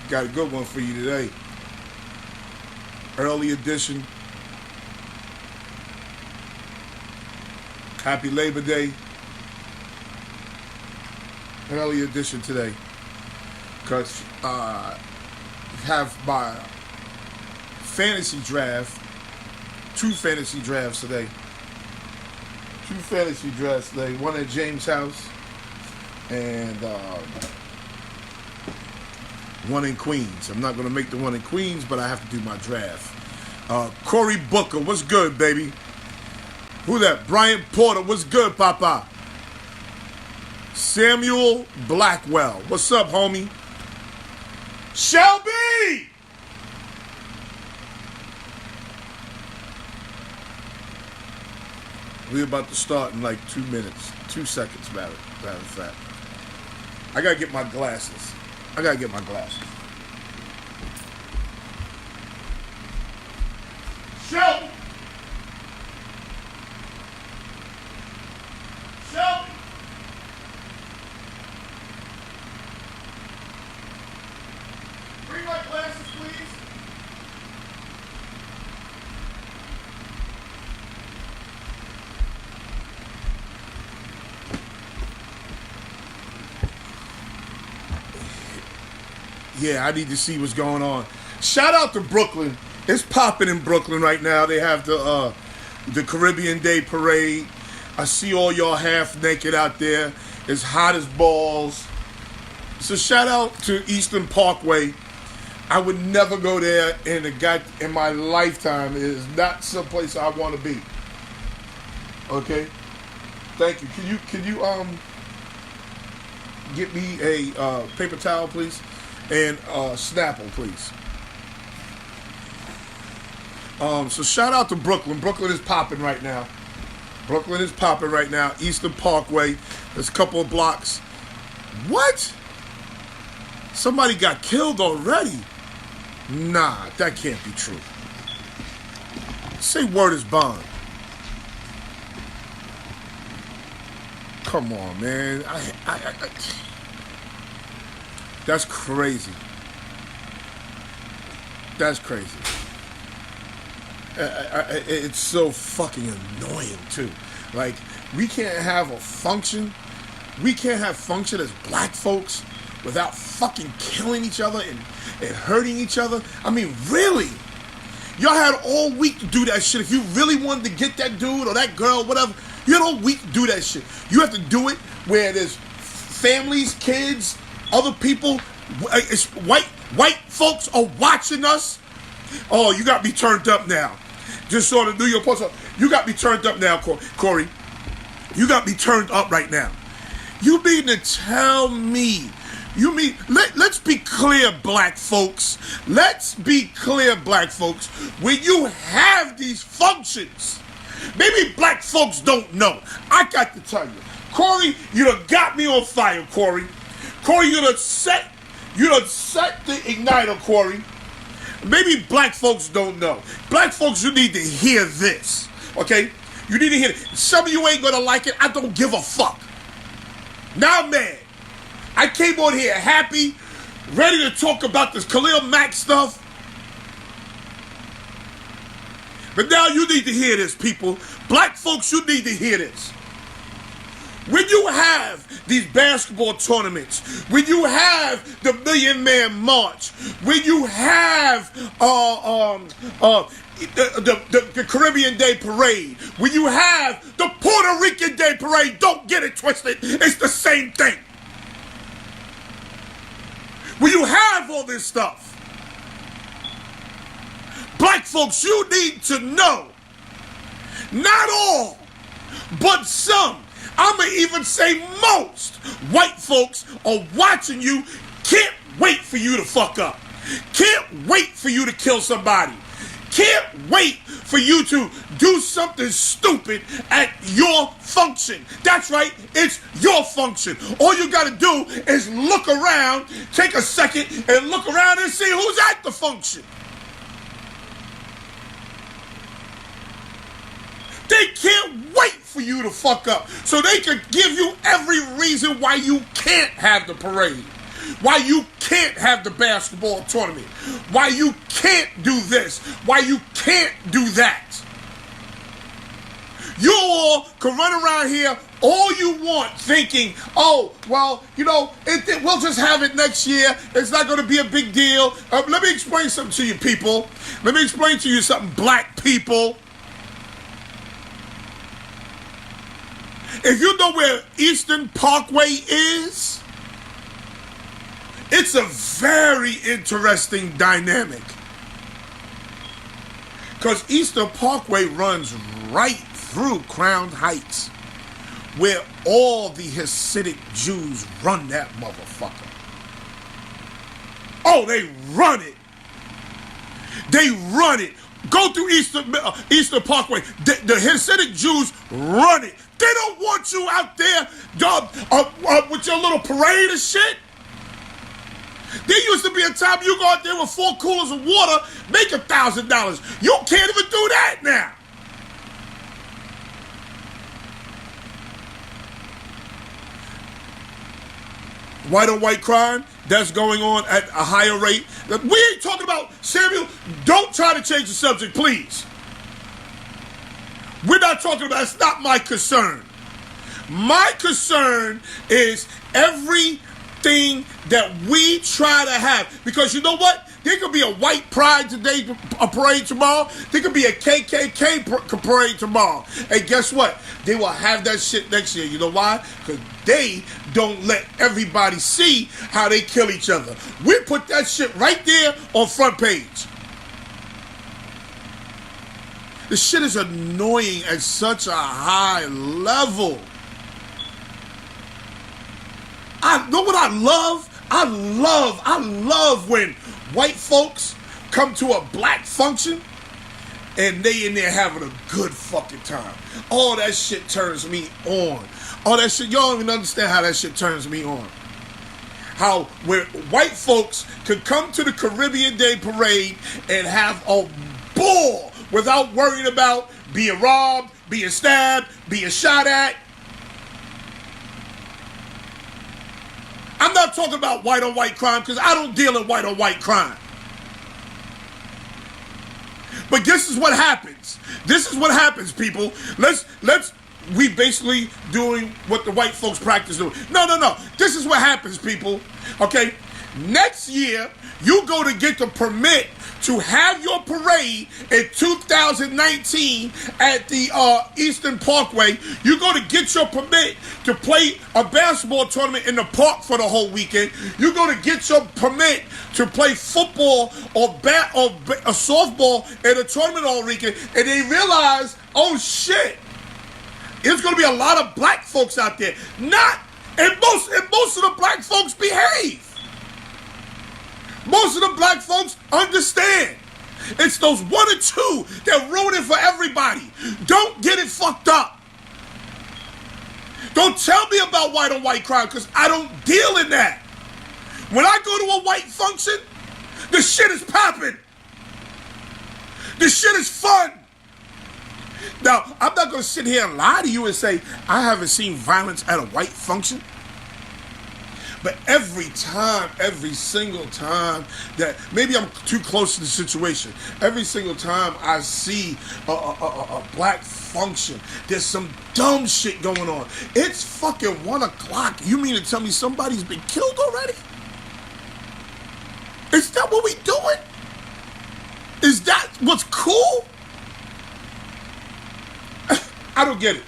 Got a good one for you today. Early edition. Happy Labor Day. Early edition today. Because I have my fantasy draft. 2 fantasy drafts today. 2 fantasy drafts today. One at James' house. And one in Queens. I'm not going to make the one in Queens, but I have to do my draft. Cory Booker, what's good, baby? Who that? Brian Porter, what's good, Papa? Samuel Blackwell, what's up, homie? Shelby! We're about to start in like 2 minutes. 2 seconds, matter of fact. I gotta get my glasses. Shelby! Shelby! Bring my glasses, please. Yeah, I need to see what's going on. Shout out to Brooklyn. It's popping in Brooklyn right now. They have the Caribbean Day Parade. I see all y'all half naked out there. It's hot as balls. So shout out to Eastern Parkway. I would never go there in my lifetime. It is not someplace I want to be. Okay? Thank you. Can you get me a paper towel, please? And Snapple, please. So shout out to Brooklyn. Brooklyn is popping right now. Eastern Parkway. There's a couple of blocks. What? Somebody got killed already? Nah, that can't be true. Say word is bond. Come on, man. That's crazy. It's so fucking annoying too. Like, we can't have a function. We can't have function as black folks without fucking killing each other and hurting each other. I mean, really? Y'all had all week to do that shit. If you really wanted to get that dude or that girl, whatever, you had all week to do that shit. You have to do it where there's families, kids, other people. It's white folks are watching us. Oh, you got me turned up now. Just saw the New York Post. You got me turned up now, Corey. You got me turned up right now. You mean to tell me? Let's be clear, black folks. Let's be clear, black folks. When you have these functions, maybe black folks don't know. I got to tell you, Corey, you done got me on fire, Corey. Corey, you done set the igniter, Corey. Maybe black folks don't know. Black folks, you need to hear this, okay? You need to hear it. Some of you ain't gonna like it. I don't give a fuck. Now I'm mad. I came on here happy, ready to talk about this Khalil Mack stuff. But now you need to hear this, people. Black folks, you need to hear this. When you have these basketball tournaments, when you have the Million Man March, when you have the Caribbean Day Parade, when you have the Puerto Rican Day Parade, don't get it twisted, it's the same thing. When you have all this stuff, black folks, you need to know, not all, but some, I'm going to even say most white folks are watching you, can't wait for you to fuck up. Can't wait for you to kill somebody. Can't wait for you to do something stupid at your function. That's right, it's your function. All you got to do is look around, take a second and look around and see who's at the function. They can't wait for you to fuck up so they can give you every reason why you can't have the parade. Why you can't have the basketball tournament. Why you can't do this. Why you can't do that. You all can run around here all you want thinking, oh, well, we'll just have it next year. It's not going to be a big deal. Let me explain something to you people. Let me explain to you something, black people. If you know where Eastern Parkway is, it's a very interesting dynamic. Because Eastern Parkway runs right through Crown Heights, where all the Hasidic Jews run that motherfucker. Oh, they run it. They run it. Go through Eastern Parkway. The Hasidic Jews run it. They don't want you out there with your little parade of shit. There used to be a time you go out there with 4 coolers of water, make $1,000. You can't even do that now. White on white crime, that's going on at a higher rate. We ain't talking about, Samuel, don't try to change the subject, please. We're not talking about, it's not my concern. My concern is everything that we try to have. Because you know what? There could be a white pride today, a parade tomorrow. There could be a KKK parade tomorrow. And guess what? They will have that shit next year. You know why? Because they don't let everybody see how they kill each other. We put that shit right there on front page. This shit is annoying at such a high level. I know what I love? I love when white folks come to a black function and they in there having a good fucking time. All that shit turns me on. All that shit, y'all don't even understand how that shit turns me on. How where white folks could come to the Caribbean Day Parade and have a ball without worrying about being robbed, being stabbed, being shot at. I'm not talking about white on white crime because I don't deal in white on white crime. But this is what happens. This is what happens, people. We basically doing what the white folks practice doing. No. This is what happens, people. Okay? Next year, you go to get the permit to have your parade in 2019 at the Eastern Parkway. You go to get your permit to play a basketball tournament in the park for the whole weekend. You go to get your permit to play football or a softball in a tournament all weekend, and they realize, oh shit, there's going to be a lot of black folks out there. And most of the black folks behave. Most of the black folks understand. It's those 1 or 2 that ruin it for everybody. Don't get it fucked up. Don't tell me about white on white crime because I don't deal in that. When I go to a white function, the shit is popping. The shit is fun. Now, I'm not going to sit here and lie to you and say I haven't seen violence at a white function. But every single time that maybe I'm too close to the situation, every single time I see a black function, there's some dumb shit going on. It's fucking 1 o'clock. You mean to tell me somebody's been killed already? Is that what we doing? Is that what's cool? I don't get it.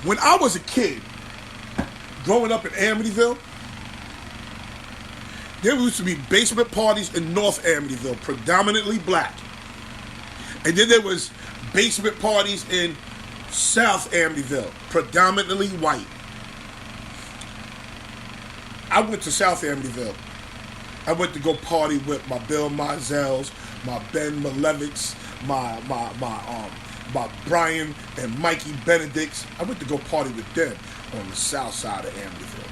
When I was a kid, growing up in Amityville, there used to be basement parties in North Amityville, predominantly black. And then there was basement parties in South Amityville, predominantly white. I went to South Amityville. I went to go party with my Bill Mizels, my Ben Malevich, my Brian and Mikey Benedicts. I went to go party with them on the south side of Amityville.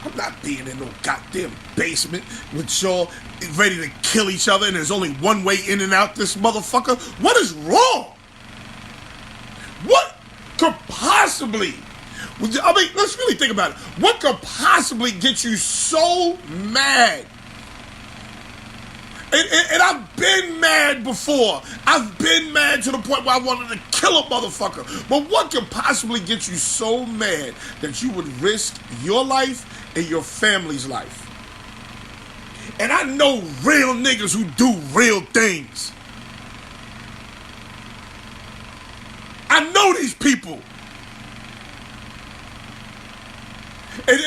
I'm not being in no goddamn basement with y'all ready to kill each other and there's only one way in and out this motherfucker. What is wrong? What could possibly I mean, let's really think about it. What could possibly get you so mad? And I've been mad before. I've been mad to the point where I wanted to kill a motherfucker. But what could possibly get you so mad that you would risk your life and your family's life? And I know real niggas who do real things. I know these people. And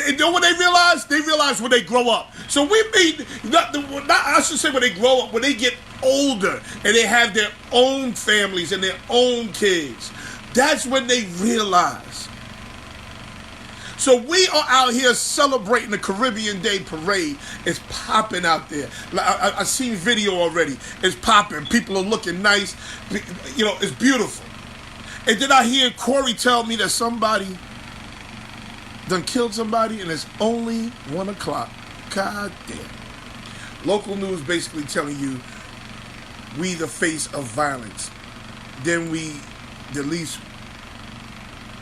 you know what they realize? They realize when they grow up. So we mean, I should say when they grow up, when they get older and they have their own families and their own kids. That's when they realize. So we are out here celebrating the Caribbean Day Parade. It's popping out there. I've seen video already. It's popping. People are looking nice. You know, it's beautiful. And then I hear Corey tell me that somebody done killed somebody and it's only 1 o'clock. God damn. Local news basically telling you we the face of violence. Then we the least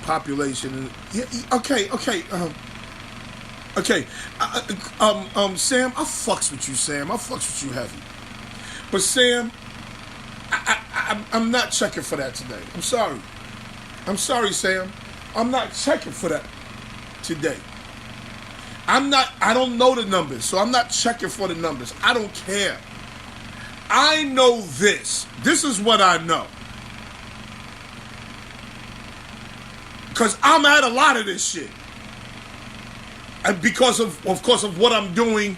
population. Yeah, okay. Sam, I fucks with you, Sam. I fucks with you heavy. But Sam, I'm not checking for that today. I'm sorry, Sam. I'm not checking for that today. I don't know the numbers, so I'm not checking for the numbers. I don't care. I know this. This is what I know. Because I'm at a lot of this shit. And because of course, of what I'm doing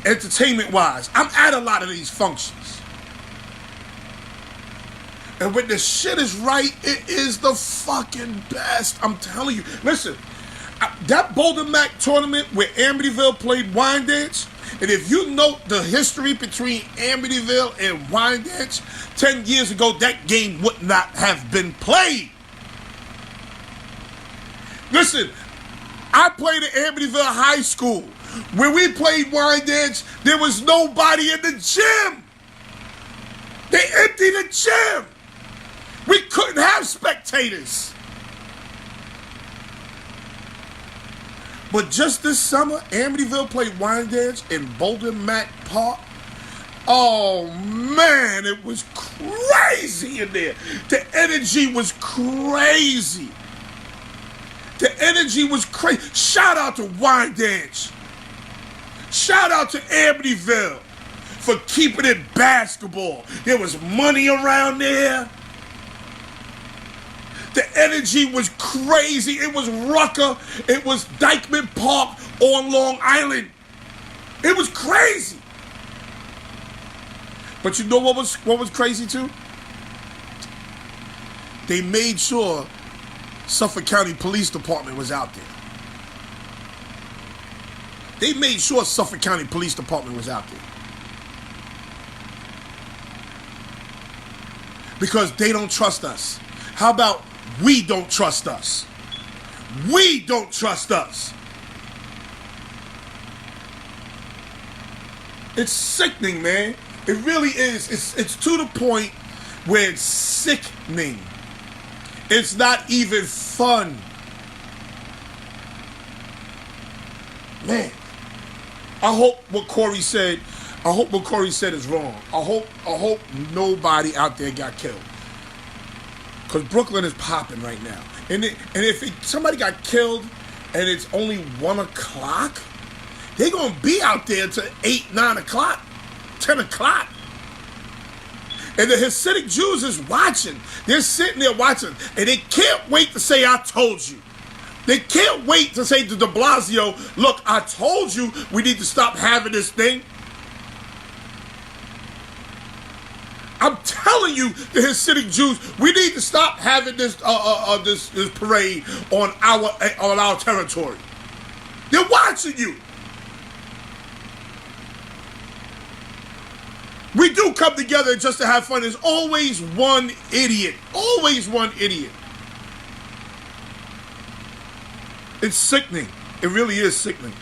entertainment-wise. I'm at a lot of these functions. And when the shit is right, it is the fucking best. I'm telling you. Listen, that Boulder Mac tournament where Amityville played Wyandanch, and if you note the history between Amityville and Wyandanch, 10 years ago, that game would not have been played. Listen, I played at Amityville High School. When we played Wyandanch, there was nobody in the gym. They emptied the gym. We couldn't have spectators. But just this summer, Amityville played Wyandanch in Boulder Mac Park. Oh man, it was crazy in there. The energy was crazy. The energy was crazy. Shout out to Wyandanch. Shout out to Amityville for keeping it basketball. There was money around there. The energy was crazy. It was Rucker. It was Dykeman Park on Long Island. It was crazy. But you know what was crazy too? They made sure Suffolk County Police Department was out there. They made sure Suffolk County Police Department was out there. Because they don't trust us. How about we don't trust us? We don't trust us. It's sickening, man. It really is. It's to the point where it's sickening. It's not even fun. Man, I hope what Corey said is wrong. I hope nobody out there got killed. Because Brooklyn is popping right now. And if somebody got killed and it's only 1 o'clock, they're going to be out there till 8, 9 o'clock, 10 o'clock. And the Hasidic Jews is watching. They're sitting there watching. And they can't wait to say, I told you. They can't wait to say to de Blasio, look, I told you we need to stop having this thing. I'm telling you, the Hasidic Jews, we need to stop having this this parade on our territory. They're watching you. We do come together just to have fun. There's always one idiot. Always one idiot. It's sickening. It really is sickening.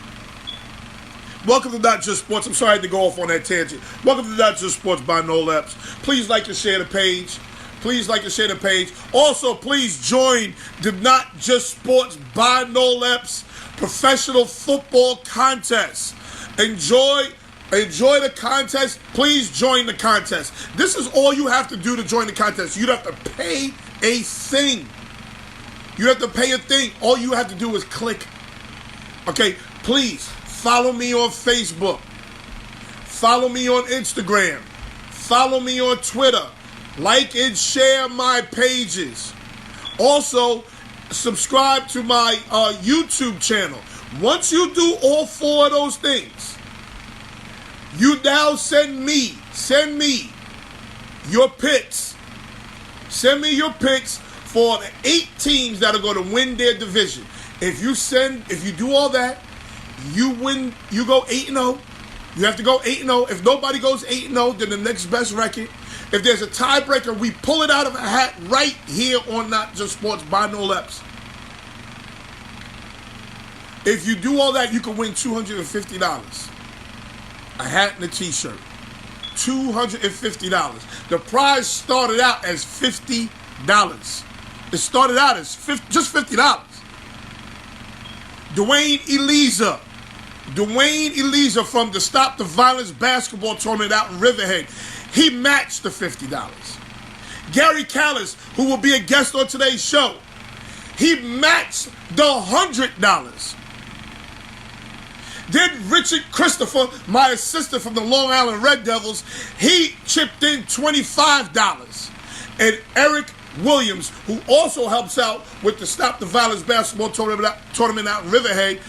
Welcome to Not Just Sports. I'm sorry I had to go off on that tangent. Welcome to Not Just Sports by No Laps. Please like and share the page. Please like and share the page. Also, please join the Not Just Sports by No Leps professional football contest. Enjoy the contest. Please join the contest. This is all you have to do to join the contest. You don't have to pay a thing. You have to pay a thing. All you have to do is click. Okay, please follow me on Facebook. Follow me on Instagram. Follow me on Twitter. Like and share my pages. Also, subscribe to my YouTube channel. Once you do all 4 of those things, you now send me your picks. Send me your picks for the 8 teams that are going to win their division. If you do all that, you win. You go 8-0. You have to go 8-0. If nobody goes 8-0, then the next best record. If there's a tiebreaker, we pull it out of a hat right here on Not Just Sports by No Leps. If you do all that, you can win $250. A hat and a t-shirt. $250. The prize started out as $50. It started out as just $50. Dwayne Eliza from the Stop the Violence basketball tournament out in Riverhead. He matched the $50. Gary Callis, who will be a guest on today's show, he matched the $100. Then Richard Christopher, my assistant from the Long Island Red Devils, he chipped in $25. And Eric Williams, who also helps out with the Stop the Violence basketball tournament out in Riverhead,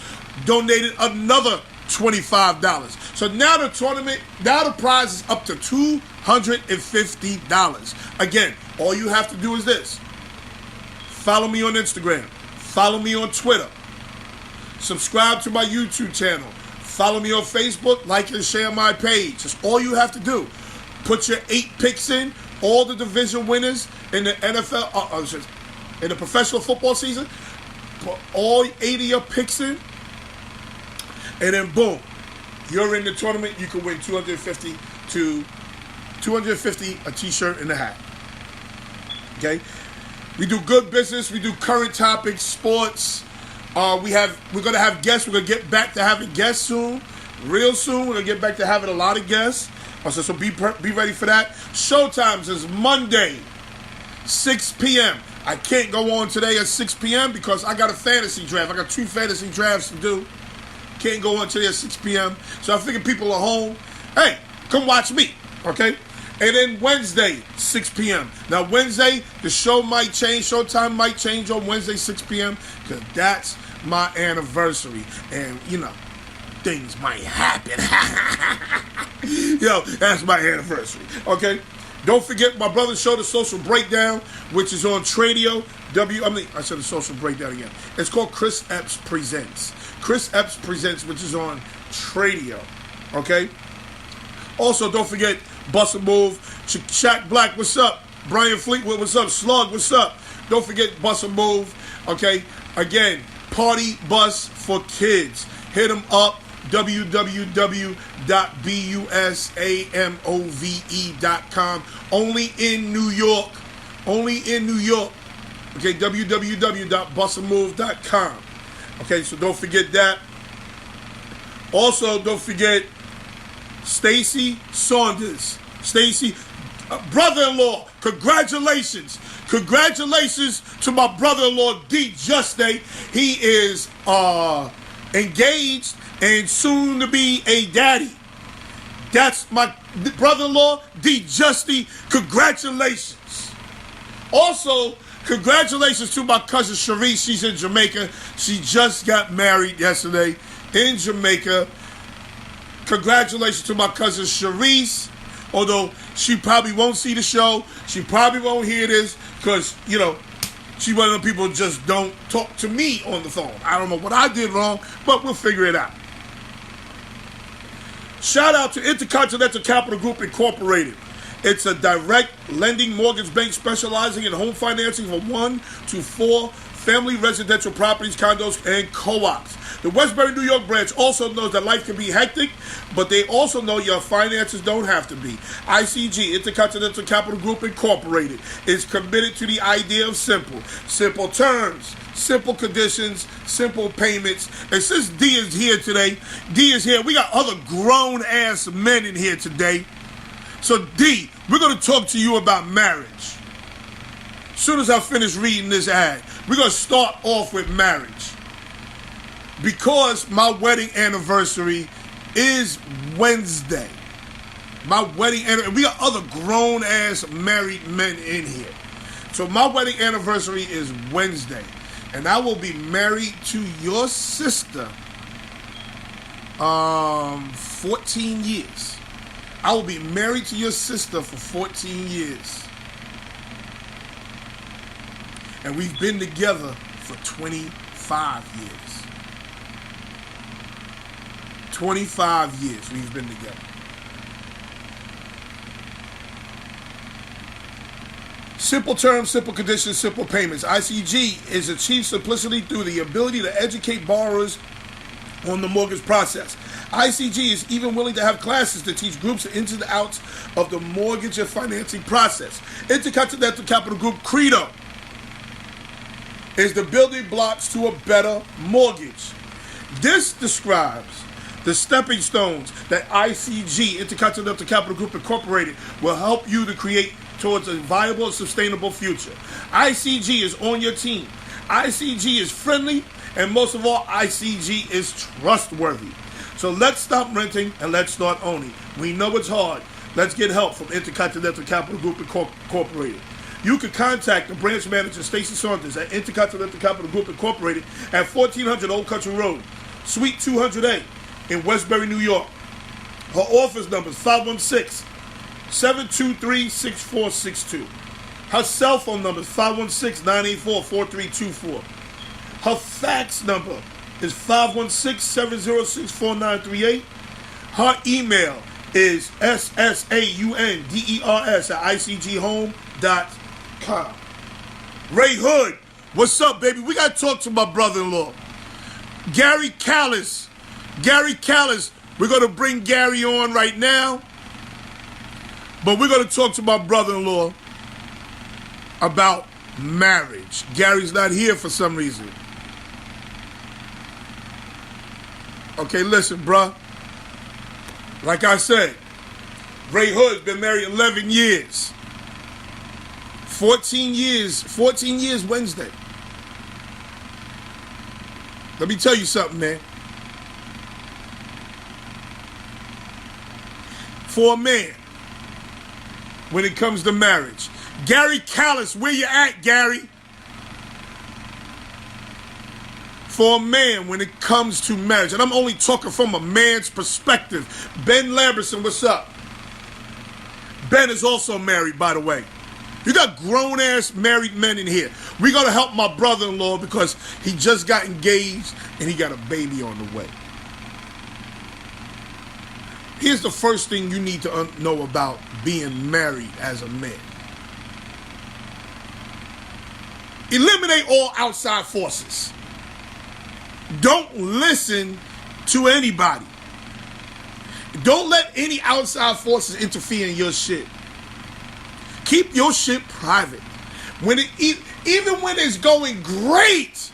donated another $25. So now the prize is up to $250. Again, all you have to do is this. Follow me on Instagram. Follow me on Twitter. Subscribe to my YouTube channel. Follow me on Facebook. Like and share my page. That's all you have to do. Put your 8 picks in. All the division winners in the NFL, in the professional football season. Put all 8 of your picks in. And then boom, you're in the tournament. You can win $250, a t-shirt and a hat. Okay? We do good business. We do current topics, sports. We're gonna have guests. We're gonna get back to having guests soon, real soon. We're gonna get back to having a lot of guests. So be ready for that. Showtimes is Monday, 6 p.m. I can't go on today at 6 p.m. because I got a fantasy draft. I got 2 fantasy drafts to do. Can't go on today at 6 p.m. So I figure people are home. Hey, come watch me, okay? And then Wednesday, 6 p.m. Now, Wednesday, the show might change. Showtime might change on Wednesday, 6 p.m. because that's my anniversary. And, things might happen. That's my anniversary, okay? Don't forget my brother's show, The Social Breakdown, which is on Tradio. I said The Social Breakdown again. It's called Chris Epps Presents. Chris Epps Presents, which is on Tradio, okay? Also, don't forget Bust a Move. Shaq Black, what's up? Brian Fleetwood, what's up? Slug, what's up? Don't forget Bust a Move, okay? Again, Party Bus for Kids. Hit them up. www.busamove.com. Only in New York. Okay, www.busamove.com. Okay, so don't forget that. Also, don't forget Stacy Saunders. Stacy, brother-in-law, congratulations. Congratulations to my brother-in-law, D. Juste. He is engaged and soon to be a daddy. That's my brother-in-law, D. Juste. Congratulations. Also, congratulations to my cousin Sharice. She's in Jamaica. She just got married yesterday in Jamaica. Congratulations to my cousin Sharice. Although she probably won't see the show. She probably won't hear this because, she's one of the people who just don't talk to me on the phone. I don't know what I did wrong, but we'll figure it out. Shout out to Intercontinental Capital Group Incorporated. It's a direct lending mortgage bank specializing in home financing for 1 to 4 family residential properties, condos, and co-ops. The Westbury, New York branch also knows that life can be hectic, but they also know your finances don't have to be. ICG, Intercontinental Capital Group Incorporated, is committed to the idea of simple. Simple terms, simple conditions, simple payments. And since D is here today, we got other grown-ass men in here today. So D, we're going to talk to you about marriage. As soon as I finish reading this ad, we're going to start off with marriage. Because my wedding anniversary is Wednesday. My wedding anniversary, we got other grown-ass married men in here. So my wedding anniversary is Wednesday. And I will be married to your sister 14 years. I will be married to your sister for 14 years. And we've been together for 25 years. 25 years we've been together. Simple terms, simple conditions, simple payments. ICG is achieved simplicity through the ability to educate borrowers on the mortgage process. ICG is even willing to have classes to teach groups the ins and outs of the mortgage and financing process. Intercontinental Capital Group Credo is the building blocks to a better mortgage. This describes the stepping stones that ICG, Intercontinental Capital Group Incorporated, will help you to create towards a viable and sustainable future. ICG is on your team. ICG is friendly, and most of all, ICG is trustworthy. So let's stop renting and let's start owning. We know it's hard. Let's get help from Intercontinental Capital Group Incorporated. You can contact the branch manager, Stacey Saunders, at Intercontinental Capital Group Incorporated at 1400 Old Country Road, Suite 200A in Westbury, New York. Her office number is 516-723-6462. Her cell phone number is 516-984-4324. Her fax number is 516-706-4938. Her email is ssaunders@icghome.com. Ray Hood, what's up, baby? We got to talk to my brother-in-law, Gary CALLIS. Gary CALLIS, we're going to bring Gary on right now, but we're going to talk to my brother-in-law about marriage. Gary's not here for some reason. Okay, listen, bruh. Like I said, Ray Hood's been married 11 years. 14 years Wednesday. Let me tell you something, man. For a man, when it comes to marriage, Gary CALLIS, where you at, Gary? For a man, when it comes to marriage, and I'm only talking from a man's perspective. Ben Lamberson, what's up? Ben is also married, by the way. You got grown-ass married men in here. We're going to help my brother-in-law because he just got engaged and he got a baby on the way. Here's the first thing you need to know about being married as a man. Eliminate all outside forces. Don't listen to anybody. Don't let any outside forces interfere in your shit. Keep your shit private. Even when it's going great,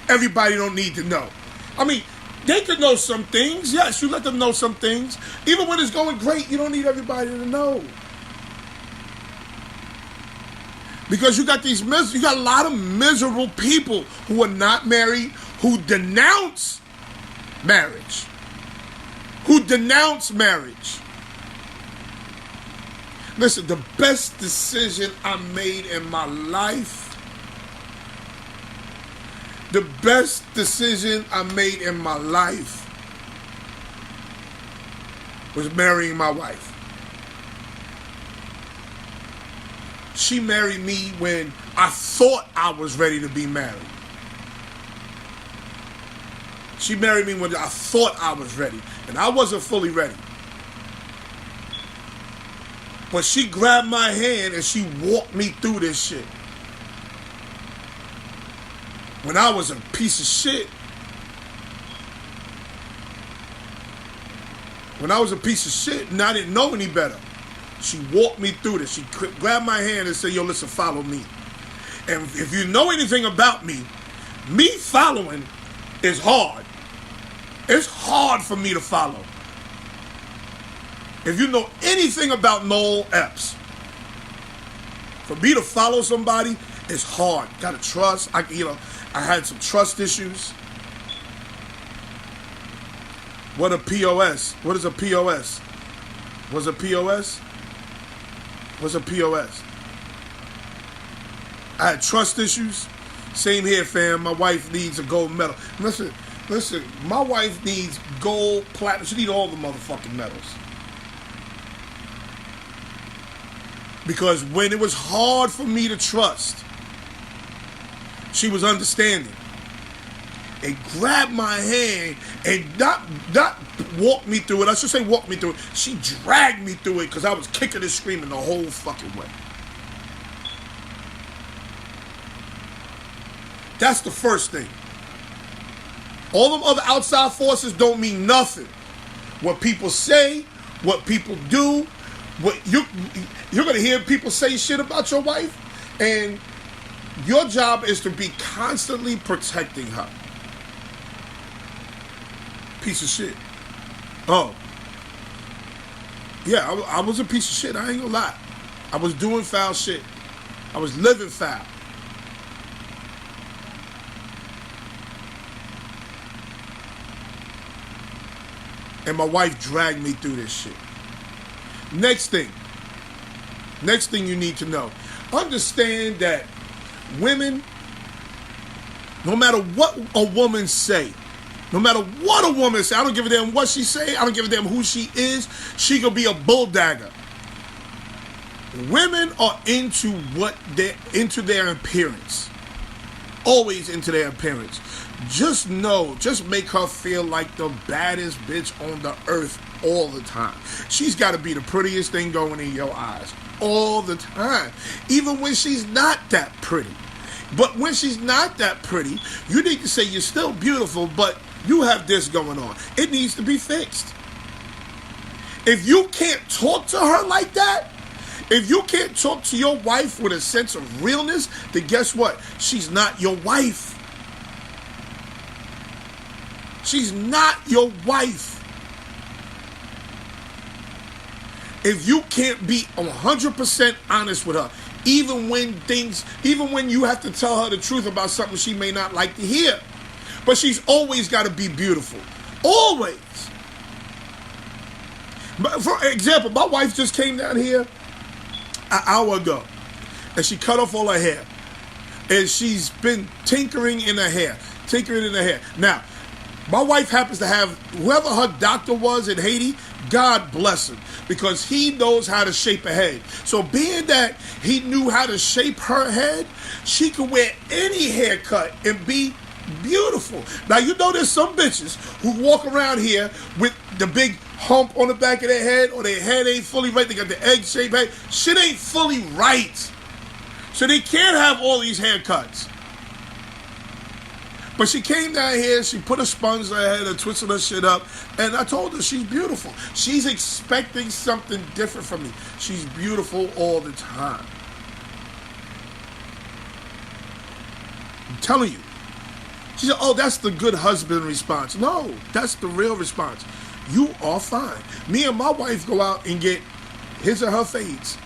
everybody don't need to know. I mean, they could know some things. Yes, you let them know some things. Even when it's going great, you don't need everybody to know. Because you got a lot of miserable people who are not married, who denounce marriage. Listen, the best decision I made in my life, was marrying my wife. She married me when I thought I was ready to be married. She married me when I thought I was ready, and I wasn't fully ready. But she grabbed my hand and she walked me through this shit. When I was a piece of shit, and I didn't know any better, she walked me through this. She grabbed my hand and said, yo, listen, follow me. And if you know anything about me following is hard. It's hard for me to follow. If you know anything about Noel Epps, for me to follow somebody is hard. Gotta trust. I had some trust issues. What a POS? What is a POS? What's a POS? What's a POS? I had trust issues. Same here, fam. My wife needs a gold medal. Listen. My wife needs gold, platinum. She needs all the motherfucking medals. Because when it was hard for me to trust, she was understanding. And grabbed my hand and not walk me through it. I should say walk me through it. She dragged me through it because I was kicking and screaming the whole fucking way. That's the first thing. All them other outside forces don't mean nothing. What people say, what people do, what you're gonna hear people say shit about your wife, and your job is to be constantly protecting her. Piece of shit. Oh. Yeah, I was a piece of shit. I ain't gonna lie. I was doing foul shit. I was living foul. And my wife dragged me through this shit. Next thing you need to know. Understand that women, no matter what a woman say, I don't give a damn what she say, I don't give a damn who she is, she could be a bulldagger. Women are into their appearance. Always into their appearance. Just make her feel like the baddest bitch on the earth all the time. She's got to be the prettiest thing going in your eyes all the time. Even when she's not that pretty. But when she's not that pretty, you need to say you're still beautiful, but you have this going on. It needs to be fixed. If you can't talk to her like that, if you can't talk to your wife with a sense of realness, then guess what? She's not your wife. She's not your wife. If you can't be 100% honest with her, even when you have to tell her the truth about something she may not like to hear, but she's always got to be beautiful. Always. For example, my wife just came down here an hour ago, and she cut off all her hair, and she's been tinkering in her hair. Now, my wife happens to have, whoever her doctor was in Haiti, God bless him, because he knows how to shape a head. So being that he knew how to shape her head, she could wear any haircut and be beautiful. Now, you know there's some bitches who walk around here with the big hump on the back of their head, or their head ain't fully right. They got the egg-shaped head. Shit ain't fully right. So they can't have all these haircuts. But she came down here, she put a sponge on her head and twisted her shit up, and I told her she's beautiful. She's expecting something different from me. She's beautiful all the time. I'm telling you. She said, oh, that's the good husband response. No, that's the real response. You are fine. Me and my wife go out and get his or her fades.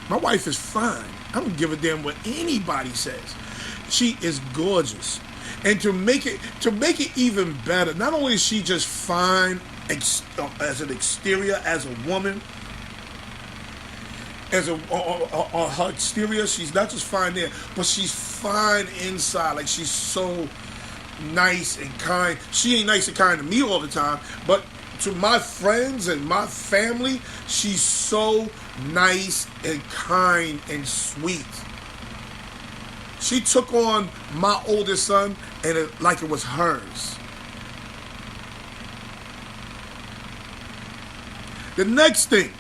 My wife is fine. I don't give a damn what anybody says. She is gorgeous. And to make it even better, not only is she just fine as an exterior, as a woman, her exterior, she's not just fine there, but she's fine inside. Like, she's so nice and kind. She ain't nice and kind to me all the time, but to my friends and my family, she's so nice and kind and sweet. She took on my oldest son like it was hers. The next thing,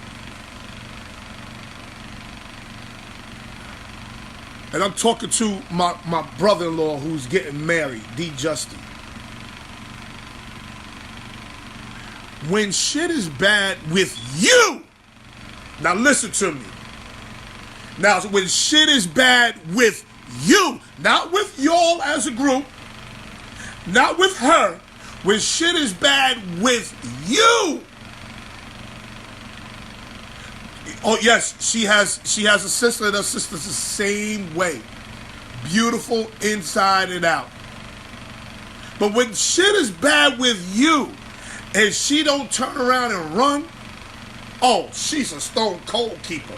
And I'm talking to my brother-in-law who's getting married, D. Justy. When shit is bad with you, now listen to me. Now, when shit is bad with you, not with y'all as a group, not with her, when shit is bad with you. Oh yes, she has a sister, and her sister's the same way. Beautiful inside and out. But when shit is bad with you, and she don't turn around and run, oh, she's a stone cold keeper.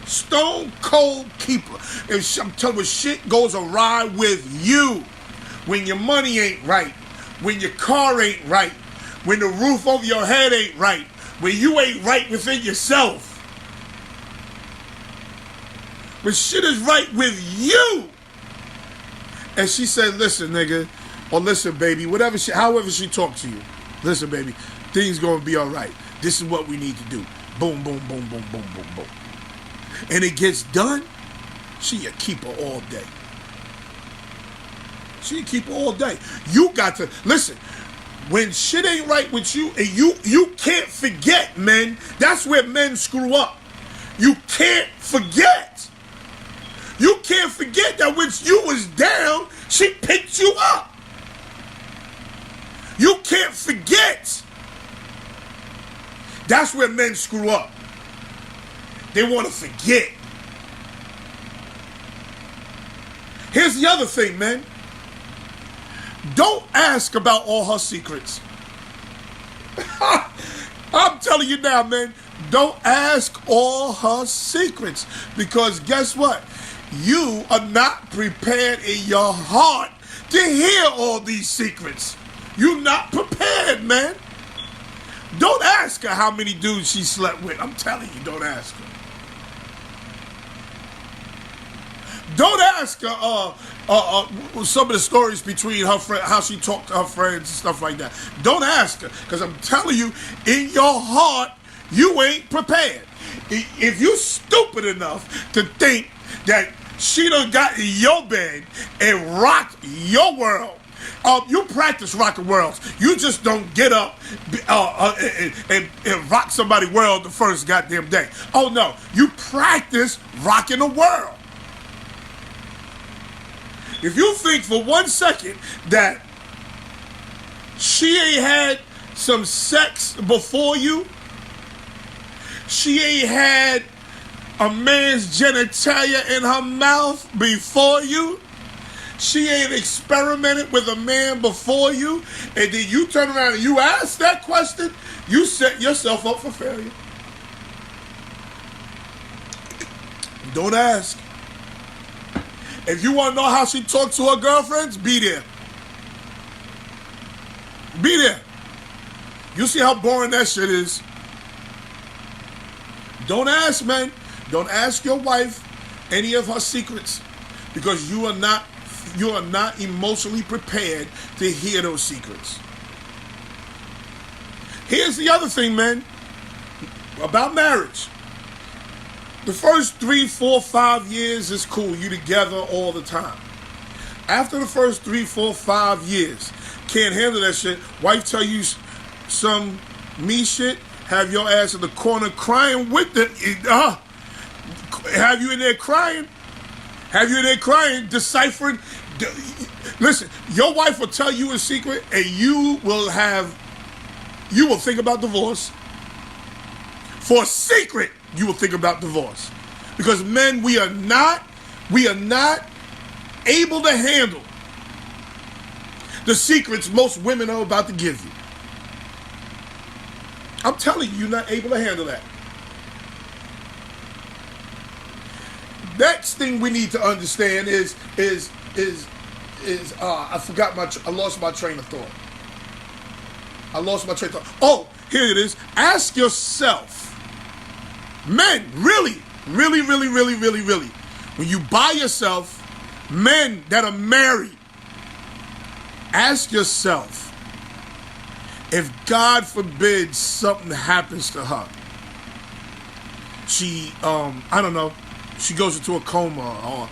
Stone cold keeper. If I'm telling you, shit goes awry with you, when your money ain't right, when your car ain't right, when the roof over your head ain't right, when you ain't right within yourself, when shit is right with you. And she said, listen, nigga, or listen, baby, however she talked to you, listen, baby, things gonna be all right. This is what we need to do. Boom, boom, boom, boom, boom, boom, boom. And it gets done, she a keeper all day. She a keeper all day. You got to, listen, when shit ain't right with you, and you can't forget, men. That's where men screw up. You can't forget. You can't forget that when you was down, she picked you up. You can't forget. That's where men screw up. They want to forget. Here's the other thing, man. Don't ask about all her secrets. I'm telling you now, man. Don't ask all her secrets. Because guess what? You are not prepared in your heart to hear all these secrets. You're not prepared, man. Don't ask her how many dudes she slept with. I'm telling you, don't ask her. Don't ask her some of the stories between her friend, how she talked to her friends and stuff like that. Don't ask her, because I'm telling you, in your heart, you ain't prepared. If you stupid enough to think that she done got in your bed and rocked your world, you practice rocking worlds. You just don't get up and rock somebody's world the first goddamn day. Oh no, you practice rocking the world. If you think for 1 second that she ain't had some sex before you, she ain't had a man's genitalia in her mouth before you, she ain't experimented with a man before you, and then you turn around and you ask that question, you set yourself up for failure. Don't ask. If you want to know how she talks to her girlfriends, be there. Be there. You see how boring that shit is. Don't ask, man. Don't ask your wife any of her secrets, because you are not emotionally prepared to hear those secrets. Here's the other thing, man, about marriage. The first 3, 4, 5 years is cool. You together all the time. After the first 3, 4, 5 years, can't handle that shit. Wife tell you some me shit, have your ass in the corner crying with the, have you in there crying? Have you in there crying, deciphering? Listen, your wife will tell you a secret, and you will think about divorce. For a secret, you will think about divorce. Because men, we are not able to handle the secrets most women are about to give you. I'm telling you, you're not able to handle that. Next thing we need to understand is I lost my train of thought. Oh, here it is. Ask yourself, men, really, when you by yourself, men that are married, ask yourself, if God forbid something happens to her, she, I don't know, she goes into a coma, or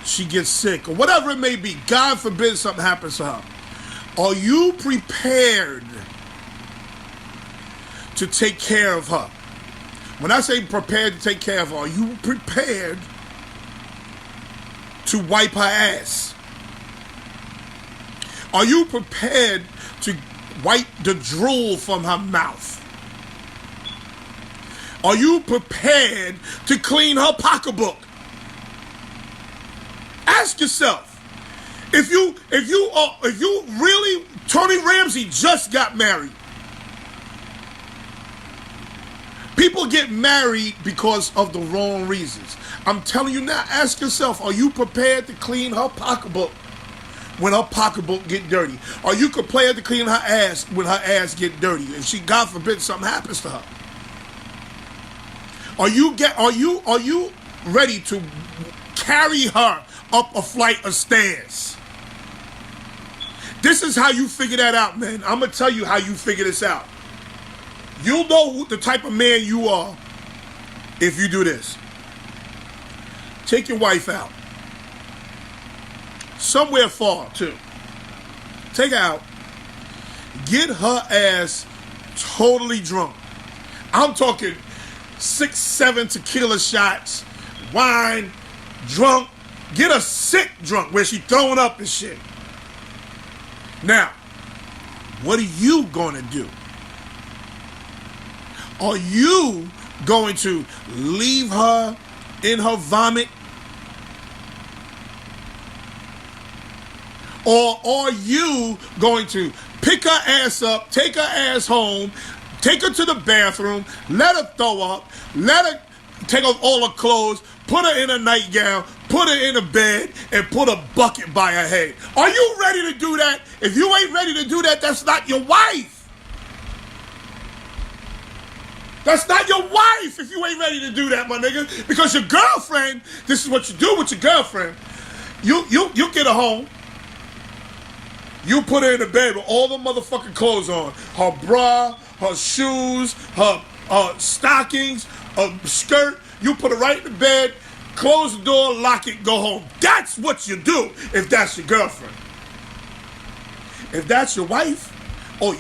she gets sick or whatever it may be, God forbid something happens to her, are you prepared to take care of her? When I say prepared to take care of her, are you prepared to wipe her ass? Are you prepared to wipe the drool from her mouth? Are you prepared to clean her pocketbook? Ask yourself. If you really, Tony Ramsey just got married. People get married because of the wrong reasons. I'm telling you now, ask yourself, are you prepared to clean her pocketbook when her pocketbook get dirty? Are you prepared to clean her ass when her ass get dirty? If she, God forbid, something happens to her. Are you ready to carry her up a flight of stairs? This is how you figure that out, man. I'm going to tell you how you figure this out. You'll know the type of man you are if you do this. Take your wife out. Somewhere far, too. Take her out. Get her ass totally drunk. I'm talking 6, 7 tequila shots, wine, drunk. Get her sick drunk where she throwing up and shit. Now, what are you going to do? Are you going to leave her in her vomit? Or are you going to pick her ass up, take her ass home, take her to the bathroom, let her throw up, let her take off all her clothes, put her in a nightgown, put her in a bed, and put a bucket by her head? Are you ready to do that? If you ain't ready to do that, that's not your wife. That's not your wife if you ain't ready to do that, my nigga. Because your girlfriend, this is what you do with your girlfriend. You get her home. You put her in the bed with all the motherfucking clothes on. Her bra, her shoes, her stockings, a skirt. You put her right in the bed, close the door, lock it, go home. That's what you do if that's your girlfriend. If that's your wife,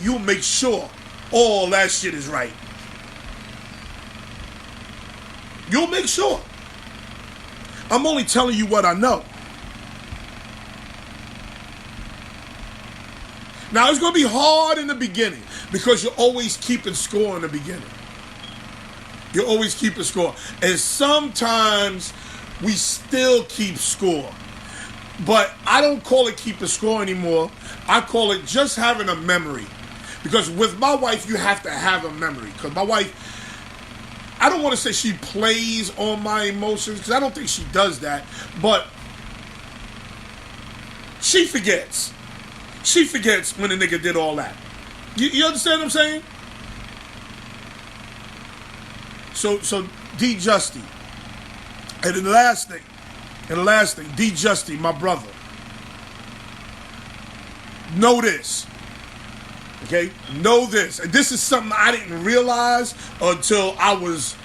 you make sure all that shit is right. You'll make sure. I'm only telling you what I know. Now, it's going to be hard in the beginning because you're always keeping score in the beginning. You're always keeping score. And sometimes we still keep score. But I don't call it keeping score anymore. I call it just having a memory. Because with my wife, you have to have a memory. Because my wife, I don't want to say she plays on my emotions, because I don't think she does that, but she forgets. She forgets when the nigga did all that. You understand what I'm saying? So D Justy. And then the last thing, D Justy, my brother. Know this. Okay? Know this. And this is something I didn't realize until I was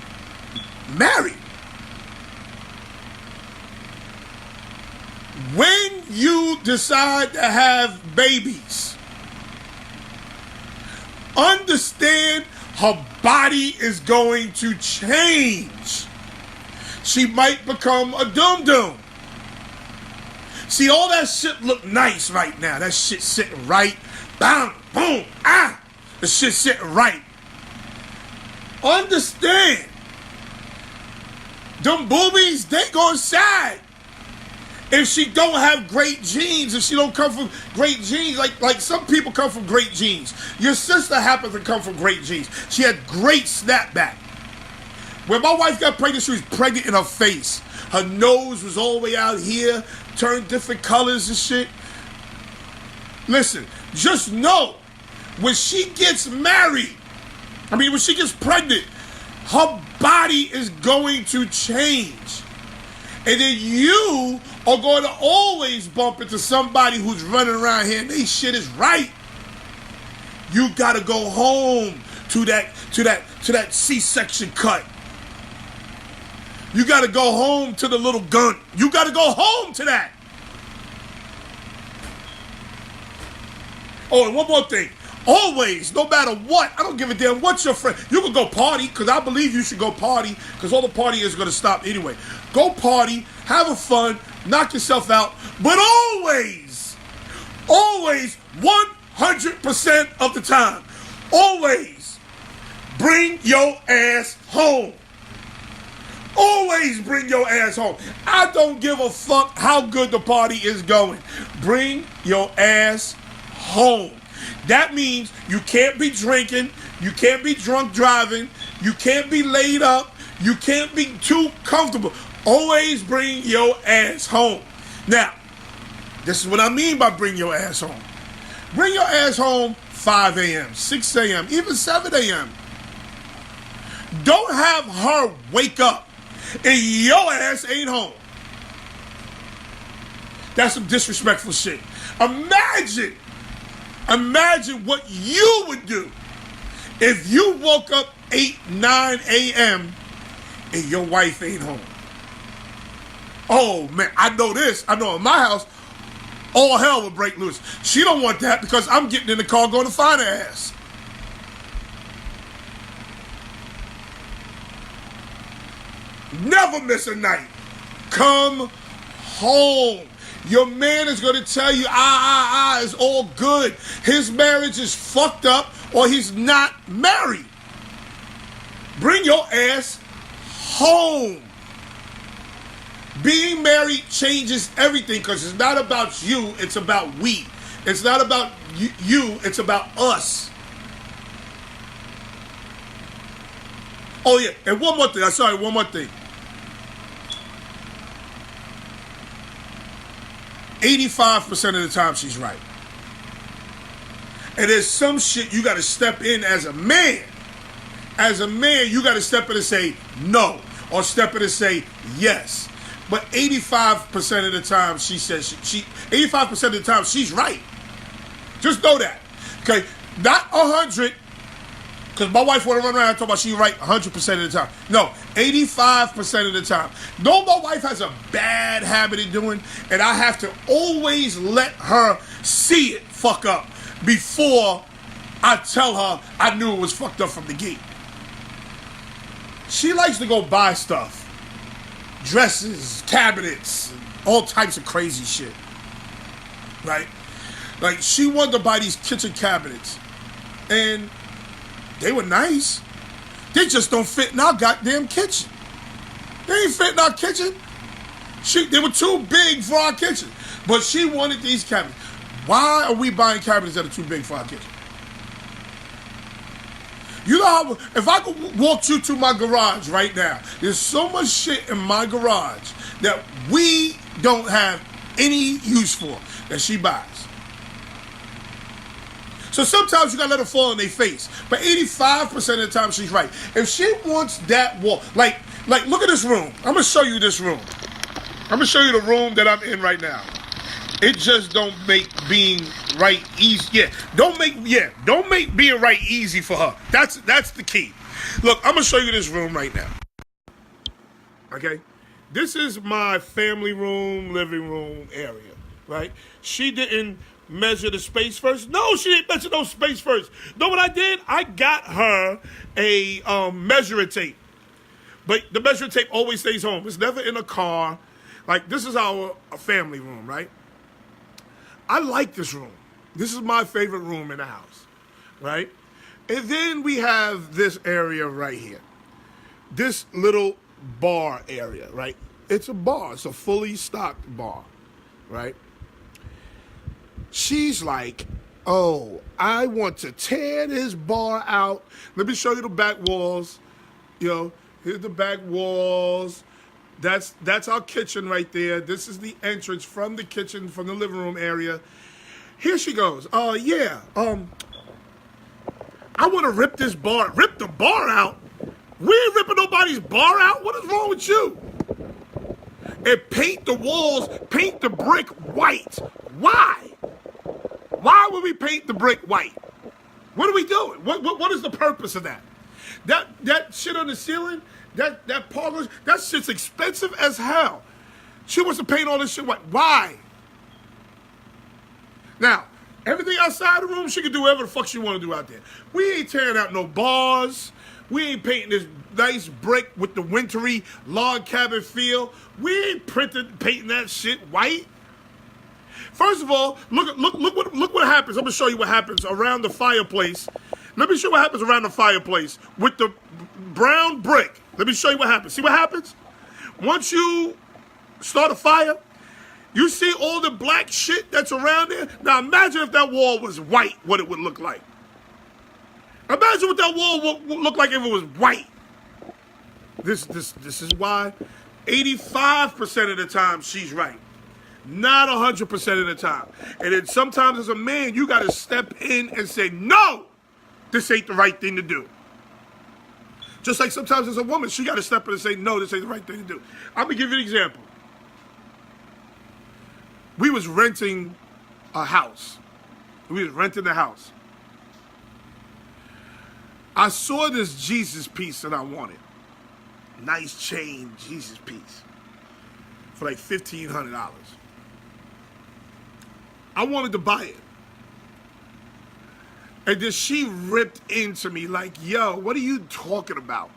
married. When you decide to have babies, understand her body is going to change. She might become a dum-dum. See, all that shit look nice right now. That shit sitting right. Bam, boom, ah. The shit sitting right. Understand. Them boobies, they gonna sag. If she don't have great genes, if she don't come from great genes, like some people come from great genes. Your sister happens to come from great genes. She had great snapback. When my wife got pregnant, she was pregnant in her face. Her nose was all the way out here, turned different colors and shit. Listen, just know, when she gets married, when she gets pregnant, her body is going to change. And then you are going to always bump into somebody who's running around here and they shit is right. You gotta go home to that C-section cut. You got to go home to the little gun. You got to go home to that. Oh, and one more thing. Always, no matter what, I don't give a damn what's your friend. You can go party, because I believe you should go party, because all the party is going to stop anyway. Go party, have a fun, knock yourself out, but always, 100% of the time, always bring your ass home. Always bring your ass home. I don't give a fuck how good the party is going. Bring your ass home. That means you can't be drinking, you can't be drunk driving, you can't be laid up, you can't be too comfortable. Always bring your ass home. Now, this is what I mean by bring your ass home. Bring your ass home 5 a.m., 6 a.m., even 7 a.m. Don't have her wake up and your ass ain't home. That's some disrespectful shit. Imagine what you would do if you woke up 8, 9 a.m. and your wife ain't home. Oh, man, I know this. I know in my house, all hell would break loose. She don't want that because I'm getting in the car going to find her ass. Never miss a night. Come home. Your man is going to tell you, it's all good. His marriage is fucked up or he's not married. Bring your ass home. Being married changes everything because it's not about you, it's about we. It's not about you, it's about us. Oh yeah, and one more thing. 85% of the time she's right. And there's some shit you got to step in as a man. As a man, you got to step in and say no, or step in and say yes. But 85% of the time, she says 85% of the time she's right. Just know that, okay? Not 100, because my wife want to run around and talk about she right 100% of the time. No, 85% of the time. No, my wife has a bad habit of doing, and I have to always let her see it fuck up before I tell her I knew it was fucked up from the gate. She likes to go buy stuff. Dresses, cabinets, all types of crazy shit. Right? Like, she wanted to buy these kitchen cabinets. And they were nice. They just don't fit in our goddamn kitchen. They ain't fit in our kitchen. They were too big for our kitchen. But she wanted these cabinets. Why are we buying cabinets that are too big for our kitchen? You know how, if I could walk you to my garage right now, there's so much shit in my garage that we don't have any use for that she buys. So sometimes you gotta let her fall in their face. But 85% of the time she's right. If she wants that wall, like look at this room. I'm gonna show you this room. I'm gonna show you the room that I'm in right now. It just don't make being right easy. Don't make being right easy for her. That's the key. Look, I'm gonna show you this room right now. Okay? This is my family room, living room area, right? She didn't measure the space first. No, she didn't measure no space first. Know what I did? I got her a measuring tape. But the measuring tape always stays home. It's never in a car. Like, this is our family room, right? I like this room. This is my favorite room in the house, right? And then we have this area right here. This little bar area, right? It's a bar. It's a fully stocked bar, right? She's like, oh, I want to tear this bar out. Let me show you the back walls. You know, here's the back walls. That's our kitchen right there. This is the entrance from the kitchen, from the living room area. Here she goes. I want to rip this bar. Rip the bar out? We ain't ripping nobody's bar out. What is wrong with you? And paint the walls, paint the brick white. Why? Why would we paint the brick white? What are we doing? What is the purpose of that? That shit on the ceiling, That parlor, that shit's expensive as hell. She wants to paint all this shit white. Why? Now, everything outside the room, she can do whatever the fuck she want to do out there. We ain't tearing out no bars. We ain't painting this nice brick with the wintry log cabin feel. We ain't painting that shit white. First of all, look what happens. I'm gonna show you what happens around the fireplace. Let me show you what happens around the fireplace with the brown brick. Let me show you what happens. See what happens? Once you start a fire, you see all the black shit that's around there. Now imagine if that wall was white, what it would look like. Imagine what that wall would look like if it was white. This is why 85% of the time she's right. Not 100% of the time. And then sometimes as a man, you got to step in and say, no, this ain't the right thing to do. Just like sometimes as a woman, she got to step in and say, no, this ain't the right thing to do. I'm going to give you an example. We was renting a house. We was renting the house. I saw this Jesus piece that I wanted. Nice chain Jesus piece. For like $1,500. I wanted to buy it. And then she ripped into me like, yo, what are you talking about?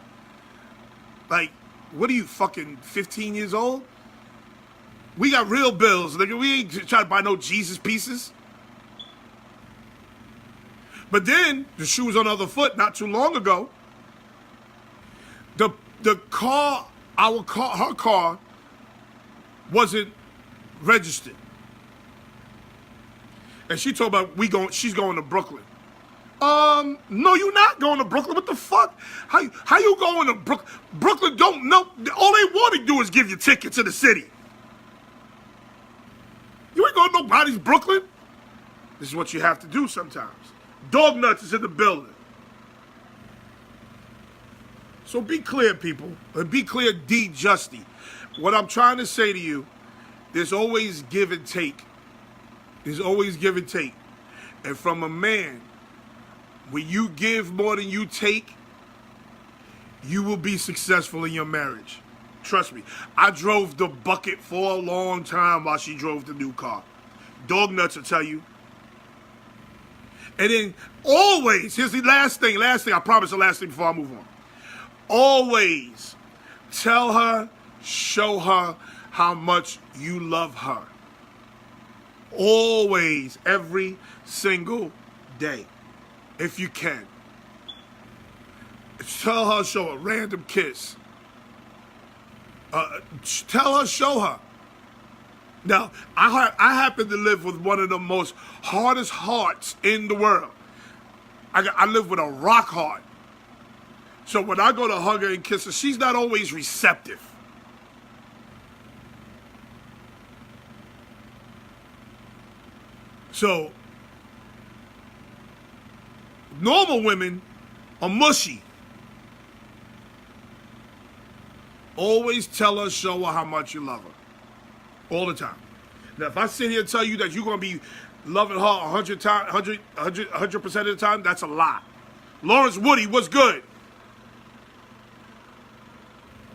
Like, what are you, fucking 15 years old? We got real bills. Nigga. We ain't trying to buy no Jesus pieces. But then, the shoe was on the other foot not too long ago. The car, her car wasn't registered. And she told me she's going to Brooklyn. No, you're not going to Brooklyn. What the fuck? How you going to Brooklyn? Brooklyn don't know. All they want to do is give you tickets to the city. You ain't going to nobody's Brooklyn. This is what you have to do sometimes. Dog nuts is in the building. So be clear, people. And be clear, D. Justy. What I'm trying to say to you, there's always give and take. There's always give and take. And from a man, when you give more than you take, you will be successful in your marriage. Trust me. I drove the bucket for a long time while she drove the new car. Dog nuts will tell you. And then always, here's the last thing, I promise the last thing before I move on. Always tell her, show her how much you love her. Always, every single day, if you can. Tell her, show a random kiss. Tell her, show her. Now, I happen to live with one of the most hardest hearts in the world. I live with a rock heart. So when I go to hug her and kiss her, she's not always receptive. So, normal women are mushy. Always tell her, show her how much you love her. All the time. Now, if I sit here and tell you that you're going to be loving her 100% of the time, that's a lie. Lawrence Woody, what's good?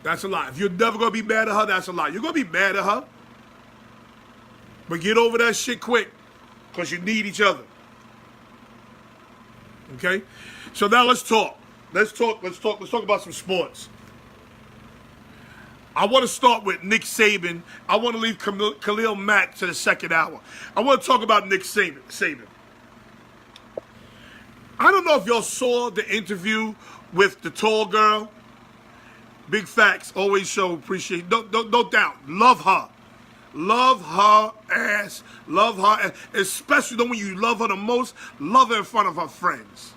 That's a lie. If you're never going to be mad at her, that's a lie. You're going to be mad at her. But get over that shit quick. Because you need each other. Okay? So now let's talk. Let's talk about some sports. I want to start with Nick Saban. I want to leave Khalil Mack to the second hour. I want to talk about Nick Saban. I don't know if y'all saw the interview with the tall girl. Big facts. Always show appreciation. No doubt. Love her. Love her ass. Love her ass. Especially when you love her the most, love her in front of her friends.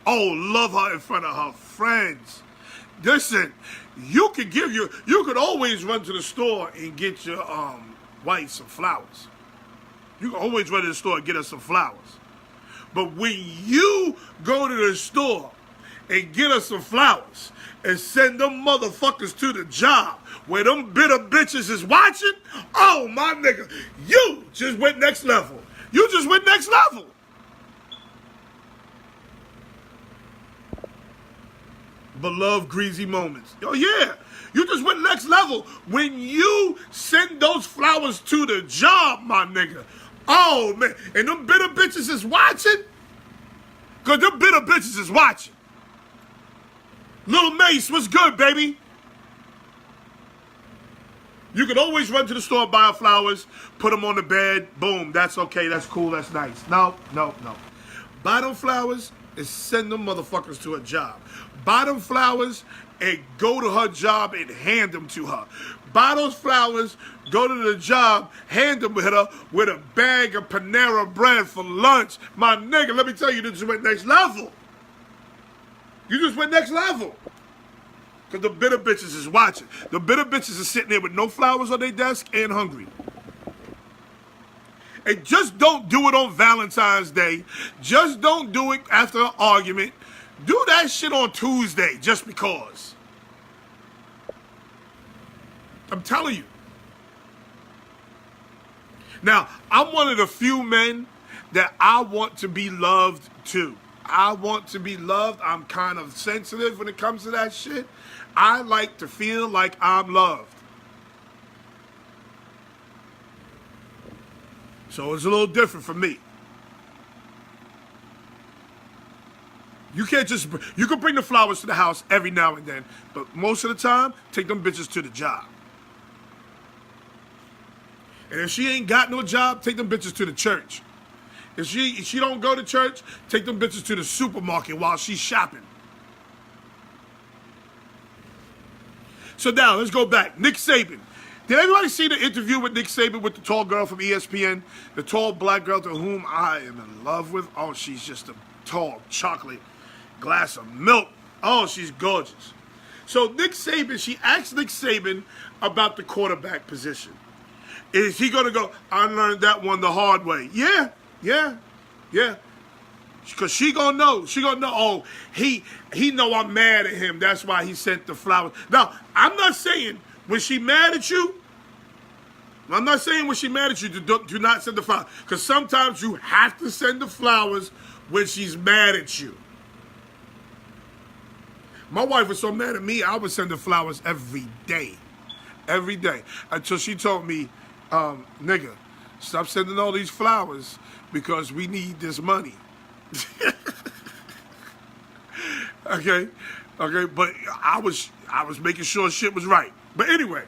Oh, love her in front of her friends. Listen, you could always run to the store and get your wife some flowers. You can always run to the store and get her some flowers. But when you go to the store and get her some flowers and send them motherfuckers to the job where them bitter bitches is watching, oh my nigga, you just went next level. You just went next level. beloved greasy moments. Yo, yeah. You just went next level when you send those flowers to the job, my nigga. Oh, man. And them bitter bitches is watching? Because them bitter bitches is watching. Little Mace, what's good, baby? You can always run to the store, buy her flowers, put them on the bed. Boom. That's okay. That's cool. That's nice. No. Buy them flowers and send them motherfuckers to a job. Buy them flowers and go to her job and hand them to her. Buy those flowers, go to the job, hand them to her with a bag of Panera bread for lunch. My nigga, let me tell you, this just went next level. You just went next level. Because the bitter bitches is watching. The bitter bitches is sitting there with no flowers on their desk and hungry. And just don't do it on Valentine's Day. Just don't do it after an argument. Do that shit on Tuesday just because. I'm telling you. Now, I'm one of the few men that I want to be loved too. I want to be loved. I'm kind of sensitive when it comes to that shit. I like to feel like I'm loved. So it's a little different for me. You can't just, you can bring the flowers to the house every now and then, but most of the time, take them bitches to the job. And if she ain't got no job, take them bitches to the church. If she don't go to church, take them bitches to the supermarket while she's shopping. So now, let's go back. Nick Saban. Did everybody see the interview with Nick Saban with the tall girl from ESPN? The tall black girl to whom I am in love with? Oh, she's just a tall chocolate glass of milk. Oh, she's gorgeous. So Nick Saban, she asked Nick Saban about the quarterback position. Is he going to go, I learned that one the hard way? Yeah. Because she gonna know. She gonna know, oh, he know I'm mad at him. That's why he sent the flowers. Now, I'm not saying when she mad at you, do not send the flowers. Because sometimes you have to send the flowers when she's mad at you. My wife was so mad at me, I would send her flowers every day. Every day. Until she told me, nigga, stop sending all these flowers because we need this money. Okay, but I was making sure shit was right. But anyway,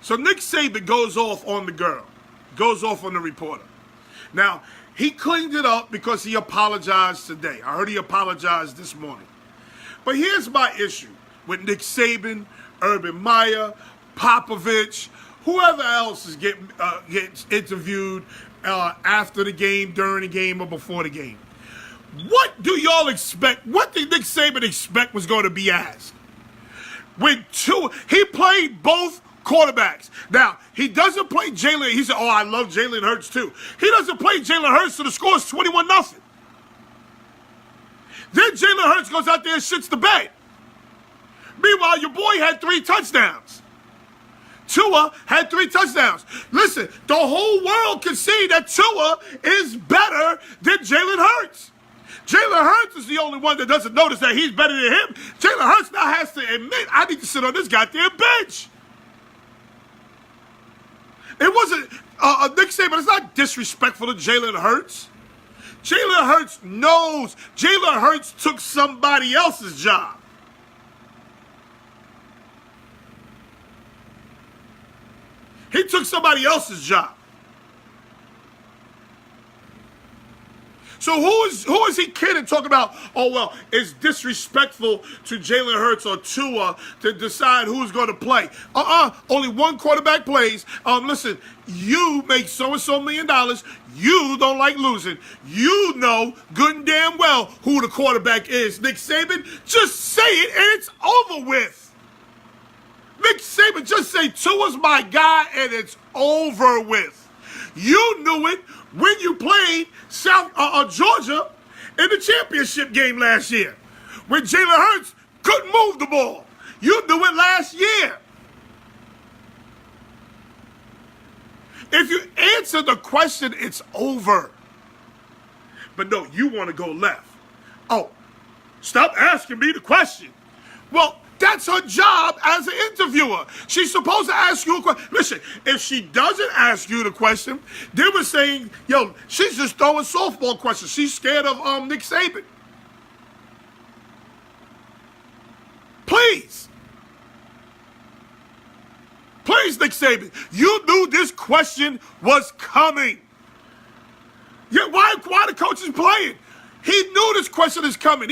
so Nick Saban goes off on the girl, goes off on the reporter. Now, he cleaned it up because he apologized today. I heard he apologized this morning. But here's my issue with Nick Saban, Urban Meyer, Popovich, whoever else is gets interviewed after the game, during the game, or before the game. What do y'all expect? What did Nick Saban expect was going to be asked? He played both quarterbacks. Now, he doesn't play Jalen. He said, oh, I love Jalen Hurts too. He doesn't play Jalen Hurts, so the score is 21-0. Then Jalen Hurts goes out there and shits the bed. Meanwhile, your boy had 3 touchdowns. Tua had 3 touchdowns. Listen, the whole world can see that Tua is better than Jalen Hurts. Jalen Hurts is the only one that doesn't notice that he's better than him. Jalen Hurts now has to admit, I need to sit on this goddamn bench. It wasn't, Nick Saban, it's not disrespectful to Jalen Hurts. Jalen Hurts knows Jalen Hurts took somebody else's job. He took somebody else's job. So who is he kidding talking about, oh, well, it's disrespectful to Jalen Hurts or Tua to decide who's going to play. Only one quarterback plays. Listen, you make so-and-so $1 million. You don't like losing. You know good and damn well who the quarterback is. Nick Saban, just say it and it's over with. Nick Saban, just say Tua's my guy and it's over with. You knew it when you played Georgia in the championship game last year, when Jalen Hurts couldn't move the ball. You knew it last year. If you answer the question, it's over. But no, you want to go left. Oh, Stop asking me the question. Well, that's her job as an interviewer. She's supposed to ask you a question. Listen, if she doesn't ask you the question, they were saying, yo, she's just throwing softball questions. She's scared of Nick Saban. Please. Please, Nick Saban. You knew this question was coming. Yeah, why the coach is playing? He knew this question is coming.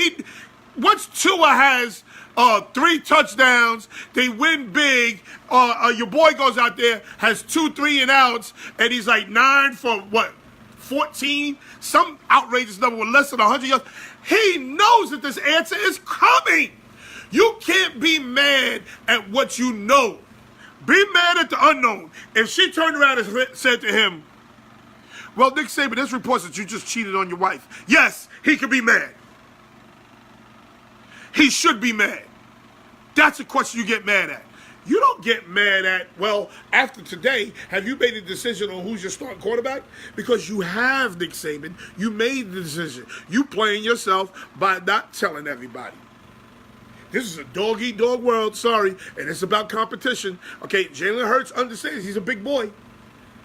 Once Tua has 3 touchdowns, they win big. Your boy goes out there, has 2 3-and-outs, and he's like 9 for what, 14? Some outrageous number with less than 100 yards. He knows that this answer is coming. You can't be mad at what you know. Be mad at the unknown. If she turned around and said to him, well, Nick Saban, there's reports that you just cheated on your wife. Yes, he could be mad. He should be mad. That's a question you get mad at. You don't get mad at, well, after today, have you made a decision on who's your starting quarterback? Because you have, Nick Saban. You made the decision. You playing yourself by not telling everybody. This is a dog-eat-dog world, sorry, and it's about competition. Okay, Jalen Hurts understands he's a big boy.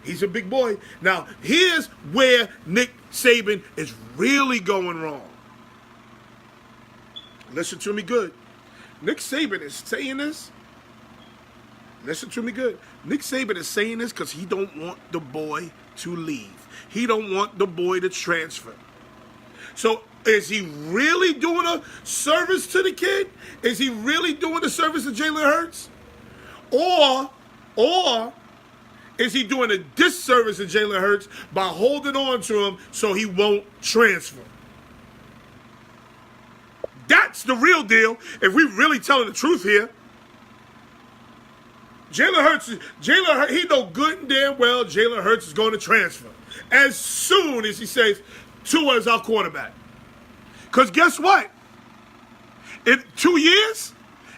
He's a big boy. Now, here's where Nick Saban is really going wrong. Listen to me good. Nick Saban is saying this. Listen to me good. Nick Saban is saying this because he don't want the boy to leave. He don't want the boy to transfer. So is he really doing a service to the kid? Is he really doing a service to Jalen Hurts? Or is he doing a disservice to Jalen Hurts by holding on to him so he won't transfer? That's the real deal. If we're really telling the truth here, Jalen Hurts, he know good and damn well Jalen Hurts is going to transfer as soon as he says Tua is our quarterback. Because guess what? In 2 years,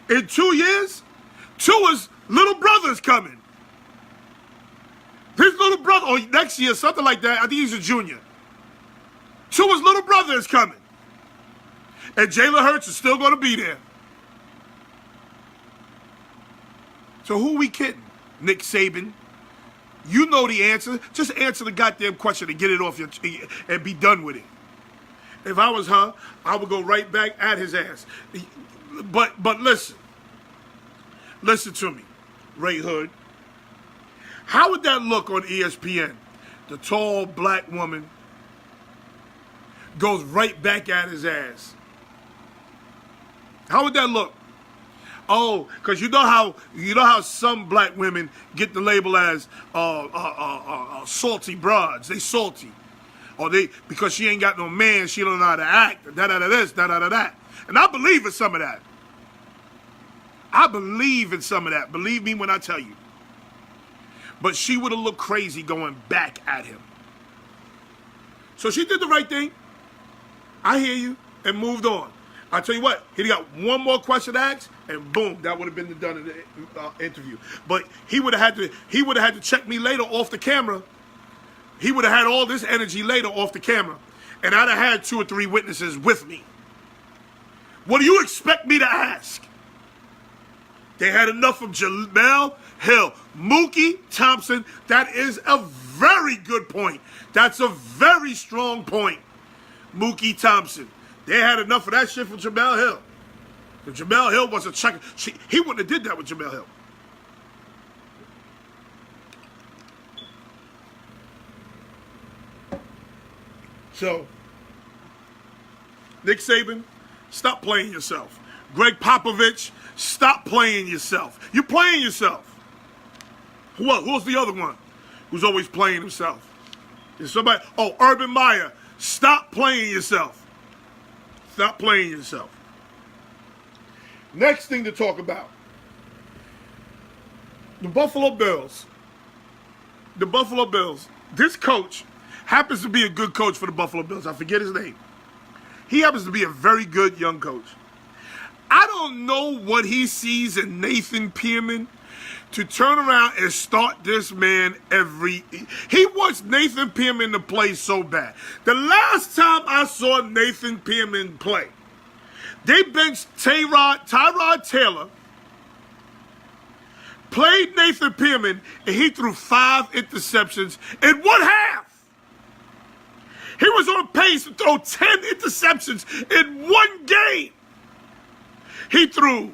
Tua's little brother is coming. His little brother, or next year, something like that, I think he's a junior. Tua's little brother is coming. And Jalen Hurts is still going to be there. So who are we kidding? Nick Saban. You know the answer. Just answer the goddamn question and get it off and be done with it. If I was her, I would go right back at his ass. But listen. Listen to me, Ray Hood. How would that look on ESPN? The tall black woman goes right back at his ass. How would that look? Oh, because you know how some black women get the label as salty broads. They salty. Or because she ain't got no man, she don't know how to act. Da-da-da-this, da-da-da-that. And I believe in some of that. I believe in some of that. Believe me when I tell you. But she would have looked crazy going back at him. So she did the right thing. I hear you. And moved on. I tell you what, he got one more question to ask, and boom, that would have been done in the interview. But he would have had to check me later off the camera. He would have had all this energy later off the camera, and I'd have had 2 or 3 witnesses with me. What do you expect me to ask? They had enough of Jamel Hill. Mookie Thompson, that is a very good point. That's a very strong point. Mookie Thompson. They had enough of that shit from Jamel Hill. If Jamel Hill was a checker, he wouldn't have did that with Jamel Hill. So, Nick Saban, stop playing yourself. Greg Popovich, stop playing yourself. You're playing yourself. Who's the other one who's always playing himself? Is somebody? Oh, Urban Meyer, stop playing yourself. Stop playing yourself. Next thing to talk about. The Buffalo Bills. The Buffalo Bills. This coach happens to be a good coach for the Buffalo Bills. I forget his name. He happens to be a very good young coach. I don't know what he sees in Nathan Pearman to turn around and start this man he wants Nathan Pearman to play so bad. The last time I saw Nathan Pearman play, They benched Tyrod Taylor, played Nathan Pearman, and he threw 5 interceptions in one half. He was on pace to throw 10 interceptions in one game. He threw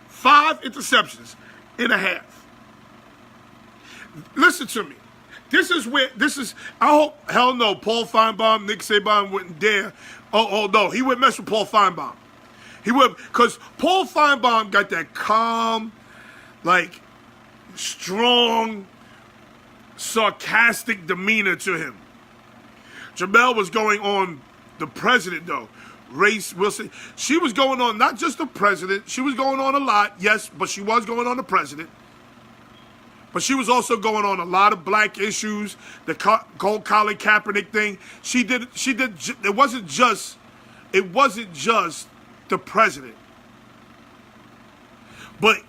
5 interceptions in a half. Listen to me. I hope, hell no, Paul Feinbaum, Nick Saban wouldn't dare. Oh no, he wouldn't mess with Paul Feinbaum. He would, because Paul Feinbaum got that calm, like, strong, sarcastic demeanor to him. Jamel was going on the president, though. Race Wilson. She was going on not just the president. She was going on a lot, yes, but she was going on the president. But she was also going on a lot of black issues, the Colin Kaepernick thing. She did. It wasn't just the president. But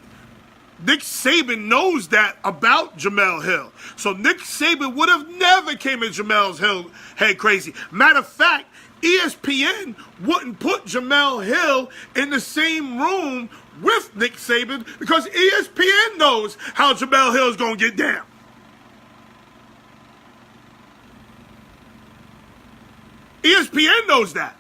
Nick Saban knows that about Jamel Hill. So Nick Saban would have never came at Jamel Hill head crazy. Matter of fact, ESPN wouldn't put Jamel Hill in the same room with Nick Saban because ESPN knows how Jamel Hill is going to get down. ESPN knows that.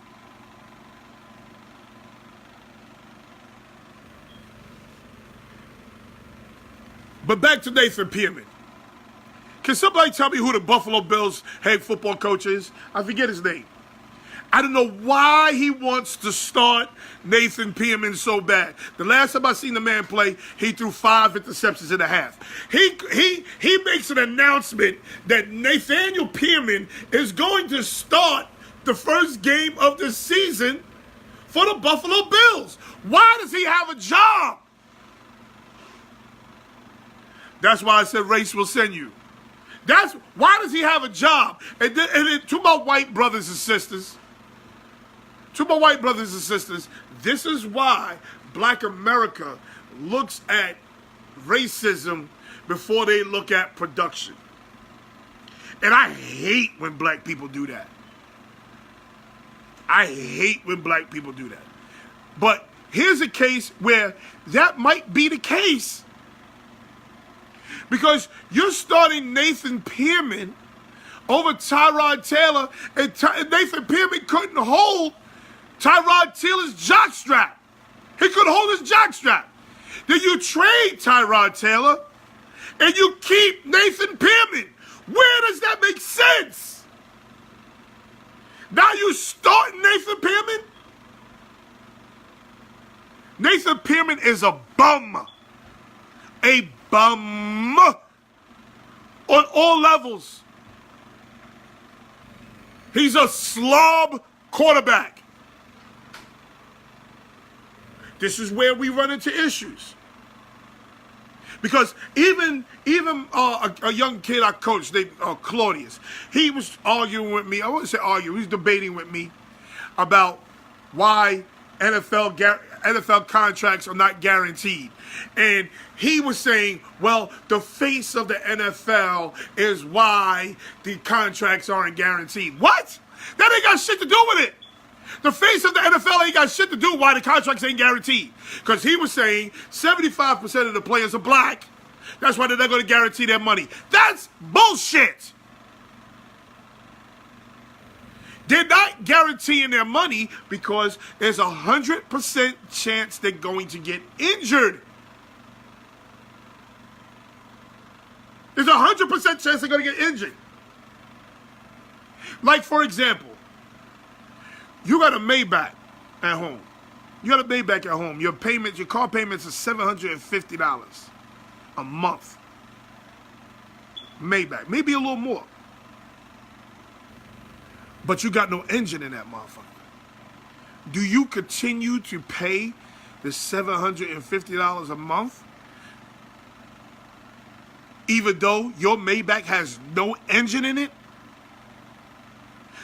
But back to Nathan Pearman. Can somebody tell me who the Buffalo Bills head football coach is? I forget his name. I don't know why he wants to start Nathan Pearman so bad. The last time I seen the man play, he threw 5 interceptions in a half. He makes an announcement that Nathaniel Pearman is going to start the first game of the season for the Buffalo Bills. Why does he have a job? That's why I said race will send you. Why does he have a job? And then to my white brothers and sisters, this is why Black America looks at racism before they look at production. And I hate when black people do that. But here's a case where that might be the case. Because you're starting Nathan Pearman over Tyrod Taylor, and Nathan Pearman couldn't hold Tyrod Taylor's jockstrap. He couldn't hold his jockstrap. Then you trade Tyrod Taylor, and you keep Nathan Pearman. Where does that make sense? Now you start Nathan Pearman? Nathan Pearman is a bum. A bum on all levels. He's a slob quarterback. This is where we run into issues. Because even a young kid I coached named Claudius, he was arguing with me. I wouldn't say arguing. He was debating with me about why NFL contracts are not guaranteed. And he was saying, well, the face of the NFL is why the contracts aren't guaranteed. What? That ain't got shit to do with it. The face of the NFL ain't got shit to do why the contracts ain't guaranteed. Because he was saying 75% of the players are black. That's why they're not going to guarantee their money. That's bullshit. They're not guaranteeing their money because there's 100% chance they're going to get injured. There's 100% chance they're going to get injured. Like, for example, you got a Maybach at home. Your car payments are $750 a month. Maybach, maybe a little more. But you got no engine in that motherfucker. Do you continue to pay the $750 a month even though your Maybach has no engine in it?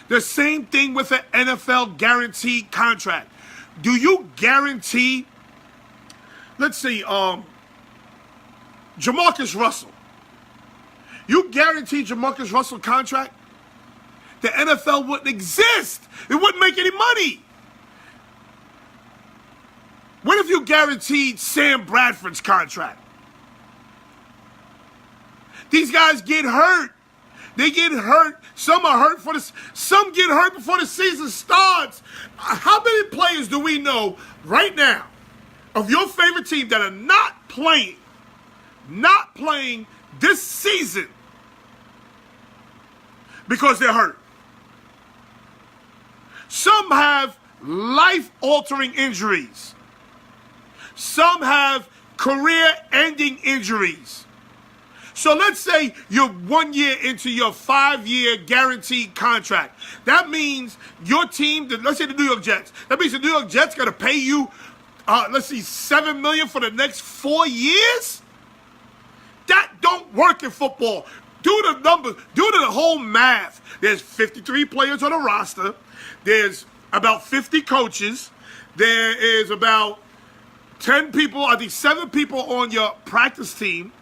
The same thing with an NFL guaranteed contract. Do you guarantee, let's see, Jamarcus Russell. You guarantee Jamarcus Russell contract? The NFL wouldn't exist. It wouldn't make any money. What if you guaranteed Sam Bradford's contract? These guys get hurt. They get hurt. Some are hurt some get hurt before the season starts. How many players do we know right now of your favorite team that are not playing this season because they're hurt? Some have life-altering injuries. Some have career-ending injuries. So let's say you're 1 year into your 5-year guaranteed contract. That means your team, let's say the New York Jets, that means the New York Jets got to pay you, let's see, $7 million for the next 4 years? That don't work in football. Do the numbers, do the whole math. There's 53 players on the roster. There's about 50 coaches. There is about 10 people, I think 7 people on your practice team.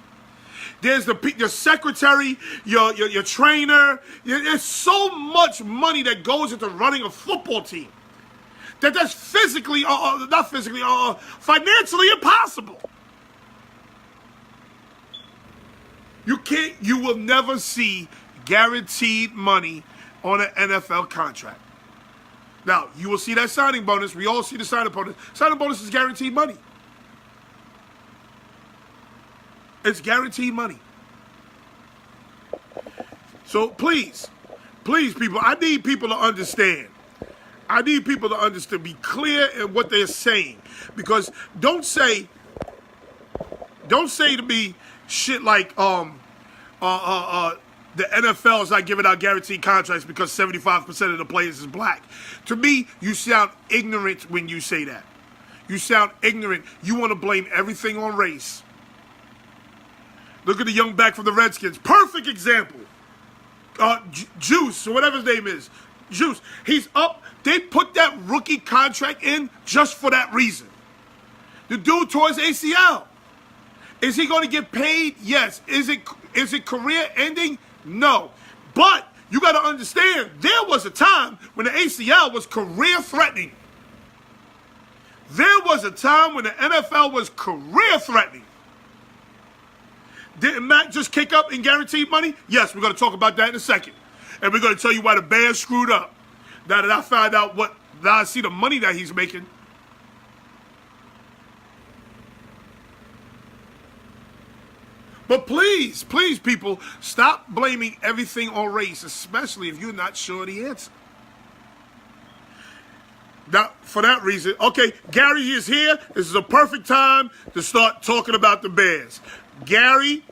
There's your secretary, your trainer. There's so much money that goes into running a football team that's physically, not physically, financially impossible. You will never see guaranteed money on an NFL contract. Now, you will see that signing bonus. We all see the signing bonus. Signing bonus is guaranteed money. It's guaranteed money. So please, people, I need people to understand. I need people to understand, be clear in what they're saying. Because don't say to me shit like the NFL is not giving out guaranteed contracts because 75% of the players is black. To me, you sound ignorant when you say that. You sound ignorant. You want to blame everything on race. Look at the young back from the Redskins. Perfect example. Juice, or whatever his name is. Juice. He's up. They put that rookie contract in just for that reason. The dude tore his ACL. Is he going to get paid? Yes. Is it career ending? No. But you got to understand, there was a time when the ACL was career threatening. There was a time when the NFL was career threatening. Didn't Mac just kick up in guaranteed money? Yes, we're going to talk about that in a second. And we're going to tell you why the Bears screwed up. Now that I find out now I see the money that he's making. But please, people, stop blaming everything on race, especially if you're not sure of the answer. Now, for that reason, okay, Gary is here. This is a perfect time to start talking about the Bears. Gary,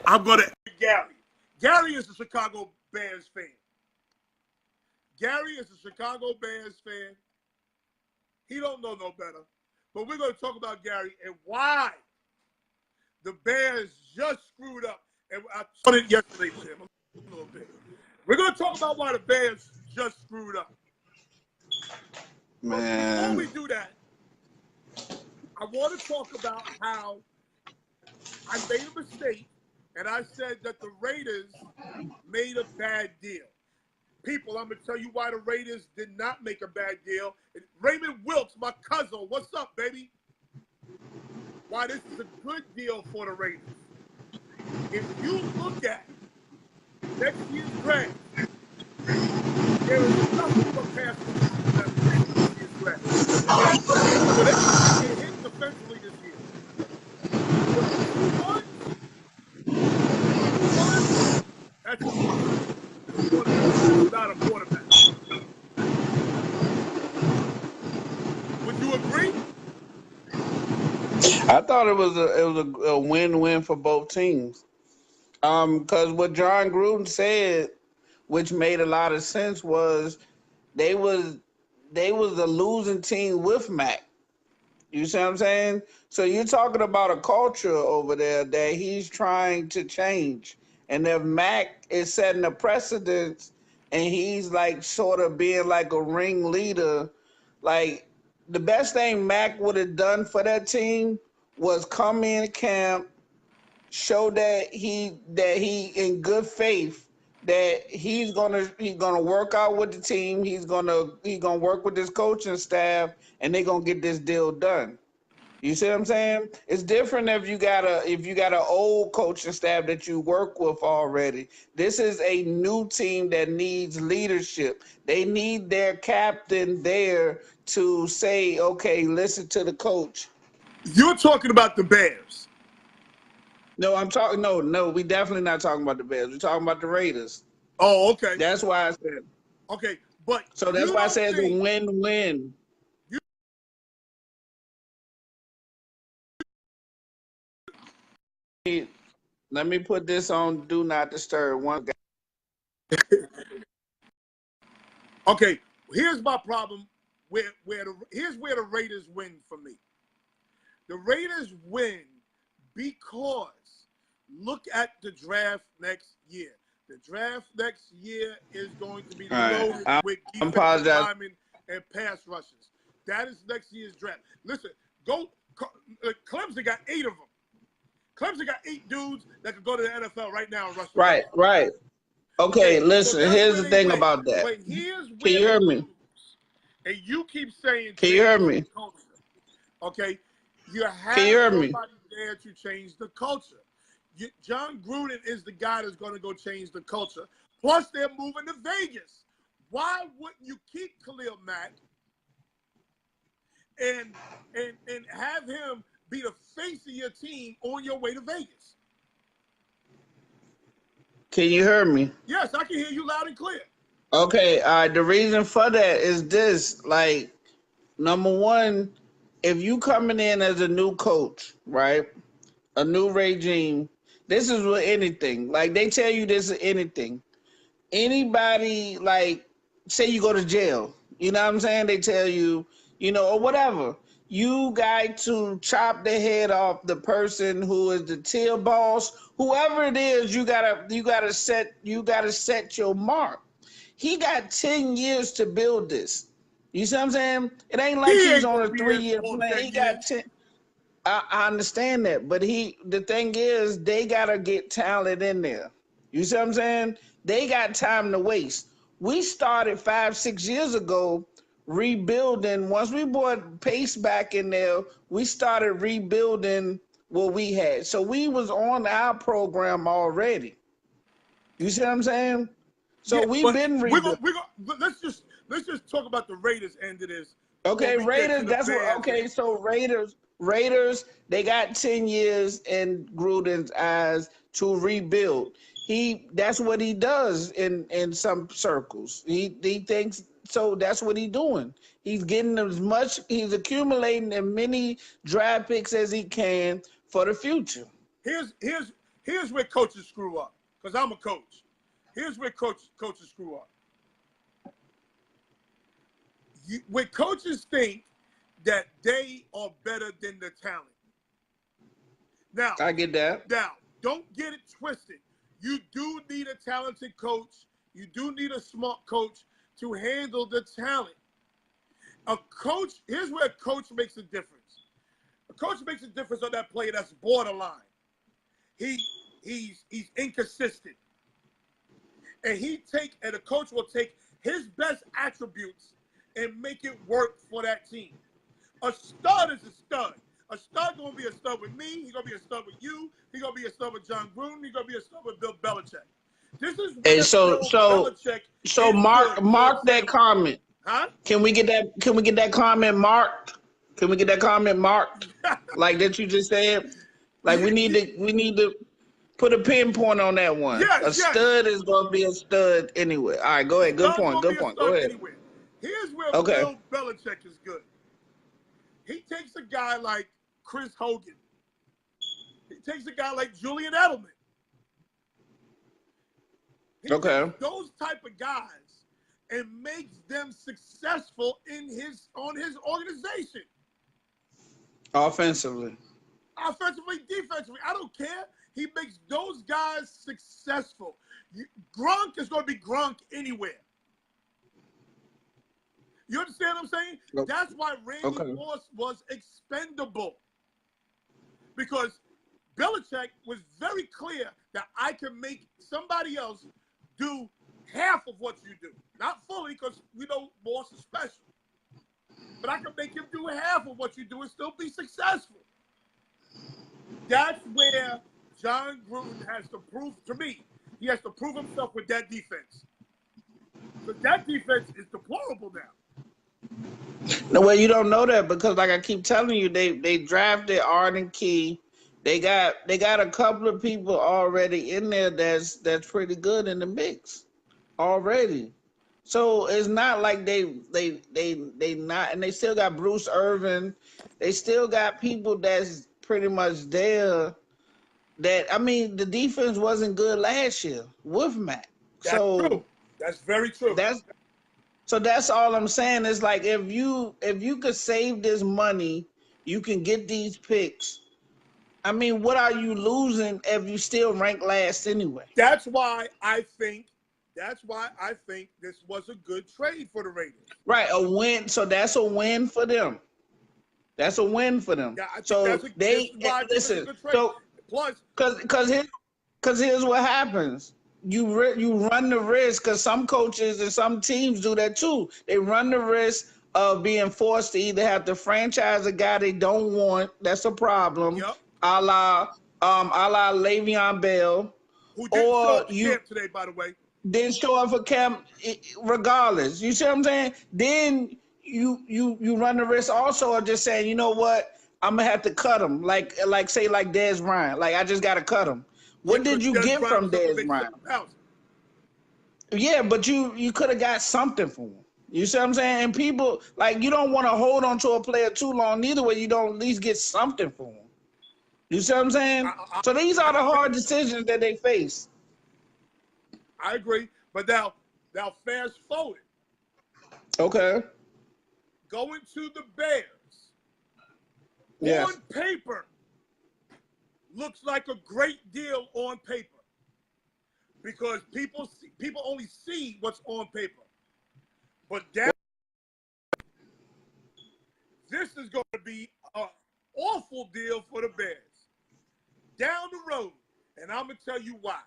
I'm going to... Gary is a Chicago Bears fan. Gary is a Chicago Bears fan. He don't know no better. But we're going to talk about Gary and why the Bears just screwed up. And I told it yesterday with him a little bit. We're going to talk about why the Bears just screwed up. Man. Before we do that, I want to talk about how I made a mistake and I said that the Raiders made a bad deal. People, I'm going to tell you why the Raiders did not make a bad deal. Raymond Wilkes, my cousin, what's up, baby? Why this is a good deal for the Raiders. If you look at next year's draft, there is nothing but pass protection next year's draft. So they can get hit defensively this year. That's not a quarterback. Would you agree? I thought it was a win-win for both teams. Because what John Gruden said, which made a lot of sense, was they was a losing team with Mac. You see what I'm saying? So you're talking about a culture over there that he's trying to change. And if Mac is setting a precedence and he's like sort of being like a ringleader, like the best thing Mac would have done for that team was come in camp, show that he in good faith that he's gonna work out with the team. He's gonna work with his coaching staff, and they're gonna get this deal done. You see what I'm saying? It's different if you got an old coaching staff that you work with already. This is a new team that needs leadership. They need their captain there to say, okay, listen to the coach. You're talking about the Bears. No, I'm talking. No, we definitely not talking about the Bears. We're talking about the Raiders. Oh, okay. That's why I said. Okay, but So that's you why I don't said it's a think win-win. Let me put this on Do Not Disturb. One guy. okay, here's my problem here's where the Raiders win for me. The Raiders win because look at the draft next year. The draft next year is going to be loaded with defensive linemen and pass rushers. That is next year's draft. Listen, Clemson got 8 of them. Clemson got 8 dudes that could go to the NFL right now and rush. Right. Okay, listen. So here's the thing about that. But here's where Can you hear me? And you keep saying, can you hear me? Culture. Okay, you have somebody there to change the culture. John Gruden is the guy that's going to go change the culture. Plus, they're moving to Vegas. Why wouldn't you keep Khalil Mack and have him be the face of your team on your way to Vegas? Can you hear me? Yes, I can hear you loud and clear. Okay, the reason for that is this. Like, number one, if you coming in as a new coach, right? A new regime, this is with anything. Like, they tell you this is anything. Anybody, like, say you go to jail, you know what I'm saying? They tell you, or whatever. You got to chop the head off the person who is the tier boss, whoever it is. You gotta set your mark. He got 10 years to build this. You see what I'm saying? It ain't like he's on a 3-year plan. He got 10. I understand that, but the thing is, they gotta get talent in there. You see what I'm saying? They got time to waste. We started 5-6 years ago rebuilding. Once we brought Pace back in there, we started rebuilding what we had. So we was on our program already. You see what I'm saying? So we've been rebuilding. Let's just talk about the Raiders end of this. Okay, Raiders. That's what. Okay, so Raiders. They got 10 years in Gruden's eyes to rebuild. That's what he does in some circles. He thinks so. That's what he's doing. He's getting he's accumulating as many draft picks as he can for the future. Here's where coaches screw up, because I'm a coach. Here's where coaches screw up. When coaches think that they are better than the talent. Now, I get that. Now, don't get it twisted. You do need a talented coach. You do need a smart coach to handle the talent. Here's where a coach makes a difference. A coach makes a difference on that player that's borderline. He's inconsistent. And a coach will take his best attributes and make it work for that team. A stud is a stud. A stud gonna be a stud with me. He's gonna be a stud with you. He's gonna be a stud with John Gruden. He's gonna be a stud with Bill Belichick. This is where Belichick. So mark that comment. Huh? Can we get that comment marked? Can we get that comment marked? Like that you just said? Like we need to put a pinpoint on that one. Yes, stud is gonna be a stud anyway. All right, go ahead. Good point. Go ahead. Anywhere. Here's where Bill Belichick is good. He takes a guy like Chris Hogan. He takes a guy like Julian Edelman. He takes those type of guys and makes them successful on his organization. Offensively, defensively, I don't care. He makes those guys successful. Gronk is going to be Gronk anywhere. You understand what I'm saying? Nope. That's why Randy Moss was expendable. Because Belichick was very clear that I can make somebody else do half of what you do. Not fully, because we know Moss is special. But I can make him do half of what you do and still be successful. That's where John Gruden has to prove, to me, he has to prove himself with that defense. Because that defense is deplorable now. No, well, you don't know that because, like I keep telling you, they drafted Arden Key. They got a couple of people already in there that's pretty good in the mix already. So it's not like they not, and they still got Bruce Irvin. They still got people that's pretty much there. That, I mean, the defense wasn't good last year with Matt. That's So true. That's very true. That's all I'm saying. Is like, if you could save this money, you can get these picks. I mean, what are you losing if you still rank last anyway? That's why I think this was a good trade for the Raiders. Right, a win. So that's a win for them. That's a win for them. Yeah, I think so they listen. So plus, because here's what happens. You run the risk, because some coaches and some teams do that too. They run the risk of being forced to either have to franchise a guy they don't want. That's a problem. Yep. A la Le'Veon Bell. Who didn't show up to camp today, by the way. Didn't show up for camp regardless. You see what I'm saying? Then you run the risk also of just saying, you know what, I'm gonna have to cut him. Like say Dez Bryant. Like, I just gotta cut him. What did you get from Dez Bryant? Yeah, but you could have got something for him. You see what I'm saying? And people, like, you don't want to hold on to a player too long. Neither way, you don't at least get something for him. You see what I'm saying? So these are the hard decisions that they face. I agree, but now fast forward. Okay. Going to the Bears. Yes. On paper, looks like a great deal on paper, because people only see what's on paper. But this is going to be an awful deal for the Bears down the road, and I'm going to tell you why.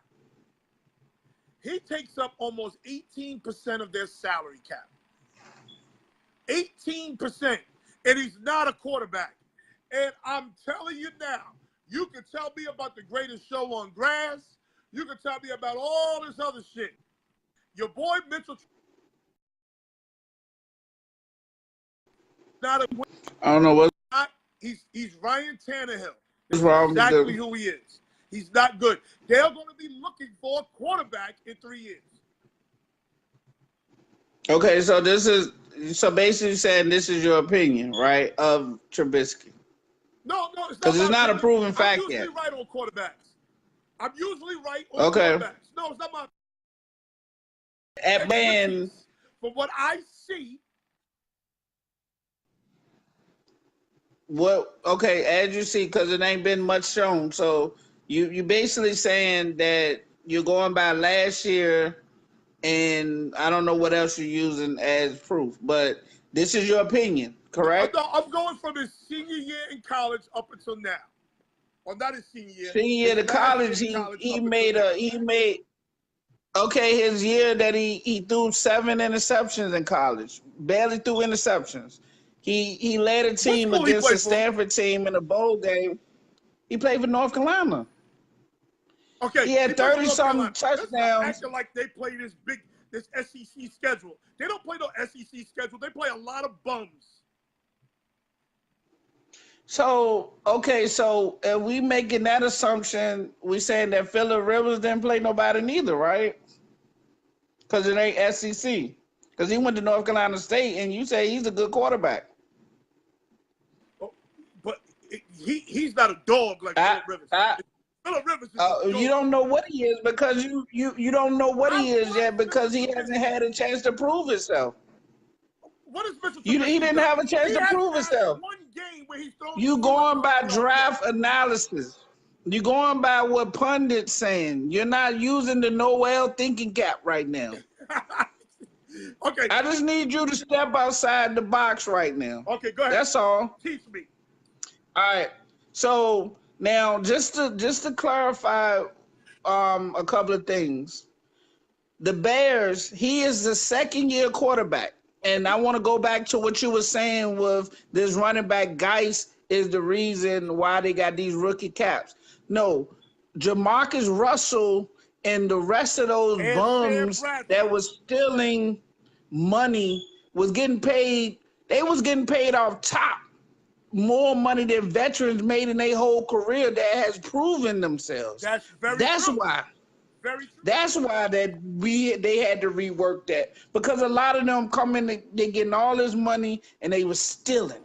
He takes up almost 18% of their salary cap. 18%. And he's not a quarterback. And I'm telling you now, you can tell me about the greatest show on grass. You can tell me about all this other shit. Your boy Mitchell. Not a, I don't know what. He's Ryan Tannehill. What's wrong with exactly who he is. He's not good. They're going to be looking for a quarterback in 3 years. Okay, so basically saying this is your opinion, right, of Trubisky? No, it's not. Because it's not a proven fact yet. I'm usually right on quarterbacks. No, it's not my. At man, from what I see. What? Okay, as you see, because it ain't been much shown. So you basically saying that you're going by last year, and I don't know what else you're using as proof, but this is your opinion, correct? I'm going from his senior year in college up until now. Well, not his senior year. Senior year to college, he made. Okay, his year that he threw 7 interceptions in college, barely threw interceptions. He led a team against the Stanford team in a bowl game. He played for North Carolina. Okay, he had 30-something touchdowns. Acting like they play this SEC schedule. They don't play no SEC schedule. They play a lot of bums. So, okay, so if we making that assumption, we saying that Phillip Rivers didn't play nobody neither, right? Because it ain't SEC. Because he went to North Carolina State, and you say he's a good quarterback. But he's not a dog like Phillip Rivers. Phillip Rivers is you don't know what he is because you don't know what he is yet because he hasn't had a chance to prove himself. What is Mitchell? He didn't have a chance to prove himself. One game where he's thrown. You going by draft analysis. You're going by what pundits saying. You're not using the Noel thinking cap right now. Okay. I just need you to step outside the box right now. Okay, go ahead. That's all. Teach me. All right. So now, just to clarify, a couple of things. the Bears, he is the second-year quarterback. And I want to go back to what you were saying with this running back, Geis, is the reason why they got these rookie caps. No, Jamarcus Russell and the rest of those And Sam bums Bradford. that was stealing money was getting paid. They was getting paid off top more money than veterans made in their whole career that has proven themselves. That's very That's true. why. Very true. That's why they had to rework that, because a lot of them come in, they getting all this money and they was stealing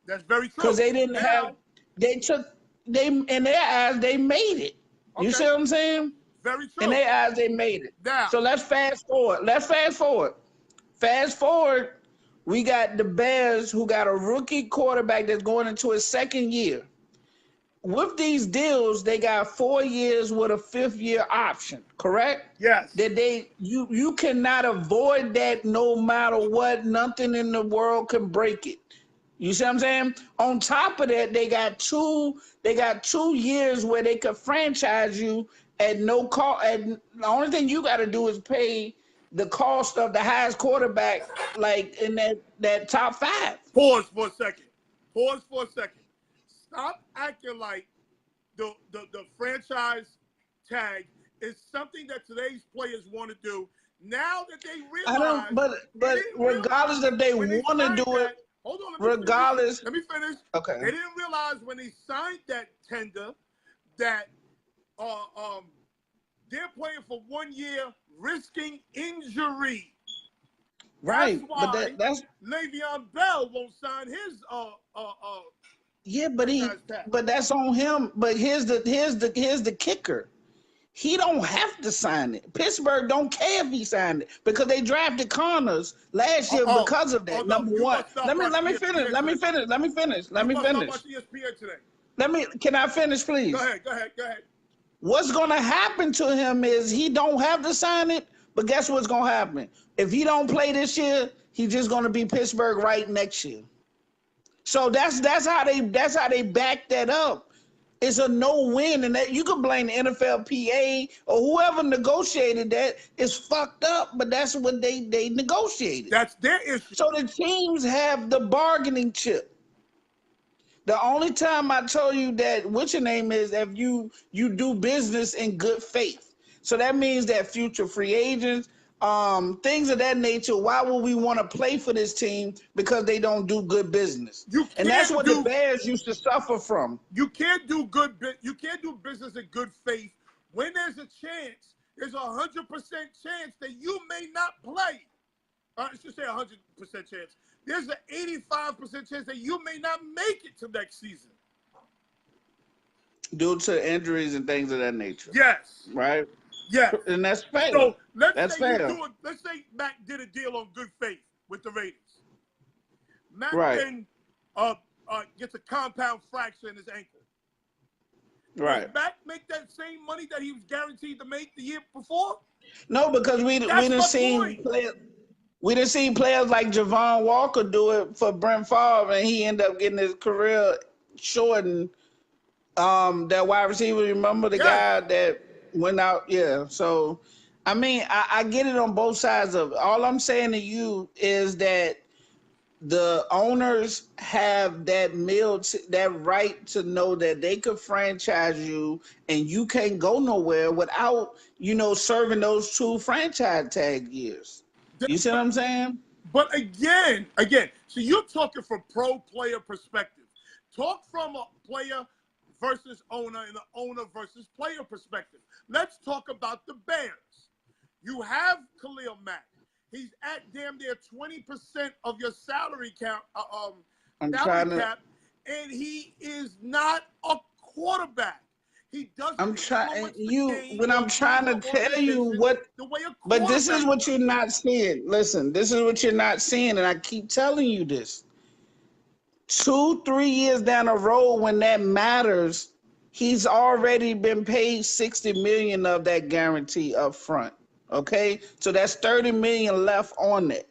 That's very true. because they didn't have. They took they in their eyes they made it. You Okay. see what I'm saying? Very true. In their eyes they made it. Now- So let's fast forward. Fast forward. We got the Bears, who got a rookie quarterback that's going into his second year. With these deals, they got 4 years with a 5th-year option, correct? Yes. That you cannot avoid that no matter what. Nothing in the world can break it. You see what I'm saying? On top of that, they got 2 years where they could franchise you at no cost. And the only thing you got to do is pay the cost of the highest quarterback, like in that top 5. Pause for a second. Stop acting like the franchise tag is something that today's players want to do. Now that they realize, I don't, but regardless if they want to do it, hold on, regardless. let me finish. Okay. They didn't realize when they signed that tender that they're playing for 1 year, risking injury. Right, That's why but that's Le'Veon Bell won't sign his yeah, but that's on him. But here's the kicker. He don't have to sign it. Pittsburgh don't care if he signed it because they drafted Connors last year because of that. Number one. Let me finish. Let me finish. Can I finish, please? Go ahead. What's gonna happen to him is he don't have to sign it, but guess what's gonna happen? If he don't play this year, he's just gonna be Pittsburgh right next year. So that's how they back that up. It's a no-win, and that you can blame the NFLPA or whoever negotiated that. It's fucked up, but that's what they negotiated. That's their issue. So the teams have the bargaining chip. The only time I tell you that what's your name is if you do business in good faith. So that means that future free agents, things of that nature, why would we want to play for this team? Because they don't do good business. And that's what the Bears used to suffer from. You can't do business in good faith when there's a chance, there's 100% chance that you may not play. I should say 100% chance. There's an 85% chance that you may not make it to next season. Due to injuries and things of that nature. Yes. Right? Yeah. And that's fair. So let's say Mac did a deal on good faith with the Raiders. Mac then gets a compound fracture in his ankle. Right. Does Mac make that same money that he was guaranteed to make the year before? No, because we didn't see players like Javon Walker do it for Brent Favre, and he ended up getting his career shortened. That wide receiver, remember the guy that went out? Yeah. So, I mean, I get it on both sides of it. All I'm saying to you is that the owners have that right to know that they could franchise you and you can't go nowhere without, serving those 2 franchise tag years. You see what I'm saying? But again, so you're talking from pro player perspective. Talk from a player versus owner and the owner versus player perspective. Let's talk about the Bears. You have Khalil Mack. He's at damn near 20% of your salary cap, and he is not a quarterback. He doesn't. I'm trying to tell you what. But this is what you're not seeing. Listen, this is what you're not seeing, and I keep telling you this. 2-3 years down the road, when that matters, he's already been paid $60 million of that guarantee up front. Okay, so that's $30 million left on it.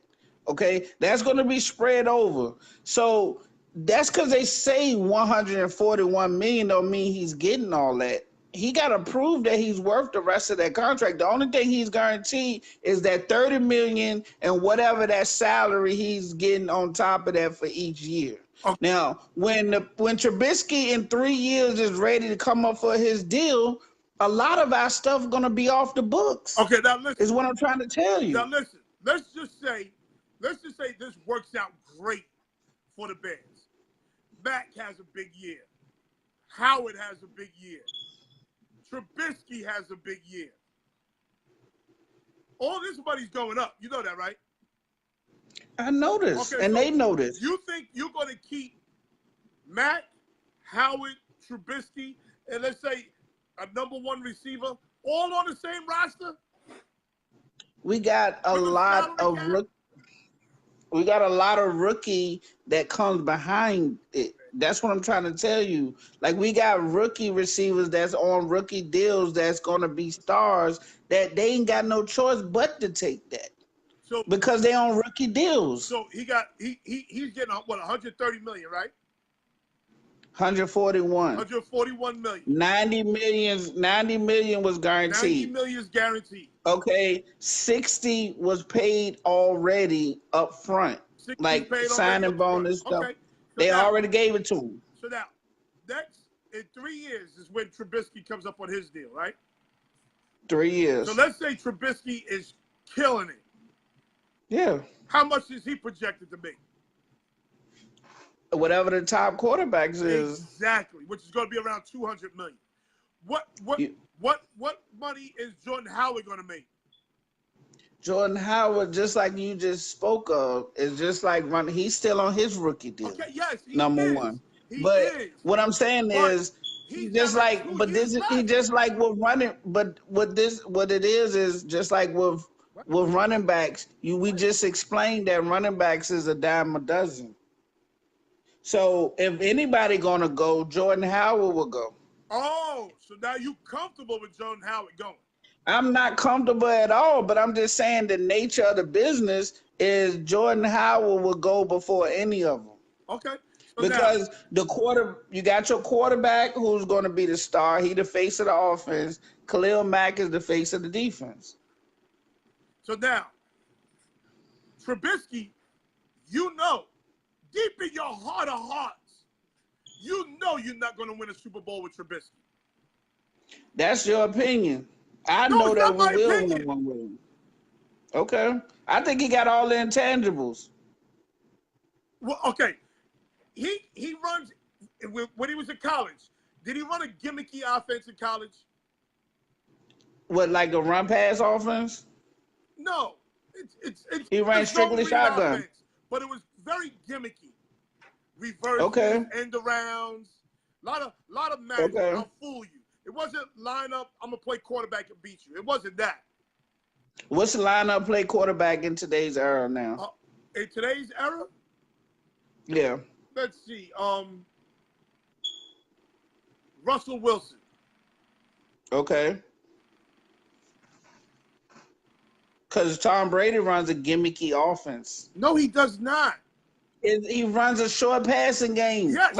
Okay, that's going to be spread over. So that's because they say $141 million don't mean he's getting all that. he got to prove that he's worth the rest of that contract. The only thing he's guaranteed is that 30 million and whatever that salary he's getting on top of that for each year. Okay. Now, when Trubisky in 3 years is ready to come up for his deal, a lot of our stuff gonna be off the books. Okay, now listen. Is what I'm trying to tell you. Now listen. Let's just say this works out great for the Bears. Mack has a big year. Howard has a big year. Trubisky has a big year. All this money's going up. You know that, right? I know this, Okay, and so they know this. You think you're going to keep Mack, Howard, Trubisky, and let's say a number one receiver all on the same roster? We got a lot of rookie that comes behind it. That's what I'm trying to tell you. Like, we got rookie receivers that's on rookie deals that's gonna be stars that they ain't got no choice but to take that. So because they on rookie deals. So he's getting what, 130 million, right? 141. 141 million. 90 million was guaranteed. 90 million is guaranteed. Okay, 60 was paid already up front. Like signing bonus stuff. Okay. So they already gave it to him. So now, next in 3 years is when Trubisky comes up on his deal, right? 3 years. So let's say Trubisky is killing it. Yeah. How much is he projected to make? Whatever the top quarterbacks is. Exactly, which is going to be around 200 million. What money is Jordan Howard going to make? Jordan Howard, just like you just spoke of, is just like he's still on his rookie deal. Okay, yes, number one. But what I'm saying is, he just like what it is just like with running backs. We just explained that running backs is a dime a dozen. So if anybody gonna go, Jordan Howard will go. Oh, so now you comfortable with Jordan Howard going? I'm not comfortable at all, but I'm just saying the nature of the business is Jordan Howard will go before any of them. Okay. So because you got your quarterback who's going to be the star. He the face of the offense. Khalil Mack is the face of the defense. So now, Trubisky, you know, deep in your heart of hearts, you know you're not going to win a Super Bowl with Trubisky. That's your opinion. I know that we will win one with him. Okay. I think he got all the intangibles. Well, okay. He runs, when he was in college, did he run a gimmicky offense in college? What, like a run-pass offense? No. He ran strictly shotgun. Offense, but it was very gimmicky. Reverses, end arounds, a lot of magic. Okay. I'll fool you. It wasn't line up, I'm going to play quarterback and beat you. It wasn't that. What's the lineup play quarterback in today's era now? In today's era? Yeah. Let's see. Russell Wilson. Okay. Because Tom Brady runs a gimmicky offense. No, he does not. He runs a short passing game. Yes,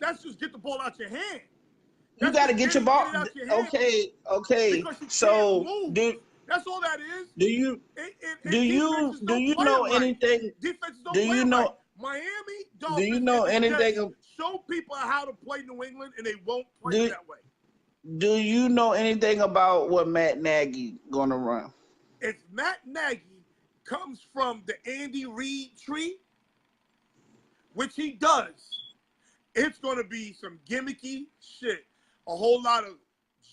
that's just get the ball out your hand. You got to get your ball. Okay. So, that's all that is. Do you know anything? Defenses don't play right. Miami Dolphins. Do you know anything? Show people how to play New England, and they won't play that way. Do you know anything about what Matt Nagy gonna run? If Matt Nagy comes from the Andy Reid tree, which he does, it's gonna be some gimmicky shit. A whole lot of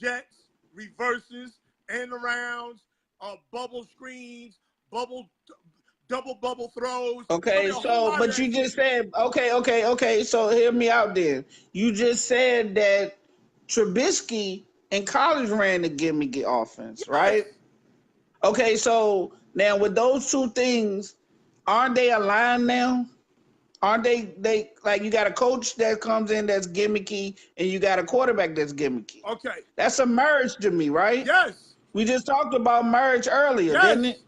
jets, reverses, end arounds, bubble screens, double bubble throws. Okay, so but you just said okay. So hear me out then. You just said that Trubisky in college ran the gimmicky offense, right? Okay, so now with those two things, aren't they aligned now? Aren't they like you got a coach that comes in that's gimmicky and you got a quarterback that's gimmicky? Okay. That's a merge to me, right? Yes. We just talked about merge earlier, didn't it?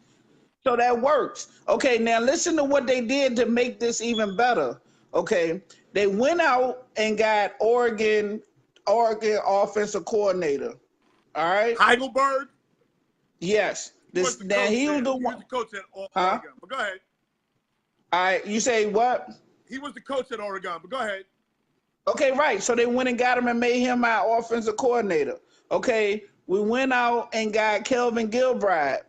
So that works. Okay, now listen to what they did to make this even better. Okay, they went out and got Oregon Oregon offensive coordinator. All right. Heidelberg. Yes. He was This the now coach he there. was the He was one. the coach at Huh? Oregon. But go ahead. All right. You say what? He was the coach at Oregon. But go ahead. Okay, right. So they went and got him and made him our offensive coordinator. Okay. We went out and got Kelvin Gilbride,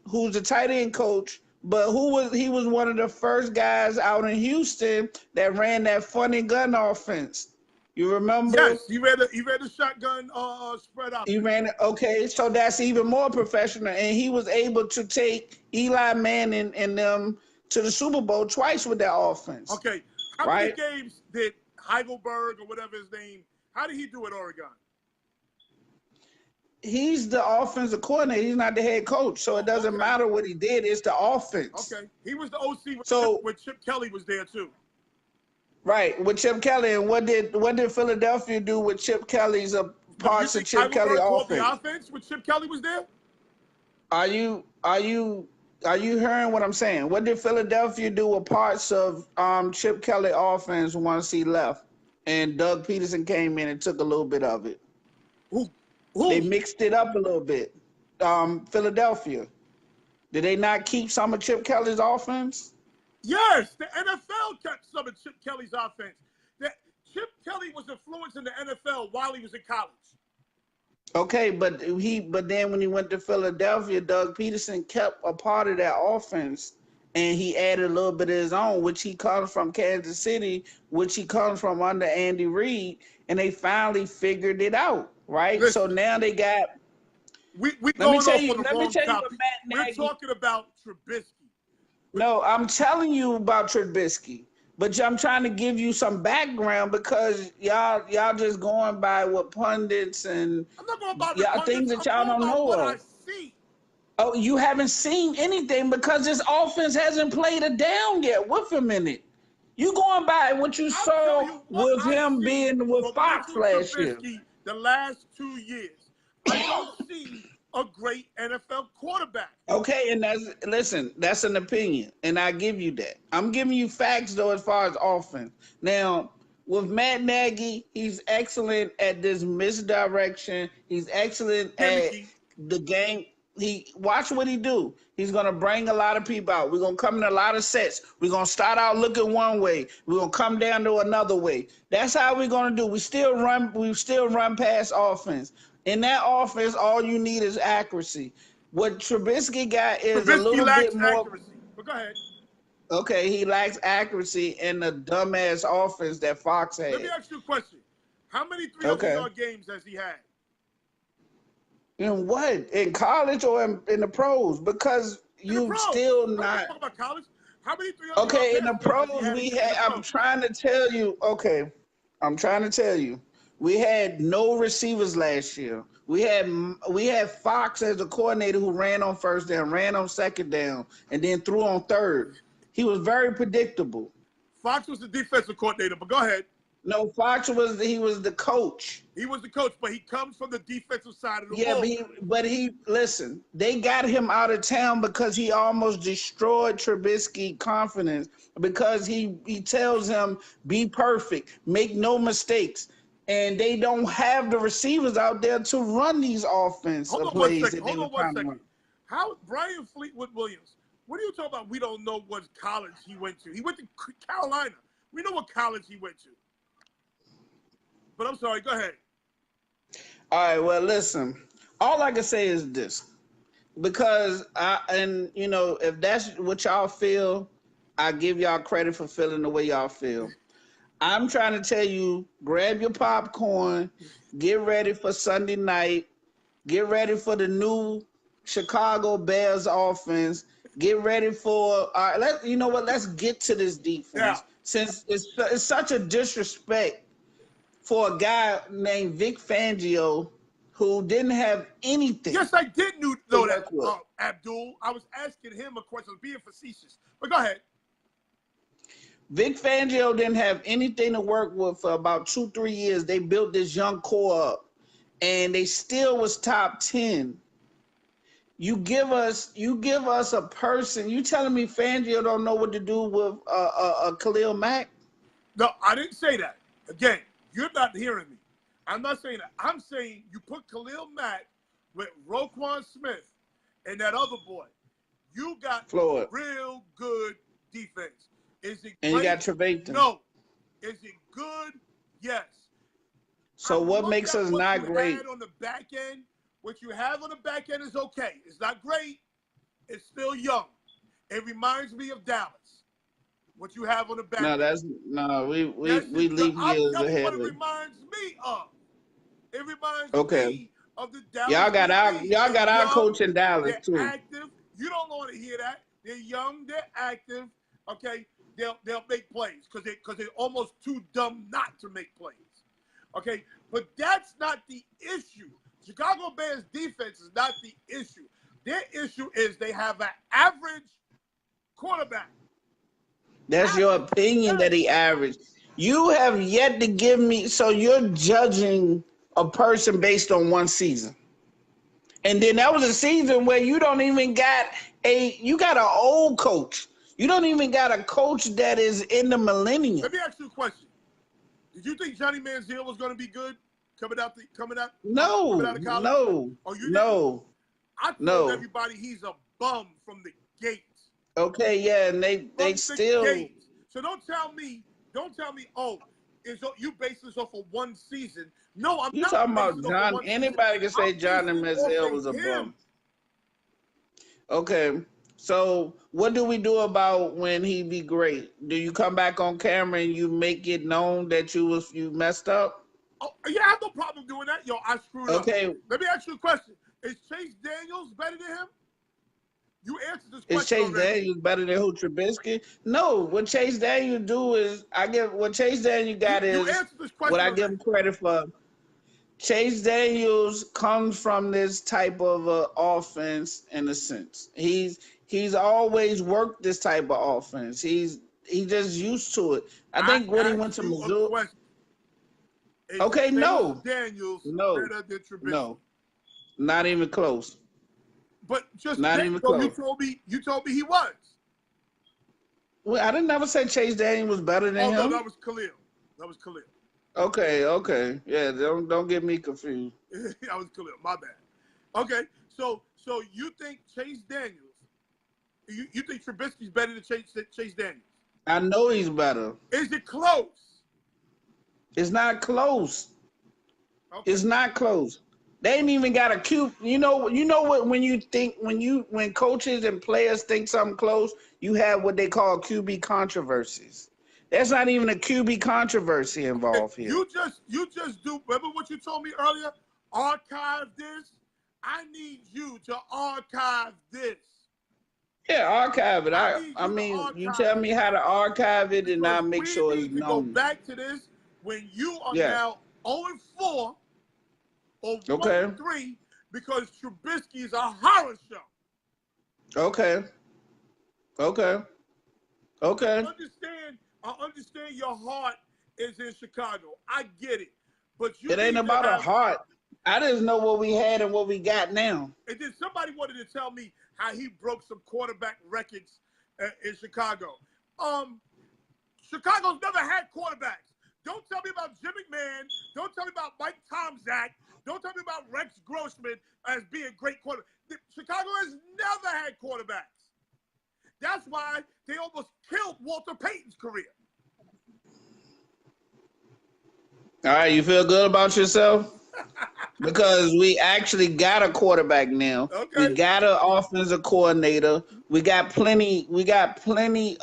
who's the tight end coach, but he was one of the first guys out in Houston that ran that funny gun offense. You remember? Yes, he ran the shotgun spread out. He ran it. Okay, so that's even more professional, and he was able to take Eli Manning and them to the Super Bowl twice with that offense. Okay, how many games did Heidelberg or whatever his name? How did he do at Oregon? He's the offensive coordinator. He's not the head coach, so it doesn't matter what he did. It's the offense. Okay, he was the OC when Chip Kelly was there too. Right, with Chip Kelly. And what did Philadelphia do with Chip Kelly's parts of Chip Kelly called offense? The offense when Chip Kelly was there? Are you hearing what I'm saying? What did Philadelphia do with parts of Chip Kelly offense once he left? And Doug Peterson came in and took a little bit of it. Who? They mixed it up a little bit. Philadelphia. Did they not keep some of Chip Kelly's offense? Yes, the NFL kept some of Chip Kelly's offense. Chip Kelly was influencing the NFL while he was in college. Okay, but then when he went to Philadelphia, Doug Peterson kept a part of that offense, and he added a little bit of his own, which he comes from Kansas City, which he comes from under Andy Reid, and they finally figured it out, right? Listen, so now they got. We going off on the wrong topic. We're talking about Trubisky. No, I'm telling you about Trubisky. But I'm trying to give you some background because y'all just going by what pundits and I'm not going by things that y'all don't know what of. I see. Oh, you haven't seen anything because this offense hasn't played a down yet. Wait a minute. You going by what you saw with him being with Fox last year. The last 2 years. I don't see a great NFL quarterback. Okay, and that's an opinion, and I give you that. I'm giving you facts though as far as offense. Now, with Matt Nagy, he's excellent at this misdirection. He's excellent at the game. Watch what he do. He's gonna bring a lot of people out. We're gonna come in a lot of sets. We're gonna start out looking one way. We're gonna come down to another way. That's how we're gonna do. We still run past offense. In that offense, all you need is accuracy. What Trubisky got is a little bit more accuracy. But go ahead. Okay, he lacks accuracy in the dumbass offense that Fox had. Let me ask you a question. How many 300-yard games has he had? In what? In college or in the pros? Because you still not. Talking about college. How many 300-yard Okay, in the pros we had. I'm trying to tell you. Okay, I'm trying to tell you. We had no receivers last year. We had Fox as a coordinator who ran on first down, ran on second down, and then threw on third. He was very predictable. Fox was the defensive coordinator, but go ahead. No, Fox was the coach. He was the coach, but he comes from the defensive side of the ball. Yeah, but listen, they got him out of town because he almost destroyed Trubisky's confidence because he tells him, be perfect, make no mistakes. And they don't have the receivers out there to run these offense plays. Hold on one second. How Brian Fleetwood Williams, what are you talking about? We don't know what college he went to. He went to Carolina. We know what college he went to. But I'm sorry, go ahead. All right, well, listen. All I can say is this. Because if that's what y'all feel, I give y'all credit for feeling the way y'all feel. I'm trying to tell you, grab your popcorn, get ready for Sunday night, get ready for the new Chicago Bears offense, get ready for let's get to this defense. Yeah. Since it's such a disrespect for a guy named Vic Fangio who didn't have anything. Yes, I did know that, Abdul. I was asking him a question, being facetious. But go ahead. Vic Fangio didn't have anything to work with for about 2-3 years. They built this young core up, and they still was top 10. You give us a person. You telling me Fangio don't know what to do with Khalil Mack? No, I didn't say that. Again, you're not hearing me. I'm not saying that. I'm saying you put Khalil Mack with Roquan Smith and that other boy. You got Floyd. real good defense. Is it And great? you got Trevathan. No. Is it good? Yes. So what makes us not great? On the back end, what you have on the back end is okay. It's not great. It's still young. It reminds me of Dallas. What you have on the back end. We leave years ahead. What it reminds me of. It reminds me of the Dallas. Y'all got our coach in Dallas too. They're active. You don't want to hear that. They're young. They're active. Okay, they'll make plays because they're almost too dumb not to make plays. Okay, but that's not the issue. Chicago Bears defense is not the issue. Their issue is they have an average quarterback. That's your opinion that he averaged. You have yet to give me, so you're judging a person based on one season. And then that was a season where you don't even got you got an old coach. You don't even got a coach that is in the millennium. Let me ask you a question. Did you think Johnny Manziel was going to be good coming out of college? No. I told everybody he's a bum from the gate. Okay, yeah, and they still. So don't tell me, oh, you base this off of one season. No, I'm not. You talking about John? Anybody can say Johnny Manziel was a bum. Okay, so what do we do about when he be great? Do you come back on camera and you make it known that you messed up? Oh, yeah, I have no problem doing that. Yo, I screwed up. Okay. Let me ask you a question. Is Chase Daniels better than him? You answered this question. Is Chase Daniels better than who, Trubisky? No. What Chase Daniels do is what Chase Daniels got is what I give him credit for. Chase Daniels comes from this type of offense in a sense. He's always worked this type of offense. He's just used to it. I think when he went to Missouri. Okay, no. Daniels better than Trubisky? No. Not even close. But just not even close. You told me he was. Well, I didn't never say Chase Daniels was better than him. No, that was Khalil. Okay. Yeah, don't get me confused. That was Khalil. My bad. Okay, so you think Chase Daniels? You think Trubisky's better than Chase Daniels? I know he's better. Is it close? It's not close. Okay. It's not close. They ain't even got a Q. You know what? When coaches and players think something close, you have what they call QB controversies. There's not even a QB controversy involved here. You just do. Remember what you told me earlier? Archive this. I need you to archive this. Yeah, archive it. I mean, you tell me how to archive it, and I'll make sure it's known. Go back to this when you are now 0-4 or 1-3 because Trubisky is a horror show. Okay. I understand your heart is in Chicago. I get it. But it ain't about a heart. I just know what we had and what we got now. And then somebody wanted to tell me how he broke some quarterback records in Chicago. Chicago's never had quarterbacks. Don't tell me about Jim McMahon. Don't tell me about Mike Tomczak. Don't tell me about Rex Grossman as being great quarterback. Chicago has never had quarterbacks. That's why they almost killed Walter Payton's career. All right, you feel good about yourself? Because we actually got a quarterback now. Okay. We got an offensive coordinator. We got plenty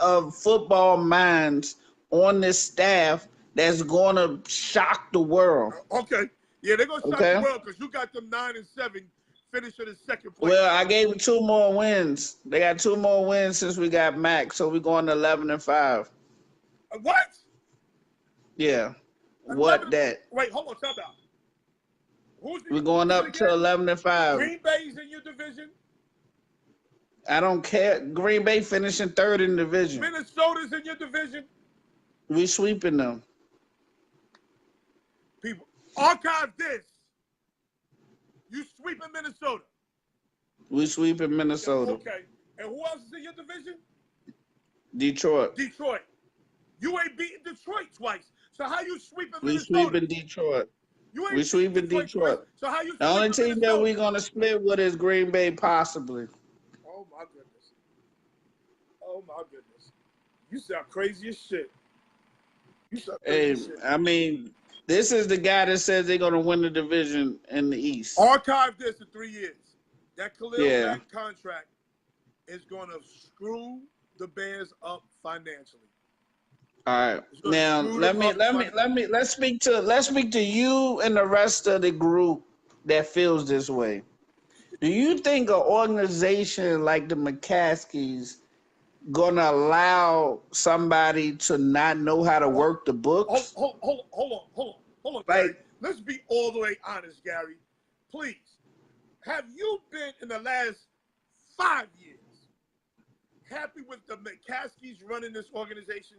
of football minds on this staff that's gonna shock the world. Okay. Yeah, they're gonna shock the world because you got them 9-7 finishing in second place. Well, I gave them 2 more wins. They got 2 more wins since we got Mac, so we're going to 11-5. What? Yeah. 11, what that? Wait, hold on, talk about. We're going up to 11-5. Green Bay's in your division? I don't care. Green Bay finishing 3rd in the division. Minnesota's in your division? We sweeping them. People, archive this. You sweeping Minnesota? We sweeping Minnesota. Okay. And who else is in your division? Detroit. You ain't beaten Detroit twice. So how you sweeping Minnesota? We sweeping Detroit. You We ain't sweeping Detroit. Detroit. So how you The only sweeping team that Minnesota? we're gonna split with is Green Bay, possibly. Oh my goodness. Oh my goodness. You sound crazy as shit. You sound crazy Hey, as shit. I mean, this is the guy that says they're gonna win the division in the East. Archive this in 3 years. That Khalil Yeah. Mack contract is going to screw the Bears up financially. All right. It's gonna Now screw them up financially. let's speak to you and the rest of the group that feels this way. Do you think an organization like the McCaskies gonna allow somebody to not know how to work the books? Hold on, Like, Gary. Let's be all the way honest, Gary. Please. Have you been in the last 5 years happy with the McCaskies running this organization?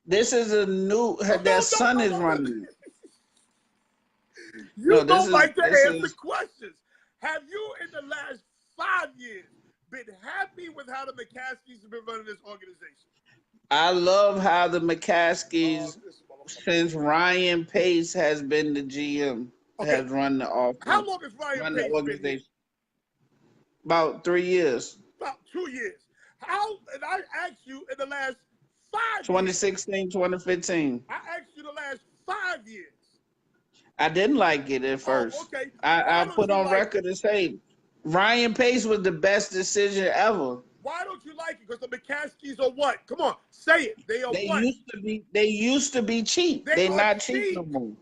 this is a new their son is running. You This don't is like to this answer is questions. Have you, in the last 5 years, been happy with how the McCaskies have been running this organization? I love how the McCaskies, This motherfucker. since Ryan Pace has been the GM, has run the offense. How long has Ryan run Pace the been here? organization? About 3 years. About 2 years. How? And I asked you in the last 5 years. 2016, 2015. I asked you the last 5 years. I didn't like it at first. Okay. I put on record to say Ryan Pace was the best decision ever. Why don't you like it? Because the McCaskies are what? Come on, say it. They are what? They used to be cheap. They're not cheap no more.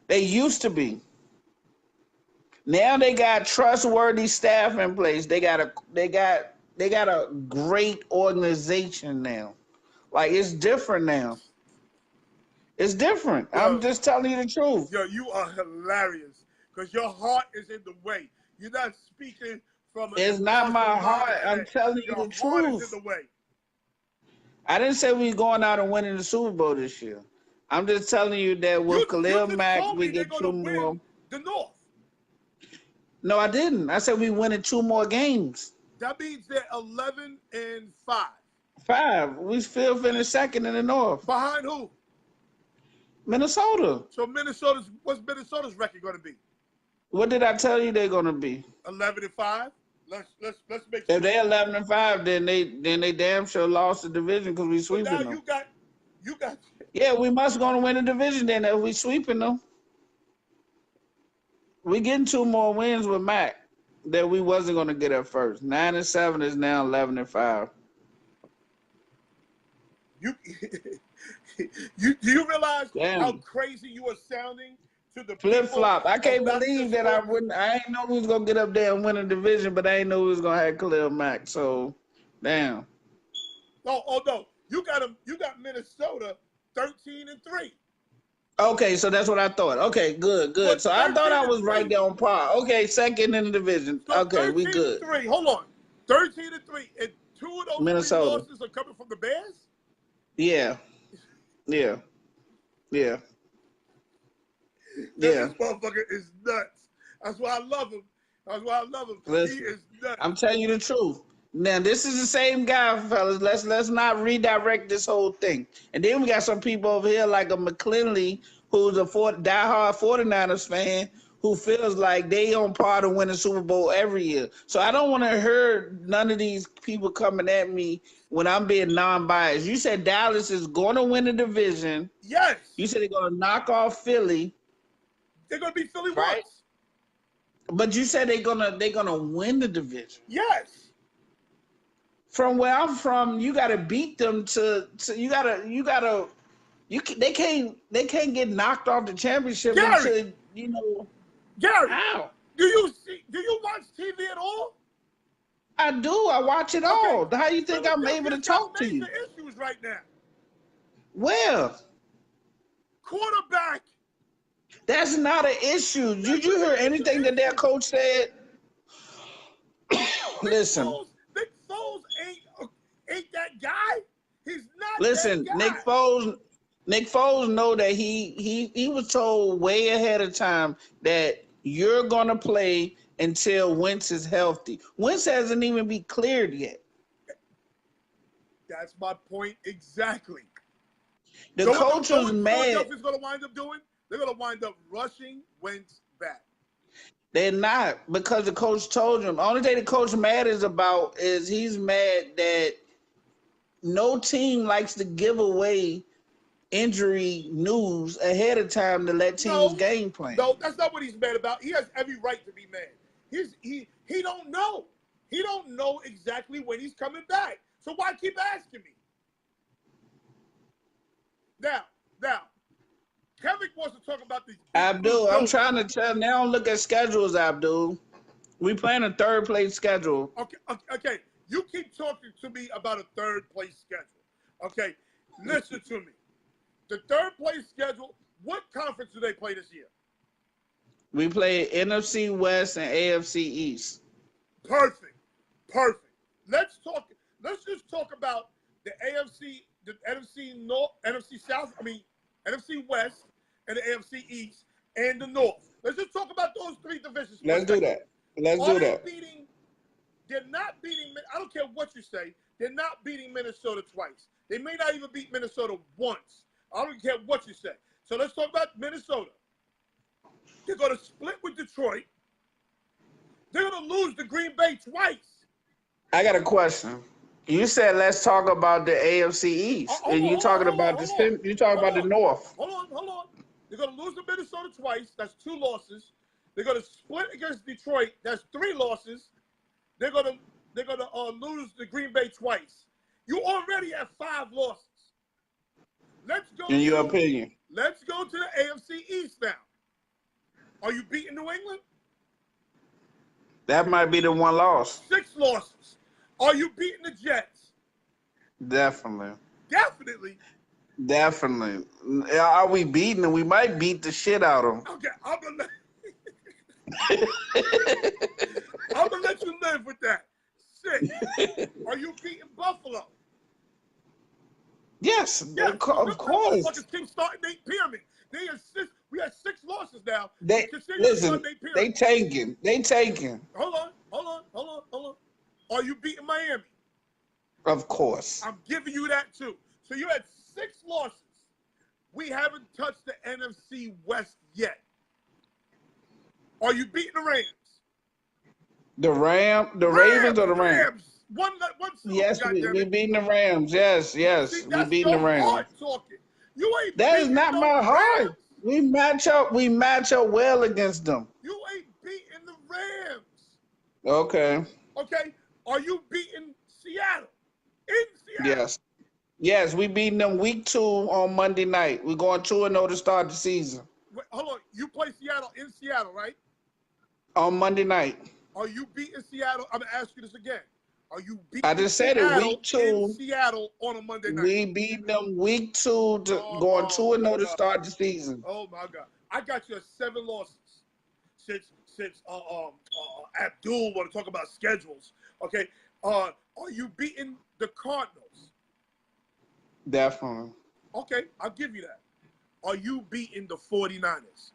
They used to be. Now they got trustworthy staff in place. They got a great organization now. Like, it's different now. It's different. I'm just telling you the truth. Yo, you are hilarious. Because your heart is in the way. You're not speaking from It's not my heart. I'm telling you the truth. Your heart is truth. in the way. I didn't say we going out and winning the Super Bowl this year. I'm just telling you that with Khalil Mack, we get 2 more. The North. No, I didn't. I said we winning 2 more games. That means they're 11-5. 5. We still finished second in the North. Behind who? Minnesota. So what's Minnesota's record going to be? What did I tell you they're going to be? 11-5. Let's make sure. If they're 11-5, then they damn sure lost the division because we sweeping now them. You got. Yeah, we must going to win the division then if we sweeping them. We getting 2 more wins with Mac that we wasn't going to get at first. 9-7 is now 11-5. Do you realize Damn. how crazy you are sounding to the Flip flop. I can't about believe this that sport? I ain't know we was gonna get up there and win a division, but I ain't know we was gonna have Khalil Mack. So, damn. No. You got Minnesota 13-3. Okay, so that's what I thought. Okay, good. But So I thought I was 13-3. right there on par. Okay, second in the division. So Okay, we good. 13-3. Hold on. 13-3, and 2 of those Minnesota. 3 losses are coming from the Bears. Yeah. This motherfucker is nuts. That's why I love him. Listen, He is nuts. I'm telling you the truth. Now, this is the same guy, fellas. Let's not redirect this whole thing. And then we got some people over here like a McClellan, who's a diehard 49ers fan, who feels like they on par to win the Super Bowl every year. So I don't want to hear none of these people coming at me when I'm being non-biased. You said Dallas is going to win the division. Yes. You said they're going to knock off Philly. They're going to beat Philly right? once. But you said they're gonna win the division. Yes. From where I'm from, you got to beat them they can't get knocked off the championship Gary. until Gary, how? do you watch TV at all? I do. I watch it all. How you think I'm able to talk to you? Major issues right now. Well, Quarterback. that's not an issue. Did you hear anything that their coach said? Listen. Nick Foles ain't that guy. He's not. Listen, that guy. Nick Foles know that he was told way ahead of time that you're gonna play until Wentz is healthy. Wentz hasn't even been cleared yet. That's my point exactly. The coach was mad. Philadelphia's gonna wind up doing. They're going to wind up rushing Wentz back. They're not, because the coach told him. Only thing the coach mad is he's mad that no team likes to give away injury news ahead of time to let teams game plan. No, that's not what he's mad about. He has every right to be mad. He don't know. He don't know exactly when he's coming back. So why keep asking me? Now, Kevin wants to talk about these. Abdul, I'm trying to tell. Now look at schedules, Abdul. We playing a third place schedule. Okay. You keep talking to me about a third place schedule. Okay, listen to me. The third place schedule. What conference do they play this year? We play NFC West and AFC East. Perfect. Let's just talk about the AFC, the NFC North, NFC South. NFC West and the AFC East and the North. Let's just talk about those three divisions. Let's do that. They're not beating. I don't care what you say. They're not beating Minnesota twice. They may not even beat Minnesota once. I don't care what you say. So let's talk about Minnesota. They're going to split with Detroit. They're going to lose to Green Bay twice. I got a question. You said let's talk about the AFC East, and you're talking about the North. Hold on. They're going to lose to Minnesota twice. That's 2 losses. They're going to split against Detroit. That's 3 losses. They're going to lose to Green Bay twice. You already have 5 losses. Let's go. In your opinion, let's go to the AFC East now. Are you beating New England? That might be the one loss. 6 losses. Are you beating the Jets? Definitely. Definitely? Are we beating them? We might beat the shit out of them. Okay, I'm gonna let you live with that. 6. Are you beating Buffalo? Yes, of course. Motherfuckers keep starting their pyramid. We have 6 losses now. They tanking. Hold on. Are you beating Miami? Of course. I'm giving you that too. So you had 6 losses. We haven't touched the NFC West yet. Are you beating the Rams? The Ravens or the Rams? One yes, we beating the Rams. Yes. See, we beating the Rams. Heart talking. You ain't that is not my heart. Rams. We match up well against them. You ain't beating the Rams. Okay. Are you beating Seattle? In Seattle? Yes, we beating them week 2 on Monday night. We're going 2-0 to start the season. Wait, hold on. You play Seattle in Seattle, right? On Monday night. Are you beating Seattle? I'm going to ask you this again. Are you beating I just said Seattle it, week 2. in Seattle on a Monday night? We beat them week 2 going 2-0 to start the season. Oh, my God. I got you at 7 losses. Since Abdul want to talk about schedules, okay? Are you beating the Cardinals? Definitely. Okay, I'll give you that. Are you beating the 49ers?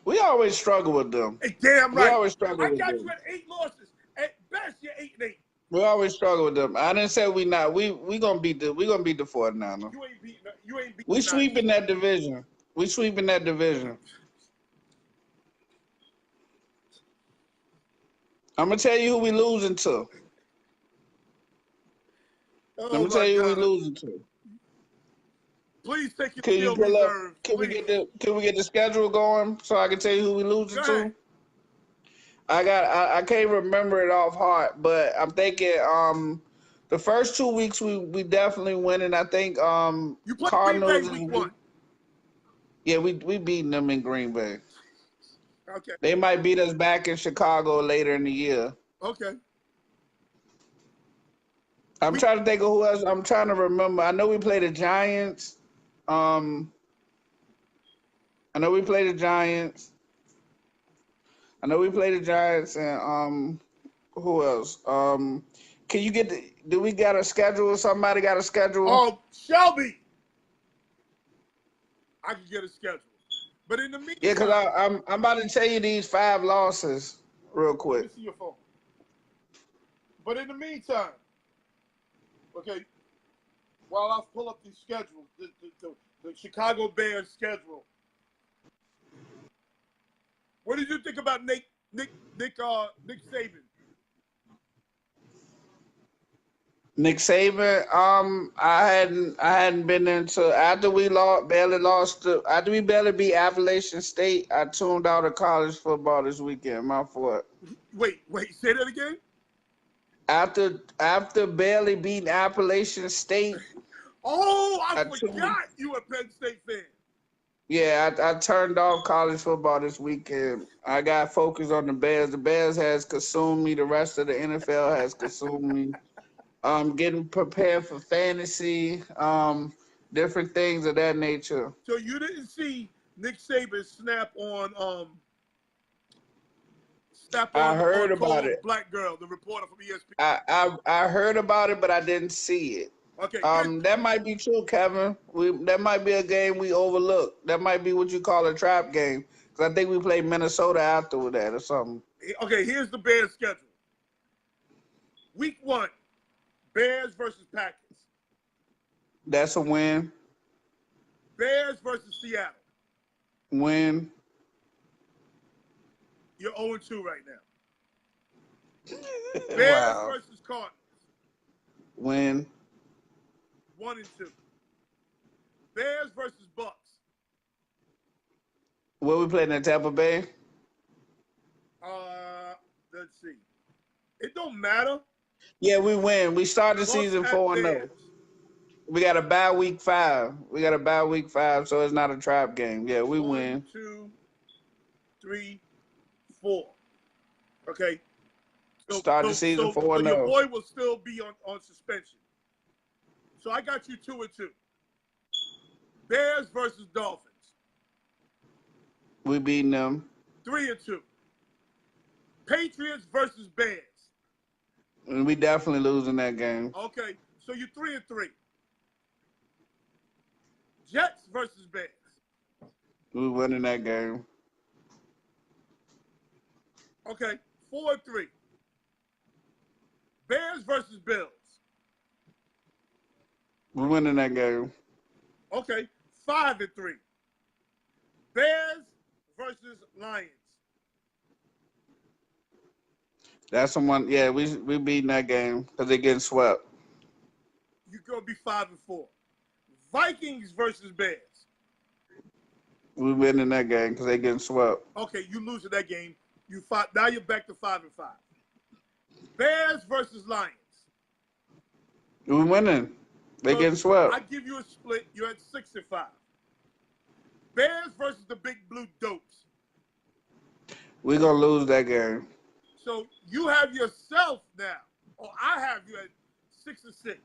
We always struggle with them. Hey, damn right. We always struggle with them. I got you at 8 losses. At best, you're 8-8. We always struggle with them. I didn't say we not. We gonna beat the 49ers. You ain't beating. We sweeping that division. I'm gonna tell you who we losing to. I'm gonna tell you who we losing to. Please take your field reserve. Can we get the schedule going so I can tell you who we losing to? I can't remember it off heart, but I'm thinking the first 2 weeks we definitely winning. I think you played Cardinals Green Bay week 1. Yeah, we beating them in Green Bay. Okay. They might beat us back in Chicago later in the year. Okay. I'm trying to think of who else. I'm trying to remember. I know we played the Giants. I know we played the Giants. And who else? Can you get do we got a schedule? Somebody got a schedule? Oh, Shelby. I can get a schedule. But in the meantime, yeah, because I'm about to tell you these 5 losses real quick. Let me see your phone. But in the meantime, okay, while I pull up the schedule, the Chicago Bears schedule What did you think about Nick Saban? Nick Saban, I hadn't been into after we after we barely beat Appalachian State. I tuned out of college football this weekend. My fault. Wait, say that again. After barely beating Appalachian State. Oh, I forgot you a Penn State fan. Yeah, I turned off college football this weekend. I got focused on the Bears. The Bears has consumed me. The rest of the NFL has consumed me. Getting prepared for fantasy, different things of that nature. So you didn't see Nick Saban snap on I heard about it. Black Girl, the reporter from ESPN. I heard about it, but I didn't see it. Okay. That might be true, Kevin. That might be a game we overlooked. That might be what you call a trap game. Because I think we played Minnesota after that or something. Okay, here's the Bears schedule. Week 1, Bears versus Packers. That's a win. Bears versus Seattle. Win. You're 0-2 right now. Bears versus Cardinals. Win. 1-2. Bears versus Bucks. Where we playing in Tampa Bay? Let's see. It don't matter. Yeah, we win. We start the season 4-0. We got a bye week 5. So it's not a trap game. Yeah, we win. 1, 2, 3, 4. Okay. Start the season 4-0. So your boy will still be on suspension. So I got you 2-2. Bears versus Dolphins. We beating them. 3-2. Patriots versus Bears. And we definitely losing that game. Okay, so you're 3-3. Jets versus Bears. We winning that game. Okay, 4-3. Bears versus Bills. We winning that game. Okay, 5-3. Bears versus Lions. That's someone. Yeah, we beating that game because they getting swept. You're gonna be 5-4. Vikings versus Bears. We winning that game because they getting swept. Okay, you losing that game. Now you're back to 5-5. Bears versus Lions. We winning. They getting swept. I give you a split. You're at 6-5. Bears versus the Big Blue Dopes. We gonna lose that game. So you have yourself now, or I have you at 6-6.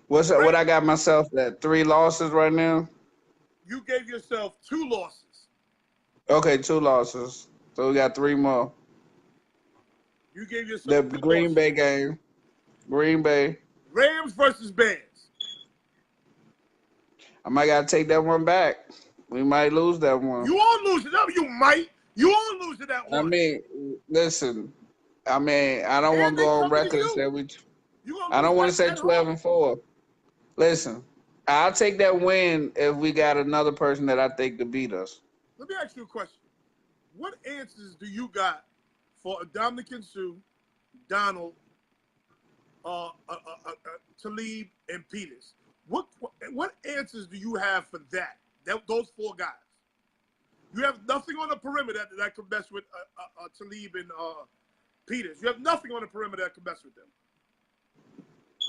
What I got myself at? 3 losses right now. You gave yourself 2 losses. Okay, 2 losses. So we got 3 more. You gave yourself The Green Bay game. Green Bay. Rams versus Bears. I might gotta take that one back. We might lose that one. You all losing that. You might. You all losing that one. I mean, listen. I don't want to go on record and say I don't want to say 12-4. Listen, I'll take that win if we got another person that I think could beat us. Let me ask you a question. What answers do you got for Dominican Sue, Donald, Talib, and Peters? What answers do you have for those 4 guys? You have nothing on the perimeter that could mess with Talib and Peters. You have nothing on the perimeter that could mess with them.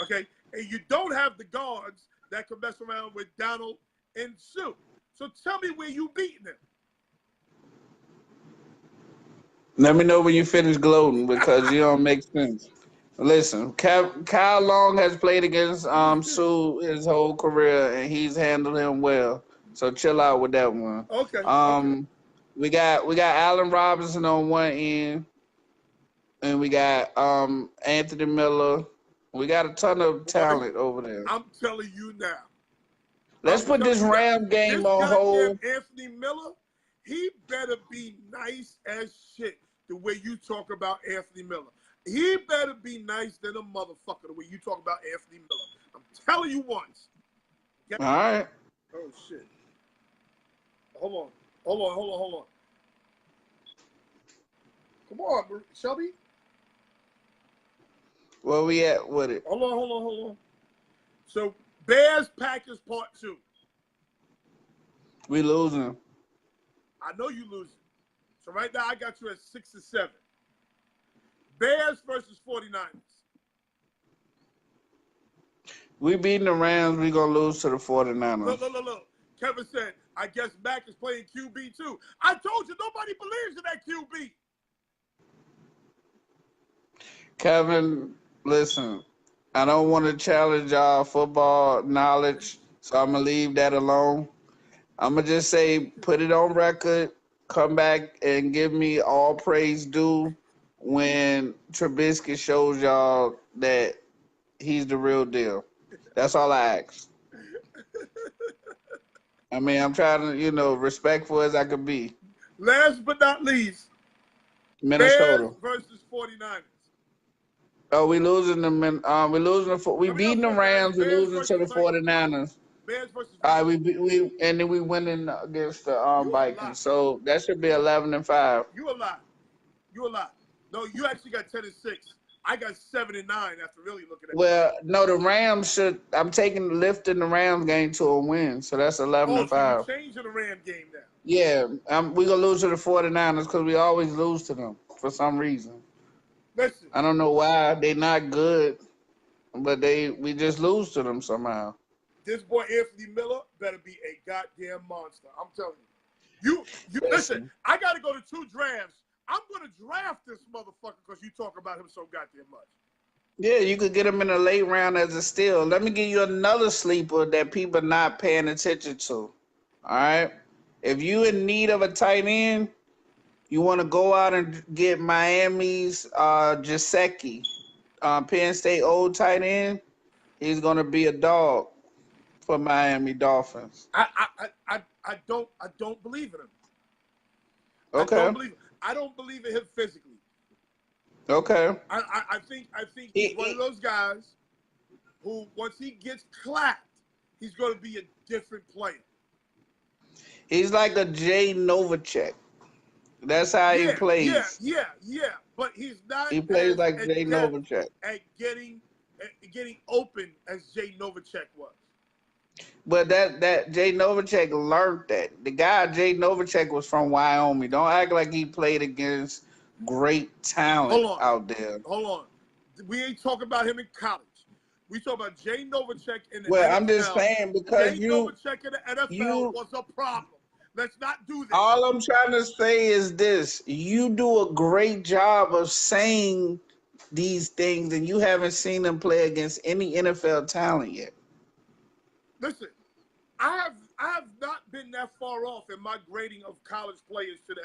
Okay? And you don't have the guards that could mess around with Donald and Sue. So tell me where you beating them. Let me know when you finish gloating because you don't make sense. Listen, Kyle Long has played against Sue his whole career, and he's handled him well. So chill out with that one. Okay. We got Allen Robinson on one end, and we got Anthony Miller. We got a ton of talent over there. I'm telling you now. Let's put this Ram game on hold. Anthony Miller, he better be nice as shit the way you talk about Anthony Miller. He better be nice than a motherfucker the way you talk about Anthony Miller. I'm telling you once. All right. Oh, shit. Hold on. Come on, Shelby. Where we at with it? Hold on. So, Bears Packers Part 2. We losing. I know you losing. So right now I got you at 6-7. Bears versus 49ers. We beating the Rams. We gonna lose to the 49ers. Look. Kevin said, I guess Mac is playing QB too. I told you nobody believes in that QB. Kevin, listen. I don't want to challenge y'all football knowledge, so I'm gonna leave that alone. I'm gonna just say, put it on record. Come back and give me all praise due when Trubisky shows y'all that he's the real deal. That's all I ask. I mean, I'm trying to, respectful as I could be. Last but not least, Minnesota. Bears versus 49ers. Oh, we losing them. We beating the Rams. We losing to the 49ers. Bears versus All right, and then we winning against the Vikings. So that should be 11-5. You a lot. No, you actually got 10-6. I got 7-9 after really looking at it. Well, no, the Rams should. I'm lifting the Rams game to a win, so that's 11-5. So you're changing the Ram game now. Yeah, we gonna lose to the 49ers because we always lose to them for some reason. Listen, I don't know why. They not good, but we just lose to them somehow. This boy Anthony Miller better be a goddamn monster. I'm telling you. You listen. I got to go to 2 drafts. I'm gonna draft this motherfucker because you talk about him so goddamn much. Yeah, you could get him in a late round as a steal. Let me give you another sleeper that people not paying attention to. All right, if you in need of a tight end, you want to go out and get Miami's Gesicki, Penn State old tight end. He's gonna be a dog for Miami Dolphins. I don't believe in him. Okay. I don't believe in him physically. Okay. I think he's one of those guys who, once he gets clapped, he's going to be a different player. He's like a Jay Novacek. That's how he plays. Yeah. But he's not. He plays like Jay Novacek. At getting open as Jay Novacek was. But that Jay Novacek learned that. The guy Jay Novacek was from Wyoming. Don't act like he played against great talent out there. Hold on. We ain't talking about him in college. We talk about Jay Novacek in the NFL. Well, I'm just saying because Jay Novacek in the NFL was a problem. Let's not do that. All I'm trying to say is this. You do a great job of saying these things, and you haven't seen him play against any NFL talent yet. Listen, I have not been that far off in my grading of college players to the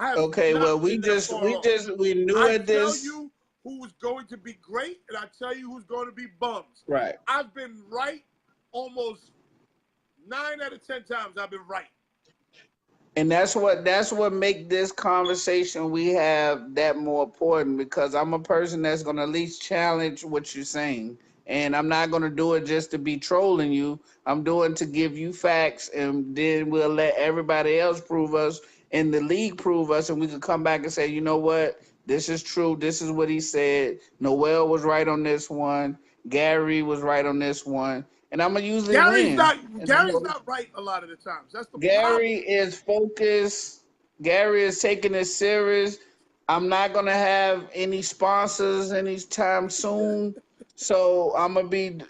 NFL. Okay, well, we knew at this. I tell you who's going to be great, and I tell you who's going to be bums. Right. I've been right almost 9 out of 10 times. I've been right. And that's what make this conversation we have that more important, because I'm a person that's going to at least challenge what you're saying. And I'm not going to do it just to be trolling you. I'm doing to give you facts, and then we'll let everybody else prove us, and the league prove us, and we can come back and say, you know what? This is true. This is what he said. Noel was right on this one. Gary was right on this one. And I'm going to usually win. Gary's not right a lot of the times. That's the Gary problem. is focused. Gary is taking it serious. I'm not going to have any sponsors anytime soon. So I'm gonna be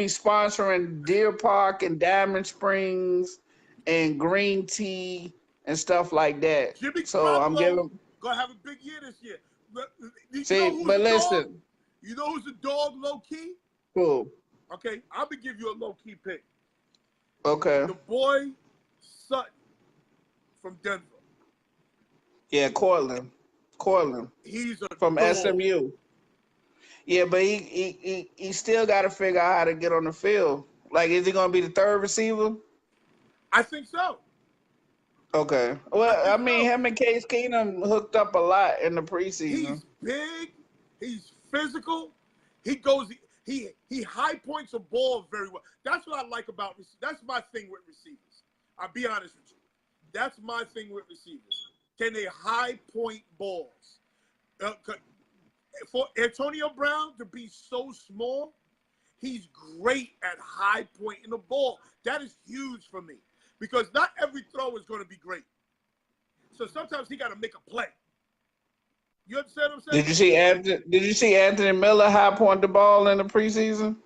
sponsoring Deer Park and Diamond Springs and green tea and stuff like that. Jimmy so Garoppolo I'm giving gonna have a big year this year. Listen. You know who's a dog low key? Who? Okay, I'm gonna give you a low key pick. Okay. The boy Sutton from Denver. Yeah, Cortland. He's from dog. SMU. Yeah, but he still got to figure out how to get on the field. Like, is he going to be the third receiver? I think so. Okay. Well, I mean, him and Case Keenum hooked up a lot in the preseason. He's big. He's physical. He high points a ball very well. That's what I like about receivers. That's my thing with receivers. I'll be honest with you. That's my thing with receivers. Can they high point balls? For Antonio Brown to be so small, he's great at high pointing the ball. That is huge for me because not every throw is going to be great. So sometimes he got to make a play. You understand what I'm saying? Did you see Anthony Miller high point the ball in the preseason?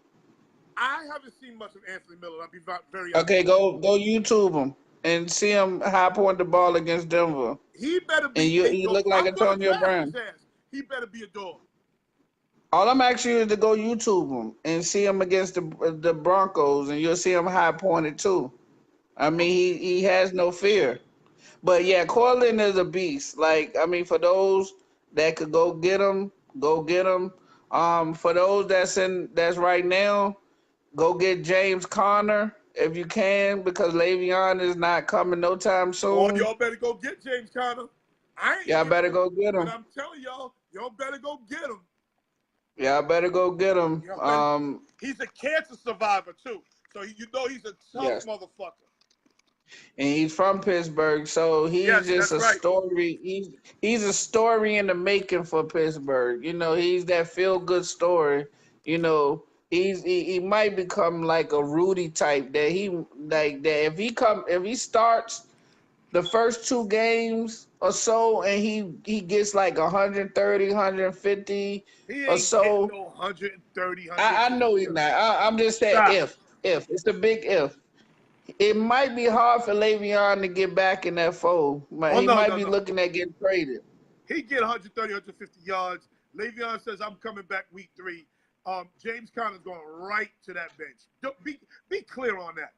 I haven't seen much of Anthony Miller. I'll be very honest. Okay, go YouTube him and see him high point the ball against Denver. He better be And a you dog. look like I'm going to Antonio draft Brown. his ass. He better be a dog. All I'm asking you is to go YouTube him and see him against the Broncos, and you'll see him high pointed too. I mean, he has no fear. But yeah, Cortland is a beast. Like, I mean, for those that could go get him, go get him. For those that's right now, go get James Conner if you can, because Le'Veon is not coming no time Oh, soon. y'all better go get James Conner. I ain't Y'all getting better him, go get but him. I'm telling y'all better go get him. Y'all better go get him. He's a cancer survivor too, so he's a tough Yes. motherfucker. And he's from Pittsburgh, so he's just a story. He's a story in the making for Pittsburgh. You know, he's that feel good story. You know, he might become like a Rudy type that if he starts the first 2 games or so and he gets like 130, 150 He or ain't getting so. no 130, I know he's not. I'm just saying Stop. if it's a big if. It might be hard for Le'Veon to get back in that fold. Oh, He might be looking at getting traded. He get 130, 150 yards. Le'Veon says, I'm coming back week 3. James Conner's going right to that bench. Be clear on that.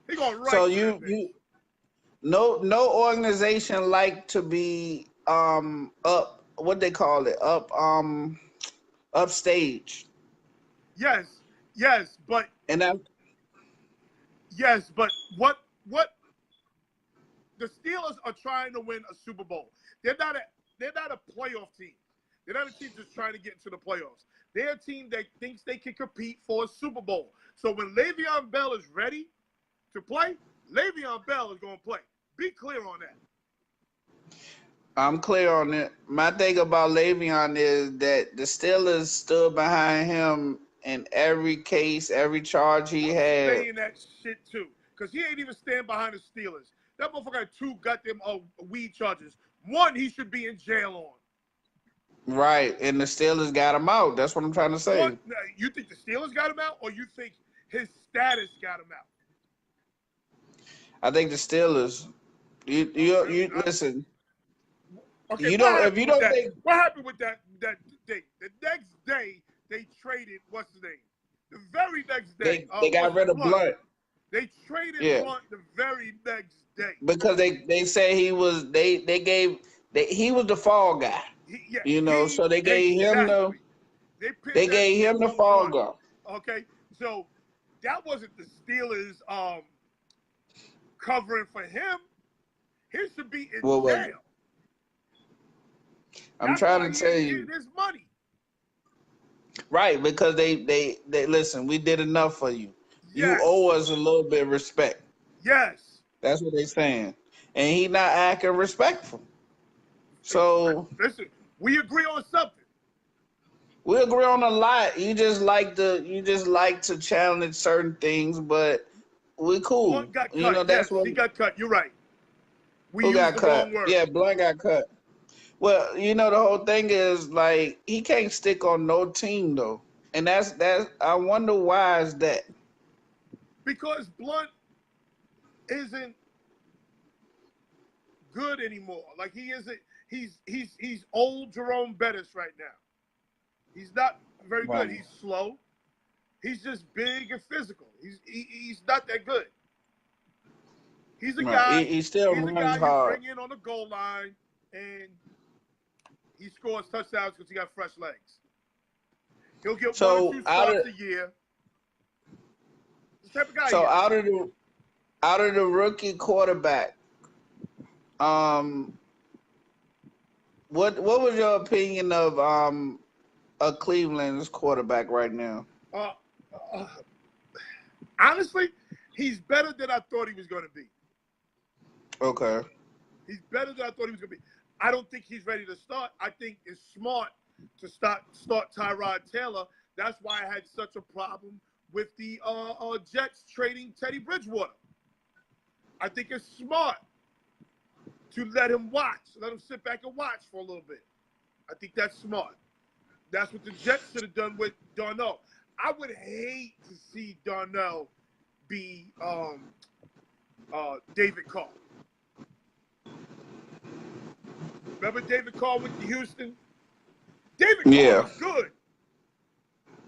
He going right So to that bench. no organization like to be up, what they call it, upstage. Yes, but what the Steelers are trying to win a Super Bowl. They're not a playoff team. They're not a team just trying to get into the playoffs. They're a team that thinks they can compete for a Super Bowl. So when Le'Veon Bell is ready to play, Le'Veon Bell is going to play. Be clear on that. I'm clear on it. My thing about Le'Veon is that the Steelers stood behind him in every case, every charge he had. Saying that shit too, because he ain't even stand behind the Steelers. That motherfucker had 2 goddamn weed charges. 1 he should be in jail on. Right, and the Steelers got him out. That's what I'm trying to say. What? You think the Steelers got him out, or you think his status got him out? I think the Steelers. You listen. Okay, you don't. If you don't think what happened with that day? The next day they traded what's his name? The very next day they got rid of Blunt. They traded Blunt the very next day because they said he was he was the fall guy. So they gave him the fall guy. Okay, so that wasn't the Steelers covering for him. He should be in jail. I'm trying to tell you. His money. Right, because they listen. We did enough for you. Yes. You owe us a little bit of respect. Yes, that's what they're saying, and he not acting respectful. So listen, we agree on something. We agree on a lot. You just like to challenge certain things, but we cool. Blunt got cut. That's what he got cut. You're right. Who got cut? Yeah, Blunt got cut. Well, the whole thing is like he can't stick on no team though, and that's I wonder why is that? Because Blunt isn't good anymore. Like he isn't. He's old Jerome Bettis right now. He's not very good. He's slow. He's just big and physical. He's not that good. He's a guy. He still runs hard. You bring in on the goal line and he scores touchdowns because he got fresh legs. He'll get 1 or 2 starts a year. This type of guy. So out of the rookie quarterback, what was your opinion of Cleveland's quarterback right now? Honestly, he's better than I thought he was going to be. Okay. He's better than I thought he was going to be. I don't think he's ready to start. I think it's smart to start Tyrod Taylor. That's why I had such a problem with the Jets trading Teddy Bridgewater. I think it's smart to let him sit back and watch for a little bit. I think that's smart. That's what the Jets should have done with Darnell. I would hate to see Darnell be David Carr. Remember David Carr went to Houston? David Carr was good.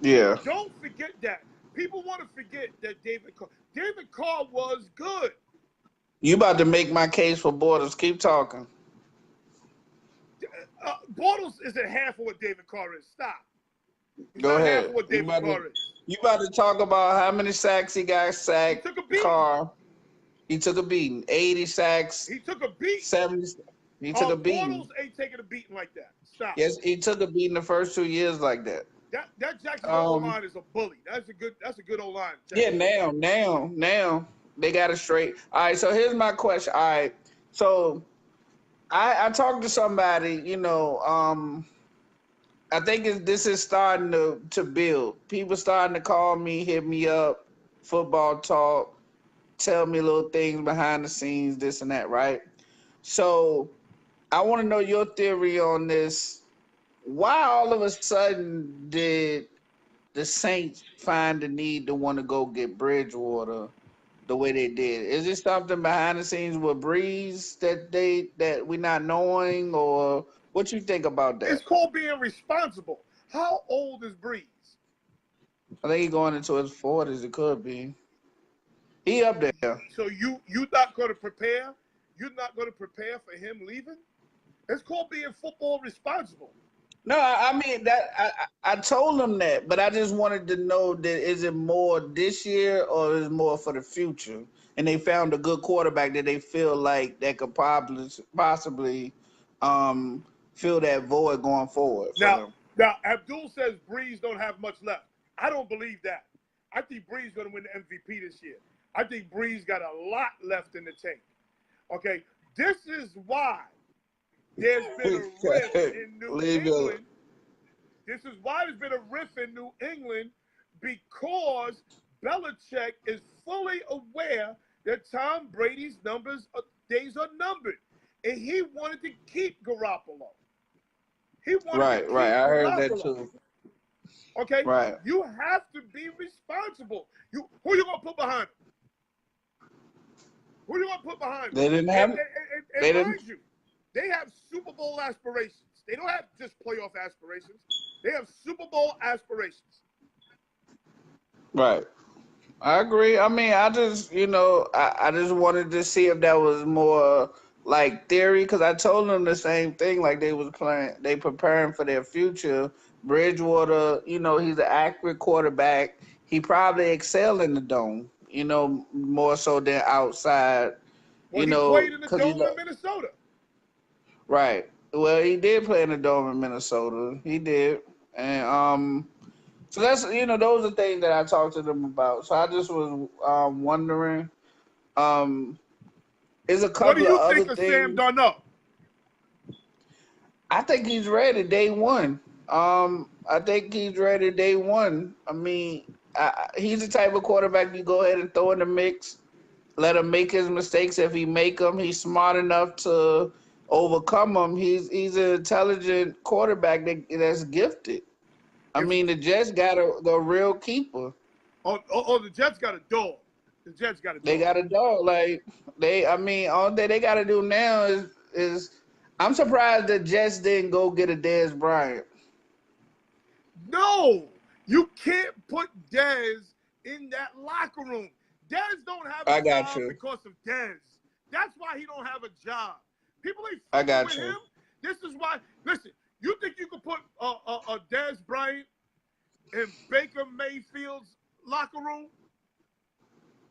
Yeah. Don't forget that. People want to forget that David Carr was good. You about to make my case for Bortles. Keep talking. Bortles isn't half of what David Carr is. Stop. He's Go not ahead. half of what David Carr is. You about to talk about how many sacks he got sacked? He took a beating. Carr. He took a beating. 80 sacks. He took a beating. 70. He took a beating. Bortles ain't taking a beating like that. Stop. Yes, he took a beating the first 2 years like that. That Jacksonville O-line is a bully. That's a good O-line. Yeah, now they got it straight. All right, so here's my question. All right, so I talked to somebody, I think this is starting to build. People starting to call me, hit me up, football talk, tell me little things behind the scenes, this and that, right? So I want to know your theory on this. Why all of a sudden did the Saints find the need to want to go get Bridgewater the way they did? Is it something behind the scenes with Breeze that we not knowing, or what you think about that? It's called being responsible. How old is Breeze? I think he's going into his 40s. It could be. He up there. So you not going to prepare? You're not going to prepare for him leaving? It's called being football responsible. No, I mean that I told them that, but I just wanted to know that is it more this year or is it more for the future? And they found a good quarterback that they feel like that could possibly fill that void going forward. Now Abdul says Breeze don't have much left. I don't believe that. I think Breeze is going to win the MVP this year. I think Breeze got a lot left in the tank. Okay, this is why there's been a rift in New England. This is why there's been a rift in New England, because Belichick is fully aware that Tom Brady's days are numbered, and he wanted to keep Garoppolo. He wanted to keep I heard Garoppolo. that too. Okay, right. You have to be responsible. Who you gonna put behind him? Who you gonna put behind him? They didn't have. Mind you, they have Super Bowl aspirations. They don't have just playoff aspirations. They have Super Bowl aspirations. Right. I agree. I mean, I just, I just wanted to see if that was more like theory, because I told them the same thing. Like they preparing for their future. Bridgewater, he's an accurate quarterback. He probably excel in the dome, more so than outside. Well, he played in the dome in Minnesota. Right. Well, he did play in the dome in Minnesota. He did. And so that's, those are things that I talked to them about. So I just was wondering, is a couple of other things. What do you think of Sam Darnold? I think he's ready day one. I think he's ready day one. I mean, he's the type of quarterback you go ahead and throw in the mix, let him make his mistakes. If he make them, he's smart enough to overcome them. He's an intelligent quarterback that's gifted. I mean, the Jets got a real keeper. Oh, the Jets got a dog. The Jets got a dog. They got a dog. All they got to do now is I'm surprised the Jets didn't go get a Dez Bryant. No, you can't put Dez in that locker room. Dez don't have a job because of Dez. That's why he don't have a job. People ain't fucking with him. This is why. Listen, you think you could put a Dez Bryant in Baker Mayfield's locker room?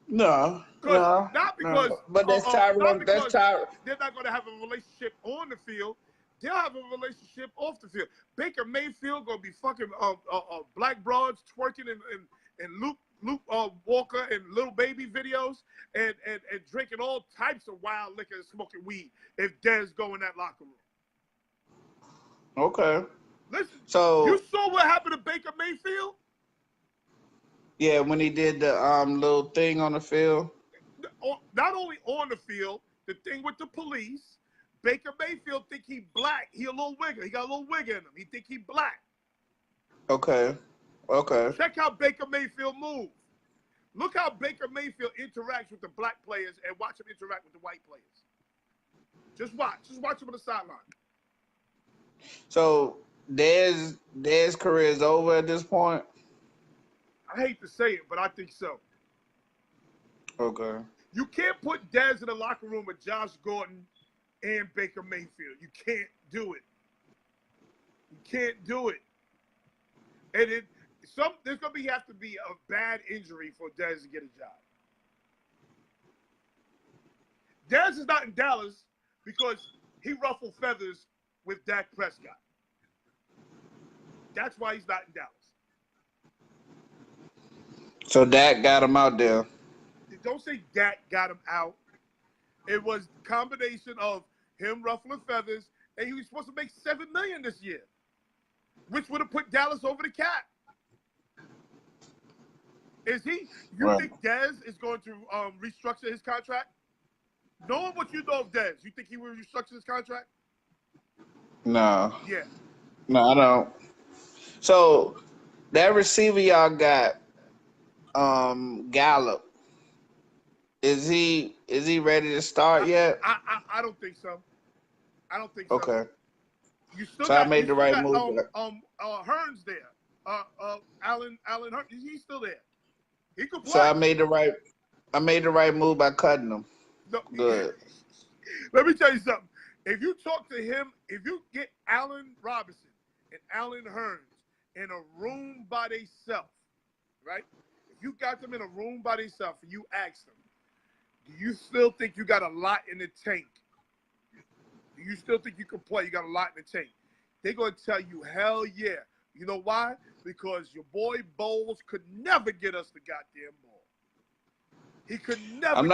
No. Not because. But that's Tyrone. That's Tyrone. They're not going to have a relationship on the field. They'll have a relationship off the field. Baker Mayfield going to be fucking black broads twerking in Luke Walker and Little Baby videos and drinking all types of wild liquor and smoking weed if Dez go in that locker room. Okay. Listen, you So saw what happened to Baker Mayfield? yeah, when he did the little thing on the field. Not only on the field, the thing with the police, Baker Mayfield think he black. He a little wigger. He got a little wigger in him. He think he black. Okay. Okay. Check how Baker Mayfield moves. Look how Baker Mayfield interacts with the black players and watch him interact with the white players. Just watch. Just watch him on the sideline. So Dez's career is over at this point. I hate to say it, but I think so. Okay. You can't put Dez in the locker room with Josh Gordon and Baker Mayfield. You can't do it. You can't do it. And there's gonna have to be a bad injury for Dez to get a job. Dez is not in Dallas because he ruffled feathers with Dak Prescott. That's why he's not in Dallas. So Dak got him out there. Don't say Dak got him out. It was a combination of him ruffling feathers, and he was supposed to make $7 million this year, which would have put Dallas over the cap. Is he? You think Dez is going to restructure his contract? Knowing what you know of Dez, you think he will restructure his contract? No. Yeah. No, I don't. So that receiver y'all got, Gallup. Is he ready to start yet? I don't think so. I don't think so. Okay. You still So got, I made the right move. Hearns there. Allen Hearns, he's still there. He could play. So I made the right move by cutting him. No, Good. Let me tell you something. If you talk to him, if you get Allen Robinson and Allen Hearns in a room by themselves, right? If you got them in a room by themselves and you ask them, do you still think you got a lot in the tank? Do you still think you can play? You got a lot in the tank. They're going to tell you, hell yeah. You know why? Because your boy Bowles could never get us the goddamn ball. He could never. I'm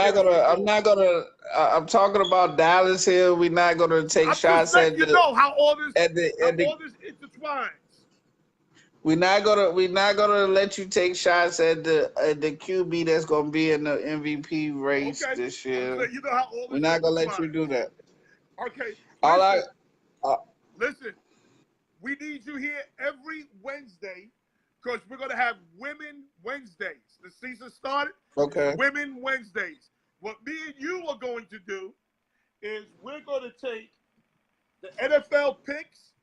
talking about Dallas here. We're not gonna take shots at you know how all this intertwines. We're not gonna let you take shots at the QB that's gonna be in the MVP race this year. You know how all this We're not gonna let you do that. Okay. Listen, we need you here every Wednesday because we're gonna have Women Wednesdays. The season started. Okay. Women Wednesdays. What me and you are going to do is we're going to take the NFL picks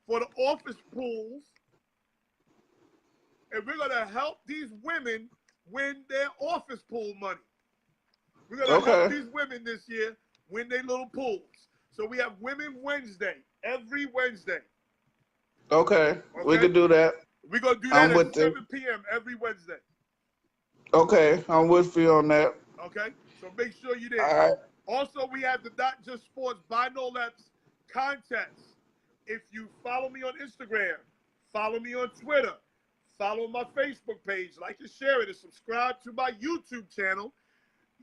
for the office pools, and we're going to help these women win their office pool money. We're going to help these women this year win their little pools. So we have Women Wednesday every Wednesday. Okay. We can do that. We're going to do that at 7 p.m. every Wednesday. Okay, I'm with you on that. Okay, so make sure you're there. All right. Also, we have the Not Just Sports Buy No Less contest. If you follow me on Instagram, follow me on Twitter, follow my Facebook page, like and share it, and subscribe to my YouTube channel,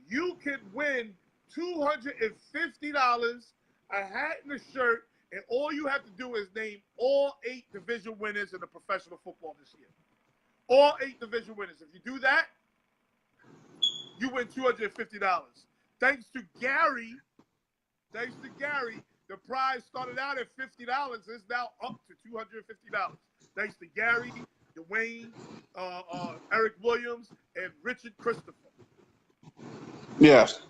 you can win $250, a hat and a shirt, and all you have to do is name all 8 division winners in the professional football this year. All 8 division winners. If you do that, you win $250. Thanks to Gary, the prize started out at $50. It's now up to $250. Thanks to Gary, Dwayne, Eric Williams, and Richard Christopher. Yes.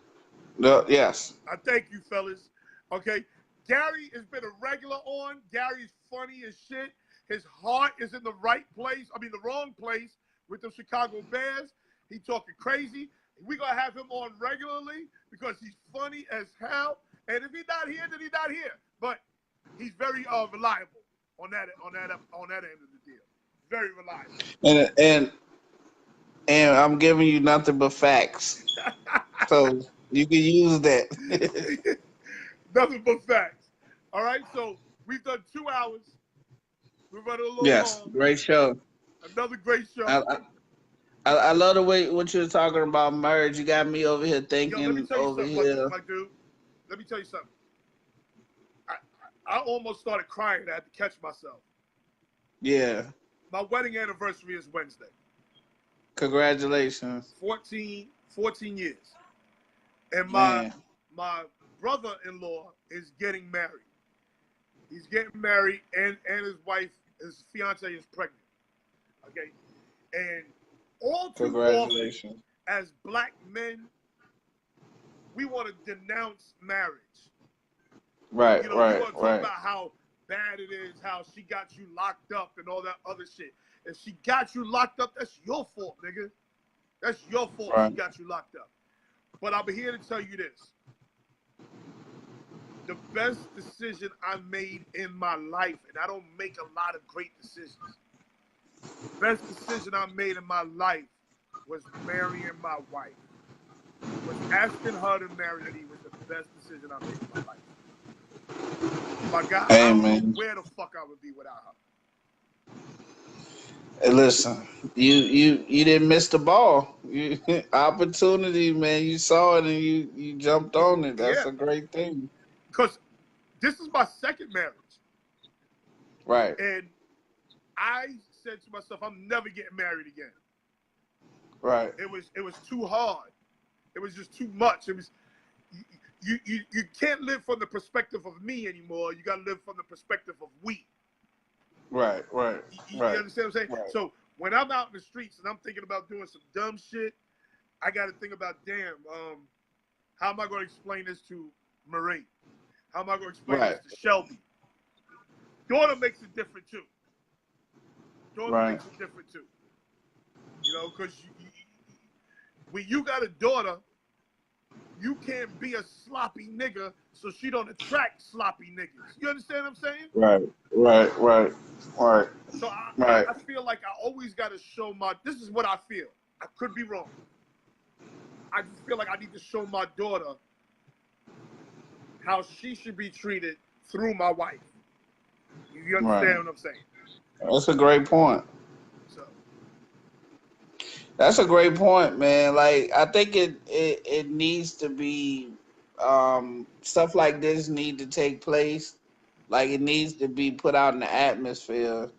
Yes. I thank you, fellas. Okay. Gary has been a regular on. Gary's funny as shit. His heart is in the right place. I mean, the wrong place with the Chicago Bears. He talking crazy. We're going to have him on regularly because he's funny as hell. And if he's not here, then he's not here. But he's very reliable on that end of the deal. Very reliable. And I'm giving you nothing but facts. So you can use that. Nothing but facts. All right, so we've done 2 hours. We're running a little long. Great show. Another great show. I love the way what you were talking about marriage. You got me over here Yo, let me thinking tell you over something, here. my dude. Let me tell you something. I almost started crying. I had to catch myself. Yeah. My wedding anniversary is Wednesday. Congratulations. 14 years. And Man. my brother-in-law is getting married. He's getting married, and his wife, his fiance, is pregnant. Okay, and all too often, Congratulations. as black men, we want to denounce marriage. Right, You know, we right, want to talk right. about how bad it is, how she got you locked up, and all that other shit. If she got you locked up, that's your fault, nigga. That's your fault she Right. got you locked up. But I'm here to tell you this. The best decision I made in my life, and I don't make a lot of great decisions. The best decision I made in my life was marrying my wife. Was asking her to marry me was the best decision I made in my life. My God, Hey I don't know man. where the fuck I would be without her. Hey, listen, you didn't miss the ball. You opportunity, man. You saw it and you jumped on it. That's Yeah, a great thing. because this is my second marriage. Right. And I said to myself, I'm never getting married again. Right. It was too hard. It was just too much. It was you can't live from the perspective of me anymore. You gotta live from the perspective of we. Right. Right. You Right. understand what I'm saying? Right. So when I'm out in the streets and I'm thinking about doing some dumb shit, I gotta think about, damn, how am I gonna explain this to Marie? How am I gonna explain Right. this to Shelby? Daughter makes it different too. Daughter Right. makes it different too. You know, because when you got a daughter, you can't be a sloppy nigga so she don't attract sloppy niggas. You understand what I'm saying? Right. Right. Right. Right. So Right. I feel like I always got to show this is what I feel. I could be wrong. I just feel like I need to show my daughter how she should be treated through my wife. You Right. understand what I'm saying? That's a great point. So That's a great point, man. Like I think it needs to be stuff like this need to take place. Like it needs to be put out in the atmosphere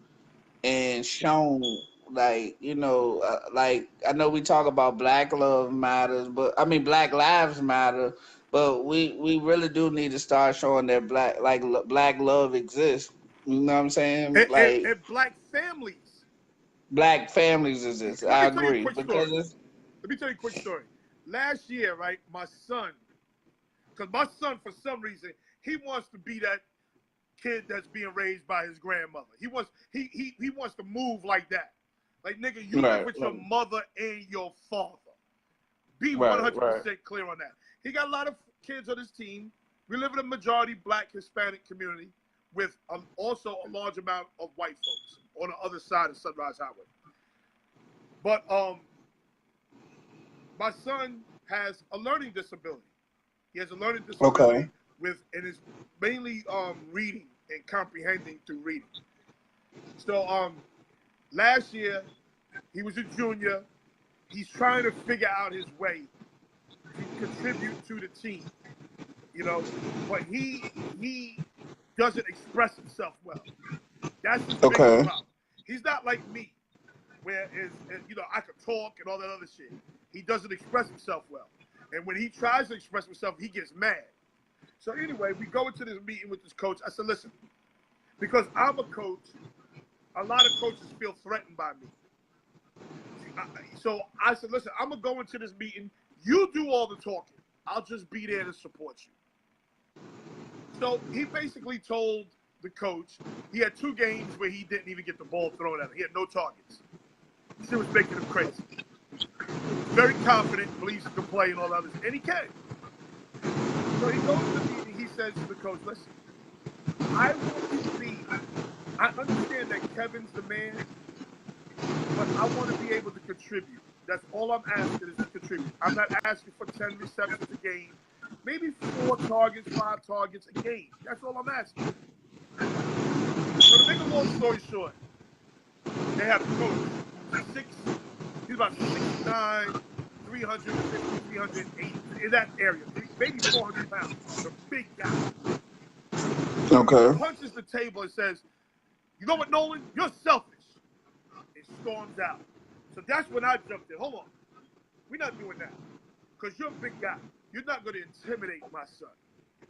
and shown. Like like I know we talk about Black Love Matters, but I mean Black Lives Matter, but we really do need to start showing that Black love exists. You know what I'm saying? Like and black families. Black families exist. Let I me tell you a agree quick because story. Let me tell you a quick story. Last year, right, my son, because my son, for some reason, he wants to be that kid that's being raised by his grandmother. He wants to move like that. Like, nigga, you live right, with your right, mother and your father. Be right, 100% right. clear on that. He got a lot of kids on his team. We live in a majority black Hispanic community with also a large amount of white folks on the other side of Sunrise Highway. But my son has a learning disability. He has a learning Okay. disability and is mainly reading and comprehending through reading. So last year he was a junior. He's trying to figure out his way to contribute to the team, you know, but he doesn't express himself well. That's his biggest Okay. problem. He's not like me, where I could talk and all that other shit. He doesn't express himself well. And when he tries to express himself, he gets mad. So anyway, we go into this meeting with this coach. I said, listen, because I'm a coach, a lot of coaches feel threatened by me. So I said, listen, I'm going to go into this meeting. You do all the talking. I'll just be there to support you. So he basically told the coach he had 2 games where he didn't even get the ball thrown at him. He had no targets. Shit was making him crazy. He's very confident, believes he can play and all that others, and he can. So he goes to the meeting. He says to the coach, listen, I understand that Kevin's the man, but I want to be able to contribute. That's all I'm asking is to contribute. I'm not asking for 10 receptions a game, maybe 4 targets, 5 targets a game. That's all I'm asking. So to make a long story short, they have a coach who's He's about 6'9", 350, 380, in that area, maybe 400 pounds. The big guy. Okay. He punches the table and says, "You know what, Nolan? You're selfish." It storms out. So that's when I jumped in. Hold on. We're not doing that. Because you're a big guy. You're not going to intimidate my son.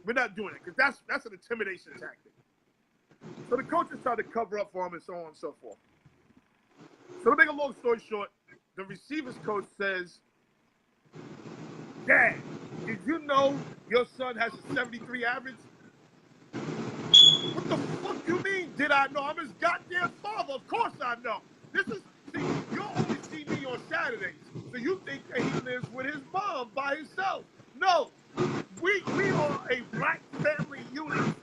We're not doing it. Because that's an intimidation tactic. So the coaches tried to cover up for him and so on and so forth. So to make a long story short, the receivers coach says, "Dad, did you know your son has a 73 average?" What the fuck you mean, did I know? I'm his goddamn father. Of course I know. See, you only see me on Saturdays. So you think that he lives with his mom by himself. No. We are a black family unit.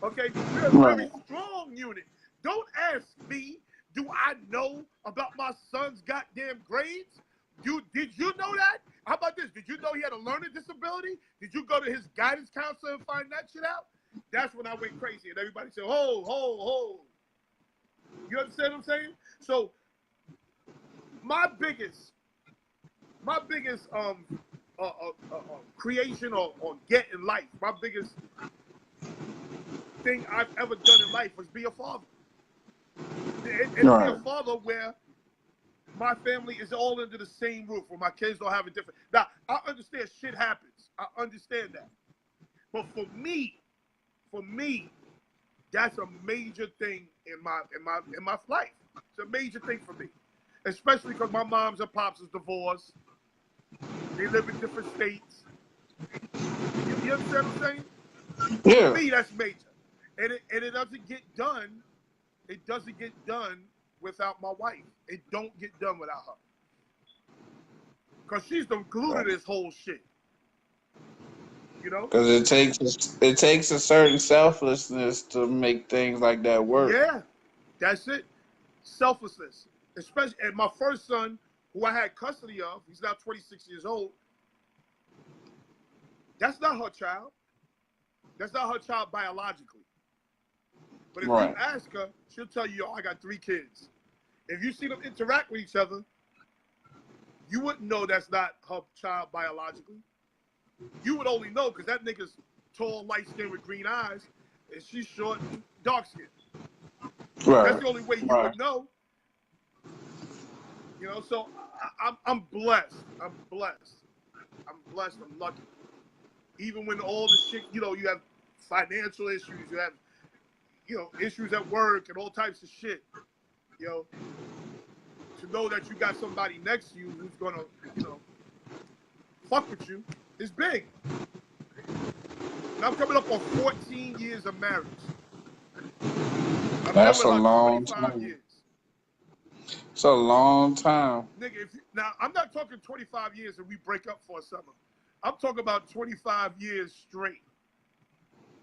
Okay? We're a very strong unit. Don't ask me, do I know about my son's goddamn grades? Did you know that? How about this? Did you know he had a learning disability? Did you go to his guidance counselor and find that shit out? That's when I went crazy and everybody said, "Ho, ho, ho." You understand what I'm saying? So my biggest creation or get in life, my biggest thing I've ever done in life was be a father. And be a father where my family is all under the same roof, where my kids don't have a different. Now, I understand shit happens. I understand that. But for me, that's a major thing in my life. It's a major thing for me. Especially because my mom's and pops is divorced. They live in different states. You understand what I'm saying? Yeah. For me, that's major. And it doesn't get done. It doesn't get done without my wife. It don't get done without her. Because she's the glue to this whole shit. You know? Because it takes a certain selflessness to make things like that work. Yeah, that's it. Selflessness. Especially, and my first son, who I had custody of, he's now 26 years old. That's not her child. That's not her child biologically. But if you ask her, she'll tell you, "Yo, I got 3 kids." If you see them interact with each other, you wouldn't know that's not her child biologically. You would only know because that nigga's tall, light-skinned with green eyes, and she's short and dark-skinned. That's the only way you would know. You know, so I'm blessed. I'm blessed. I'm lucky. Even when all the shit, you know, you have financial issues, you have, you know, issues at work and all types of shit. You know, to know that you got somebody next to you who's gonna, you know, fuck with you is big. And I'm coming up on 14 years of marriage. That's a long time. Years. It's a long time. Nigga, now I'm not talking 25 years and we break up for a summer. I'm talking about 25 years straight.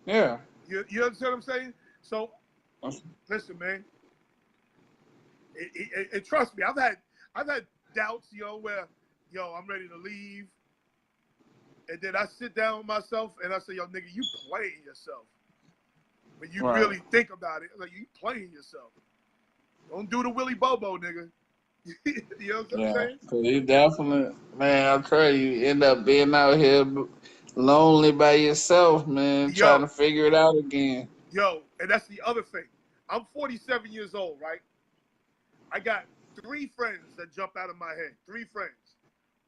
Yeah. You understand what I'm saying? So, listen, man. And trust me, I've had doubts, where, I'm ready to leave. And then I sit down with myself and I say, "Yo, nigga, you playing yourself." When you really think about it, like, you playing yourself. Don't do the Willy Bobo, nigga. You know what I'm saying? Cause you definitely, man, I'll tell you end up being out here lonely by yourself, man, trying to figure it out again. And that's the other thing. I'm 47 years old, right? I got 3 friends that jump out of my head. 3 friends.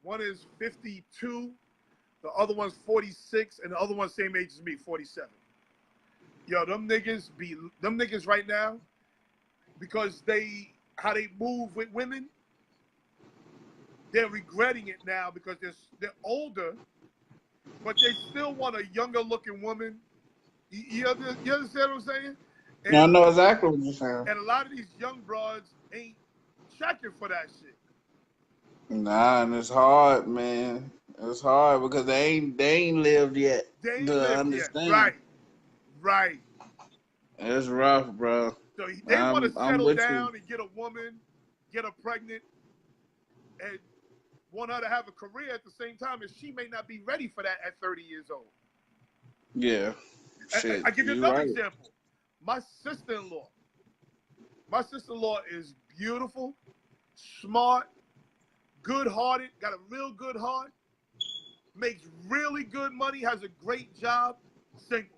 One is 52, the other one's 46, and the other one's same age as me, 47. Them niggas right now, because how they move with women, they're regretting it now because they're older, but they still want a younger looking woman. You understand what I'm saying? And I know exactly what you're saying. And a lot of these young broads ain't checking for that shit. Nah, and it's hard, man. It's hard because they ain't lived yet. They ain't lived yet. Right. It's rough, bro. So they want to settle down and get a woman, get her pregnant, and want her to have a career at the same time, and she may not be ready for that at 30 years old. Yeah. Shit, I give you another example. My sister-in-law. My sister-in-law is beautiful, smart, good-hearted, got a real good heart, makes really good money, has a great job, single.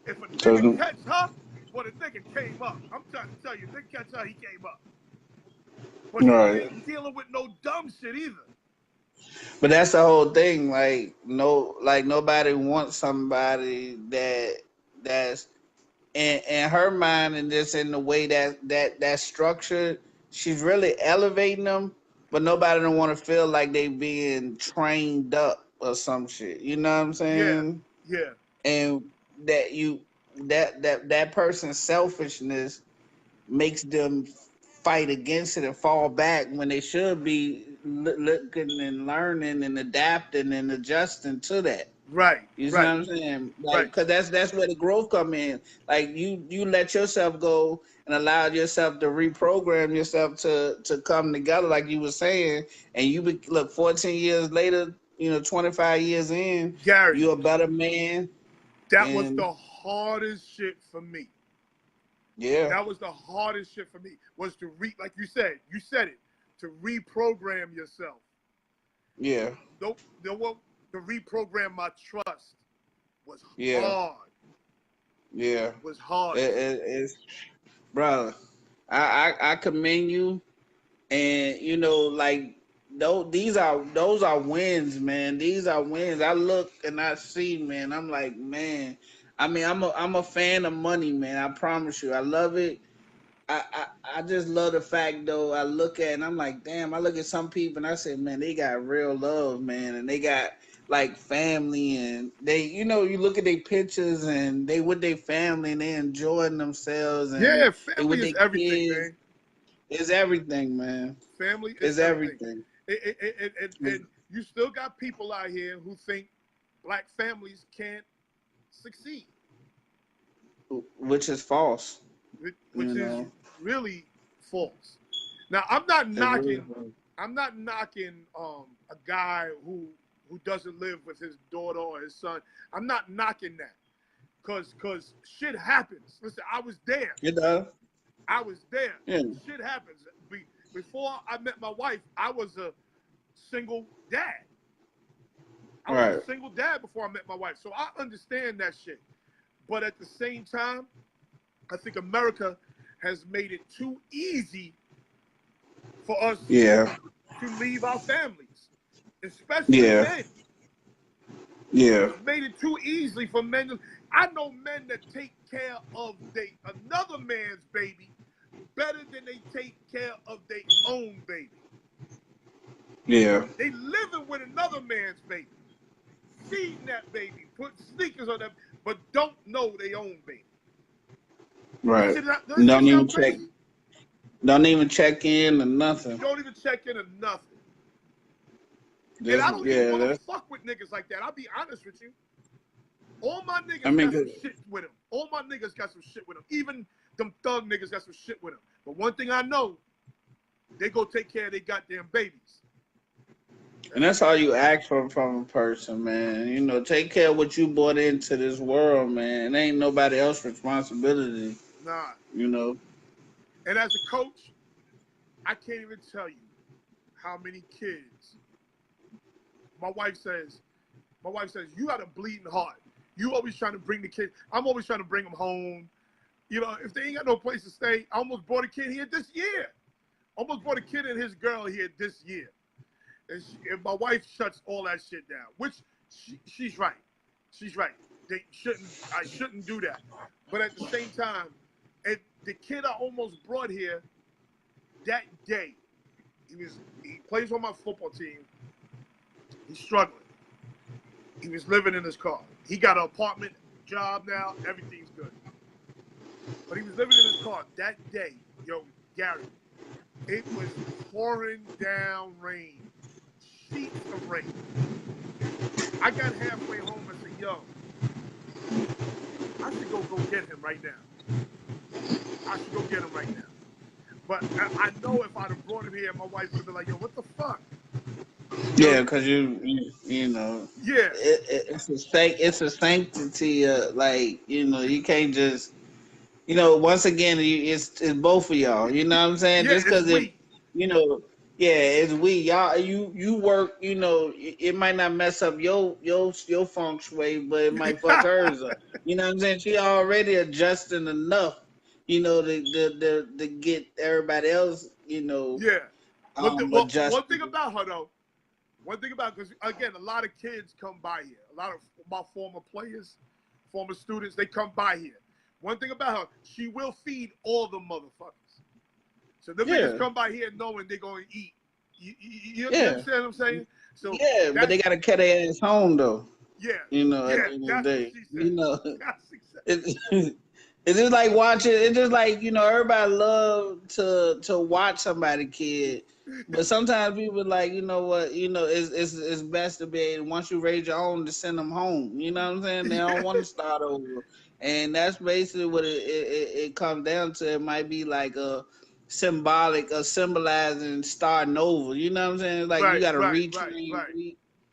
If a nigga catch her, well, the nigga came up. I'm trying to tell you, nigga catch her, he came up. But she ain't dealing with no dumb shit either. But that's the whole thing. Like nobody wants somebody that's in her mind and just in the way that's structured. She's really elevating them, but nobody don't want to feel like they being trained up or some shit. You know what I'm saying? Yeah. And that you that person's selfishness makes them fight against it and fall back when they should be looking and learning and adapting and adjusting to that. Right. You see Right. what I'm saying? Like, Right. because that's where the growth come in. Like you let yourself go and allow yourself to reprogram yourself to come together, like you were saying, and look 14 years later, 25 years in, Gary, you're a better man. that was And the hardest shit for me. yeah, That was the hardest shit for me, was to like you said it, to reprogram yourself. yeah, To reprogram my trust was yeah, hard. yeah. Was hard. It's brother. I commend you, and like those are wins, man. These are wins. I look and I see, man. I'm like, man. I mean, I'm a fan of money, man. I promise you, I love it. I just love the fact though. I look at and I'm like, damn. I look at some people and I say, man, they got real love, man, and they got like family, and they, you look at their pictures and they with their family and they enjoying themselves, and Yeah, they family with their is everything, kids. man. It's everything, man. Family is It's everything. And you still got people out here who think black families can't succeed, Which is false. which You is know, really false. Now, I'm not it really knocking. I'm not knocking a guy who doesn't live with his daughter or his son. I'm not knocking that, cause shit happens. Listen, I was there. it does. I was there. Yeah. Shit happens. Before I met my wife, I was a single dad. I was Right. a single dad before I met my wife, so I understand that shit. But at the same time, I think America has made it too easy for us Yeah. to leave our families, especially Yeah. men. Yeah. It's made it too easily for men. I know men that take care of another man's baby better than they take care of their own baby. Yeah. They living with another man's baby, feeding that baby, put sneakers on them, but don't know their own baby. Right. Does that Don't even sound check. crazy? Don't even check in or nothing. Don't even check in or nothing. Just, And I don't even yeah. want to That's. fuck with niggas like that. I'll be honest with you. All my niggas I mean, got some shit with them. All my niggas got some shit with them. Even them thug niggas got some shit with them. But one thing I know, they go take care of their goddamn babies. and that's all you ask from a person, man. Take care of what you brought into this world, man. It ain't nobody else's responsibility. Nah. And as a coach, I can't even tell you how many kids. My wife says, you got a bleeding heart. You always trying to bring the kid. I'm always trying to bring them home. If they ain't got no place to stay, I almost brought a kid here this year. Almost brought a kid and his girl here this year. And my wife shuts all that shit down, which she's right. She's right. I shouldn't do that. But at the same time, the kid I almost brought here that day, he plays on my football team. He's struggling. He was living in his car. He got an apartment job now. Everything's good. But he was living in his car that day. Yo, Gary, it was pouring down rain. Sheets of rain. I got halfway home and said, yo, I should go get him right now. But I know if I'd have brought him here, my wife would have been like, yo, what the fuck? yeah, because you Yeah. It's a sanctity. Like you can't just. Once again, it's both of y'all. You know what I'm saying? Yeah, Just because you know, yeah, it's we y'all. You work. It might not mess up your feng shui, but it might fuck hers up. You know what I'm saying? She already adjusting enough. To get everybody else. Yeah. Well, one thing Adjusted. about her though, because again, a lot of kids come by here. A lot of my former players, former students, they come by here. One thing about her, she will feed all the motherfuckers. So them niggas Yeah, come by here knowing they're going to eat. You yeah, understand what I'm saying? So yeah. But that's, they gotta cut their ass home though. yeah, At yeah, the end of the that's what day, she said. That's exactly. it, it's just like watching. It's just like everybody love to watch somebody kid, but sometimes people like what it's best to be able, once you raise your own to send them home. You know what I'm saying? They don't want to start over, and that's basically what it comes down to. It might be like a symbolic, or symbolizing starting over. You know what I'm saying? Like you Right, got to right, right, retrain. right,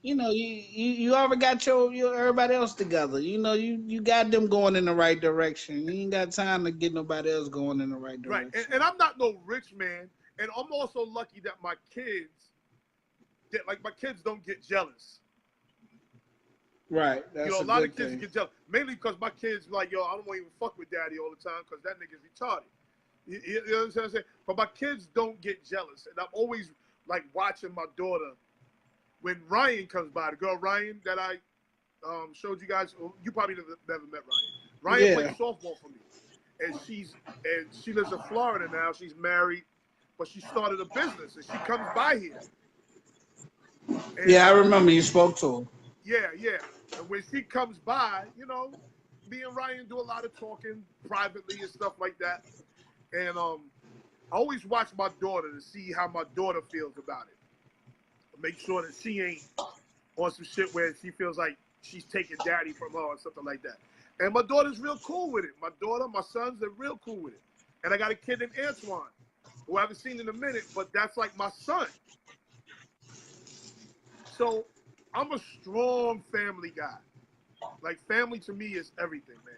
You already got your everybody else together. You got them going in the right direction. You ain't got time to get nobody else going in the right right. And, direction. and I'm not no rich man, and I'm also lucky that my kids, my kids don't get jealous. Right, You that's know, a a lot of good kids thing. get jealous, mainly because my kids like, yo, I don't want to even fuck with daddy all the time because that nigga's retarded. You know what I'm saying? But my kids don't get jealous, and I'm always like watching my daughter when Ryan comes by. The girl Ryan that I showed you guys, you probably never met Ryan. Ryan plays Yeah, softball for me, and she lives in Florida now. She's married, but she started a business, and she comes by here. And yeah, I remember you spoke to her. yeah, yeah. And when she comes by, me and Ryan do a lot of talking privately and stuff like that. And I always watch my daughter to see how my daughter feels about it. Make sure that she ain't on some shit where she feels like she's taking daddy from her or something like that. And my daughter's real cool with it. My daughter, my sons, they're real cool with it. And I got a kid named Antoine, who I haven't seen in a minute, but that's like my son. So I'm a strong family guy. Like family to me is everything, man.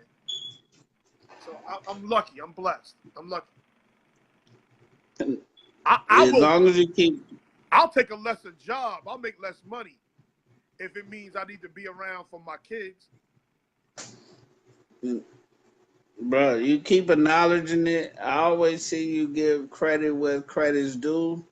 So I'm lucky. I'm blessed. I'm lucky. I As will. long as you keep, I'll take a lesser job. I'll make less money if it means I need to be around for my kids. bro, you keep acknowledging it. I always see you give credit where credit's due.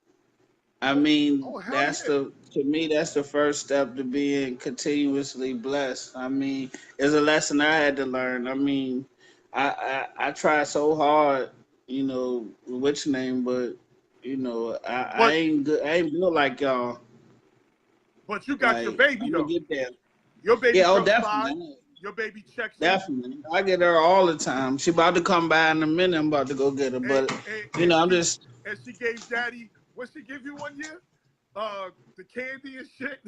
I Oh, mean, oh hell yeah. to me, that's the first step to being continuously blessed. I mean, it's a lesson I had to learn. I mean, I try so hard, which name, but I But ain't good. I ain't built like y'all. but you got your Like baby I'm gonna though. get there. Your baby Yeah, oh, comes by. definitely, Your baby checks in. definitely. I get her all the time. She about to come by in a minute. I'm about to go get her, And, but and, and I'm she just. and she gave daddy what she give you one year? The candy and shit.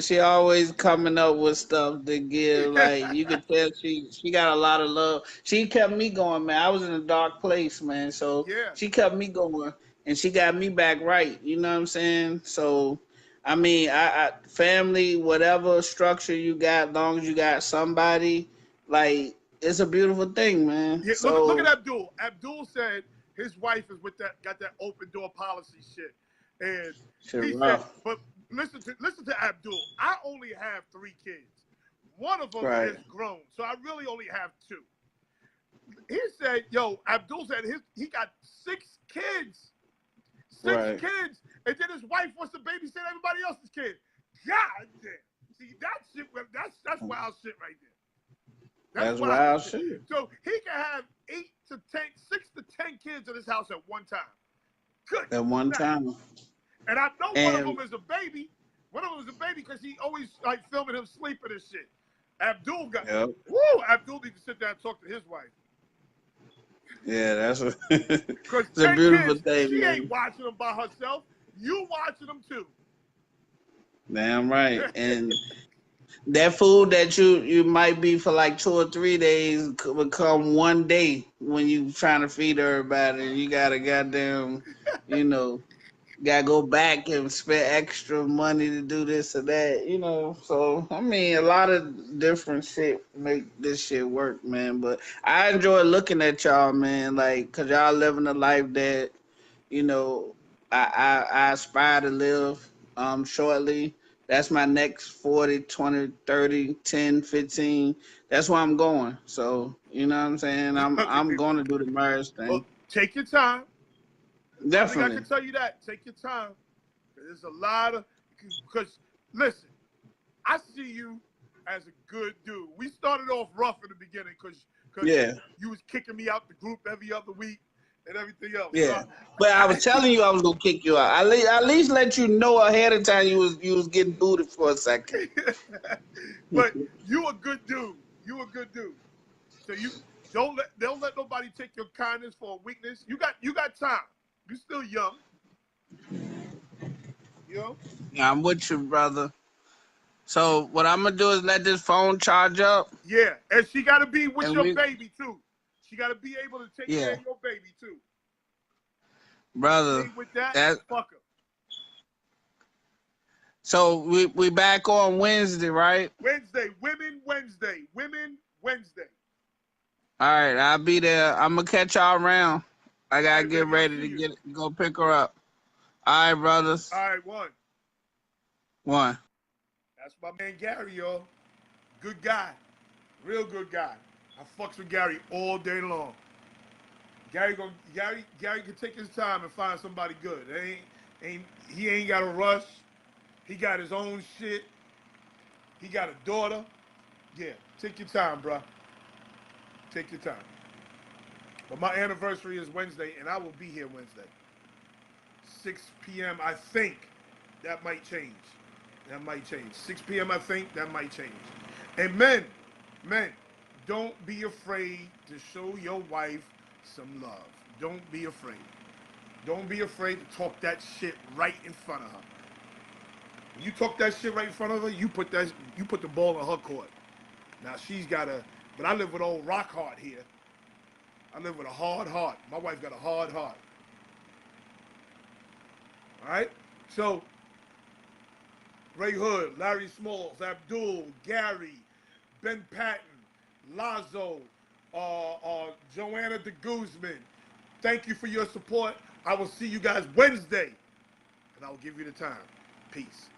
She always coming up with stuff to give. Like you could tell she got a lot of love. She kept me going, man. I was in a dark place, man. So Yeah. she kept me going and she got me back right. You know what I'm saying? So I mean, I family, whatever structure you got, long as you got somebody, like it's a beautiful thing, man. Yeah, look at So Abdul. Abdul said his wife is with that got that open door policy shit, and shit he said, rough. but listen to Abdul. I only have 3 kids. One of them Right. is grown, so I really only have 2. He said, "Yo, Abdul said he got 6 kids, six Right. kids, and then his wife wants to babysit everybody else's kid. God damn! See that shit? That's wild shit right there. That's That's wild wild shit. shit. So he can have 6 to 10 kids in his house at one time. Good At one night. time. And I know one of them And is a baby. One of them is a baby because he always like filming him sleeping and shit. Abdul got yep. woo. Abdul needs to sit down and talk to his wife Yeah, because it's a 10 beautiful kids, thing, she ain't man. watching them by herself. You watching them too. Damn right. And that food that you might be for like 2 or 3 days could become one day when you trying to feed everybody. You gotta goddamn, you know, gotta go back and spend extra money to do this or that. So I mean, a lot of different shit make this shit work, man. But I enjoy looking at y'all, man, like, cause y'all living a life that you know, I aspire to live shortly. That's my next 40, 20, 30, 10, 15. That's where I'm going. So, you know what I'm saying? I'm going to do the marriage Well, thing. take your time. One thing I can Definitely. tell you that take your time. There's a lot of because listen, I see you as a good dude. We started off rough in the beginning because Yeah. you was kicking me out the group every other week and everything else. Yeah. But I was telling you I was gonna kick you out. At least let you know ahead of time you was getting booted for a second. But you a good dude. You a good dude. So you don't let nobody take your kindness for a weakness. You got time. You still young. You know. Yeah, I'm with you, brother. So what I'm gonna do is let this phone charge up, Yeah, and she got to be with and your we, baby too. She got to be able to take care yeah, of your baby too. She brother. ain't with that. That Fuck her. so we back on Wednesday, right? Wednesday, Women Wednesday, Women Wednesday. All right, I'll be there. I'm gonna catch y'all around. I All gotta right, get baby, I'll ready see to you. go pick her up. All right, brothers. All right, one. One. That's my man Gary, y'all. Good guy, real good guy. I fucks with Gary all day long. Gary can take his time and find somebody good. He ain't got to rush. He got his own shit. He got a daughter. Yeah, take your time, bro. Take your time. But my anniversary is Wednesday, and I will be here Wednesday. 6 p.m. I think that might change. That might change. 6 p.m. I think that might change. And men, don't be afraid to show your wife some love. Don't be afraid. Don't be afraid to talk that shit right in front of her. When you talk that shit right in front of her, you put the ball in her court. Now she's got a, but I live with old rock heart here. I live with a hard heart. My wife got a hard heart. All right? So, Ray Hood, Larry Smalls, Abdul, Gary, Ben Patton, Lazo, Joanna de Guzman. Thank you for your support. I will see you guys Wednesday, and I will give you the time. Peace.